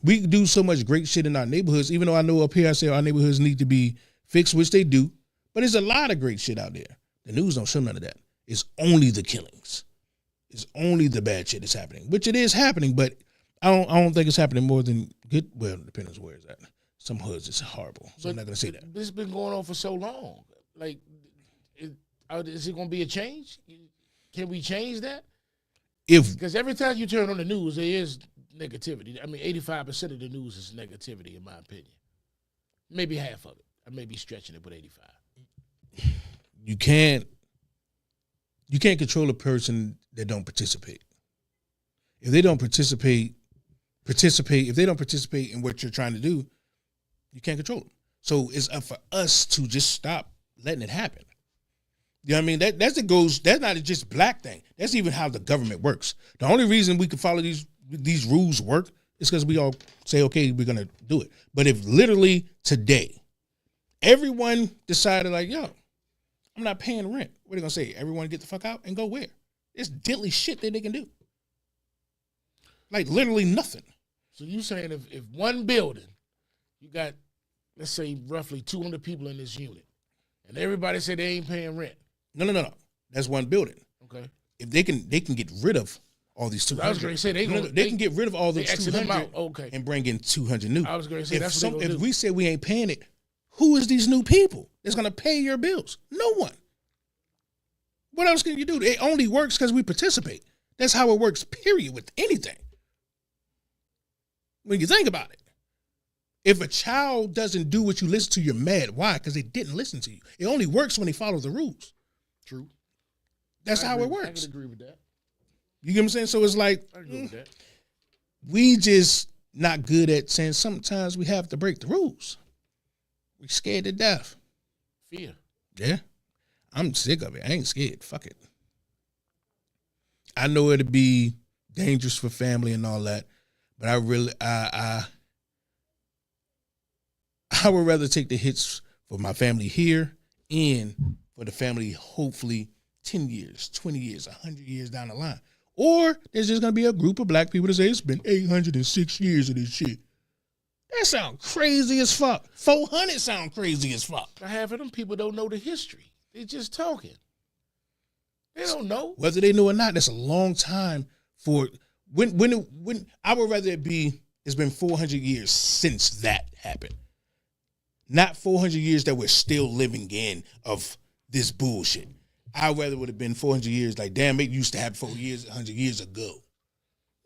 We do so much great shit in our neighborhoods, even though I know up here I say our neighborhoods need to be fixed, which they do. But there's a lot of great shit out there. The news don't show none of that. It's only the killings. It's only the bad shit that's happening, which it is happening, but I don't think it's happening more than good. Well, it depends where it's at. Some hoods it's horrible, so I'm not gonna say that.
This has been going on for so long. Like, is it gonna be a change? Can we change that? Because every time you turn on the news, there is negativity. I mean, 85% of the news is negativity, in my opinion. Maybe half of it. I may be stretching it, but 85.
You can't control a person that don't participate. If they don't participate. If they don't participate in what you're trying to do, you can't control them. So it's up for us to just stop letting it happen. You know what I mean? That's not just black thing. That's even how the government works. The only reason we can follow these rules work is because we all say, okay, we're gonna do it. But if literally today, everyone decided like, yo, I'm not paying rent, what are they gonna say? Everyone get the fuck out and go where? There's diddly shit that they can do. Like literally nothing.
So you saying if one building, you got, let's say, roughly 200 people in this unit, and everybody say they ain't paying rent.
No. That's one building.
Okay.
If they can get rid of all these 200.
I was going to say they
can get rid of all those 200
okay,
and bring in 200 new.
I was going to say that's what
if we say we ain't paying it, who is these new people that's going to pay your bills? No one. What else can you do? It only works because we participate. That's how it works, period, with anything. When you think about it. If a child doesn't do what you listen to, you're mad. Why? Because they didn't listen to you. It only works when they follow the rules.
True.
That's how it works.
I can agree with that.
You get what I'm saying? So it's like,
I agree with that.
We just not good at saying sometimes we have to break the rules. We scared to death.
Fear.
Yeah. I'm sick of it. I ain't scared. Fuck it. I know it'd be dangerous for family and all that, but I would rather take the hits for my family here and for the family hopefully 10 years, 20 years, 100 years down the line. Or there's just going to be a group of black people that say it's been 806 years of this shit. That sound crazy as fuck. 400 sound crazy as fuck.
Half of them people don't know the history. They just talking. They don't know.
Whether they know or not, that's a long time for when I would rather it be it's been 400 years since that happened. Not 400 years that we're still living in of this bullshit. I'd rather would have been 400 years like, damn, it used to happen 100 years ago.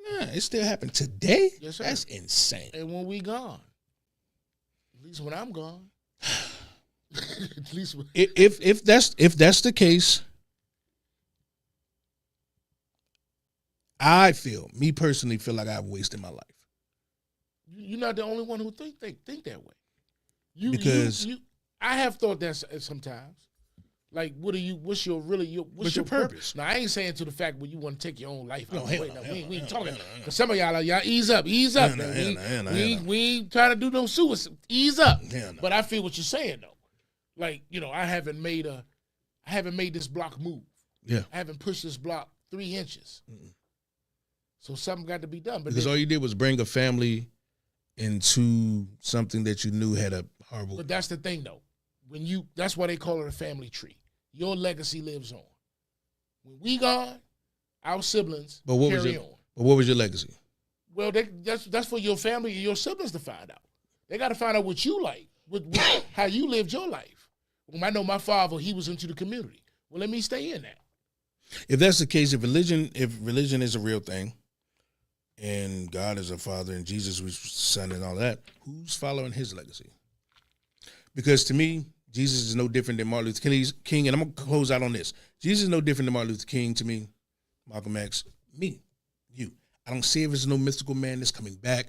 Nah, it still happened today?
Yes, sir.
That's insane.
And when we gone, at least when I'm gone, at least when...
if that's the case, me personally feel like I've wasted my life.
You're not the only one who think that way.
Because
I have thought that sometimes. Like, what's your purpose? Now, I ain't saying to the fact where you want to take your own life. We ain't talking. Because some of y'all ease up. We ain't trying to do no suicide. Ease up. But I feel what you're saying though. Like, I haven't made this block move.
Yeah.
I haven't pushed this block 3 inches. Mm-mm. So something got to be done.
Because all you did was bring a family into something that you knew had a horrible.
But that's the thing though. That's why they call it a family tree. Your legacy lives on. When we gone, our siblings carry on.
But what was your legacy?
Well, that's for your family and your siblings to find out. They got to find out what you like, how you lived your life. Well, I know my father, he was into the community. Well, let me stay in that.
If that's the case, if religion is a real thing, and God is a father, and Jesus was son, and all that, who's following his legacy? Because to me, Jesus is no different than Martin Luther King, and I'm going to close out on this. Jesus is no different than Martin Luther King to me, Malcolm X, me, you. I don't see if it's no mystical man that's coming back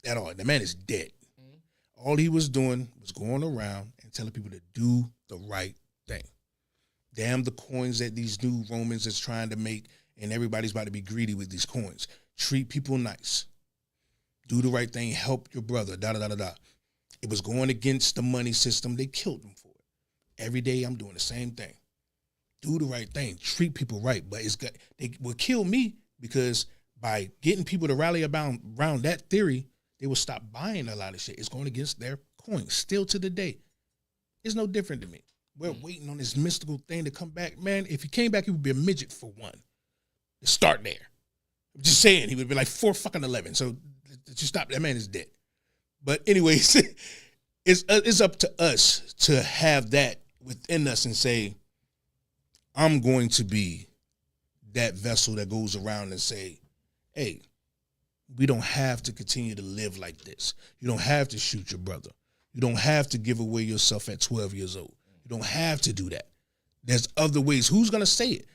at all. The man is dead. Mm-hmm. All he was doing was going around and telling people to do the right thing. Damn the coins that these new Romans is trying to make, and everybody's about to be greedy with these coins. Treat people nice. Do the right thing. Help your brother. Da-da-da-da-da. It was going against the money system. They killed them for it. Every day I'm doing the same thing. Do the right thing. Treat people right. But they will kill me because by getting people to rally around that theory, they will stop buying a lot of shit. It's going against their coins. Still to the day. It's no different to me. We're waiting on this mystical thing to come back. Man, if he came back, he would be a midget for one. Start there. I'm just saying, he would be like 4'11". So just stop. That man is dead. But anyways, it's up to us to have that within us and say, I'm going to be that vessel that goes around and say, hey, we don't have to continue to live like this. You don't have to shoot your brother. You don't have to give away yourself at 12 years old. You don't have to do that. There's other ways. Who's going to say it?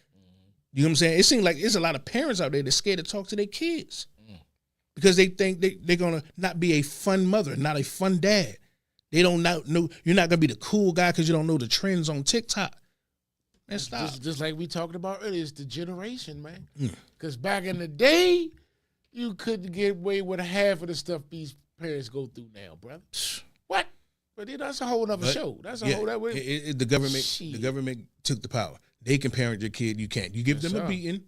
You know what I'm saying? It seems like there's a lot of parents out there that's scared to talk to their kids because they think they're going to not be a fun mother, not a fun dad. They don't know you're not going to be the cool guy because you don't know the trends on TikTok. Man, stop.
Just like we talked about earlier, it's the generation, man. Because back in the day, you couldn't get away with half of the stuff these parents go through now, brother. What? But that's a whole other show. That's a whole other way.
The government took the power. They can parent your kid. You can't. You give them a beating.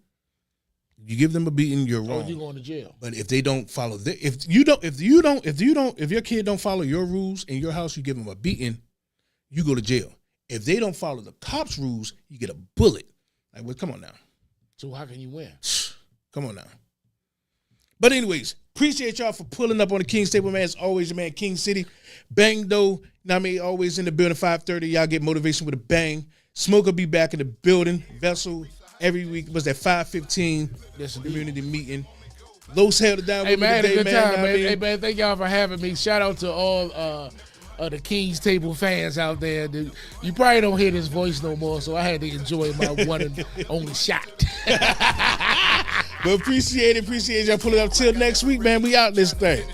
You give them a beating. You're wrong.
Oh, you going to jail.
But if they don't follow, if your kid don't follow your rules in your house, you give them a beating. You go to jail. If they don't follow the cops' rules, you get a bullet. Like, well, come on now.
So how can you win?
Come on now. But anyways, appreciate y'all for pulling up on the King's Table, man. As always, your man, King City. Bang, though. I mean, always in the building, 5:30. Y'all get motivation with a bang. Smoke will be back in the building. Vessel every week was at 5:15.
Yes,
community meeting. Los held it down.
Hey, man,
today,
a good time, man.
Hey,
man, thank y'all for having me. Shout out to all the King's Table fans out there. Dude. You probably don't hear this voice no more, so I had to enjoy my one and only shot.
But appreciate y'all pulling up. Till next week, man. We out this thing.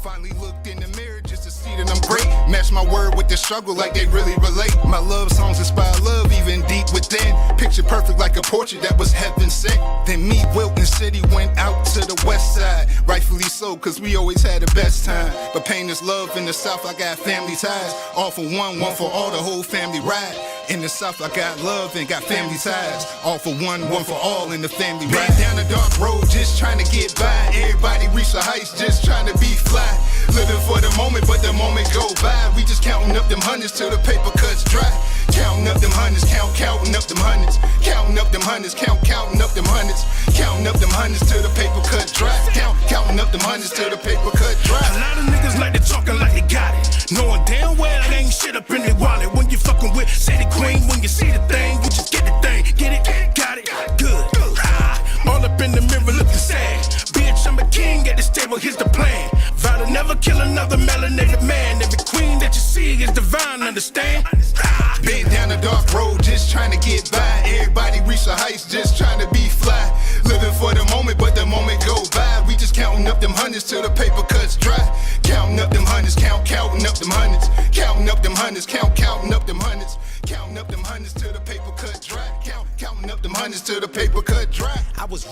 Finally looked in the mirror just to see that I'm great. Match my word with the struggle like they really relate. My love songs inspire love even deep within. Picture perfect like a portrait that was heaven sent. Then me, Wilton City went out to the west side. Rightfully so, cause we always had the best time. But pain is love in the south, I got family ties. All for one for all, the whole family ride. In the south, I got love and got family ties. All for one for all in the family ride. Down the dark road, just trying to get by. Everybody reach the heights, just trying to be fly. Living for the moment, but the moment go by. We just counting up them hundreds till the paper cuts dry. Counting up them hundreds, counting up them hundreds. Counting up them hundreds, counting up them hundreds. Counting up them hundreds till the paper cut dry. Counting up them hundreds till the paper cut dry.
A lot of niggas like to talking like they got it, knowing damn well it ain't shit up in their wallet. When you fucking with City Queen, when you see the thing, you just get the thing. Get it, got it, good. All up in the mirror looking sad. Bitch, I'm a king at this table, here's the plan. Vow to never kill another melanated man. Every queen that you see is divine, understand?
Been down the dark road, just trying to get by. Everybody reach the heights, just trying to be fly. Living for the moment, but the moment go by. We just counting up them hundreds till the paper cuts dry. Counting up them hundreds, counting up them hundreds. Counting up them hundreds, counting up them hundreds. Counting up them hundreds till the paper cut dry. Counting up them hundreds till the paper cut dry.
I was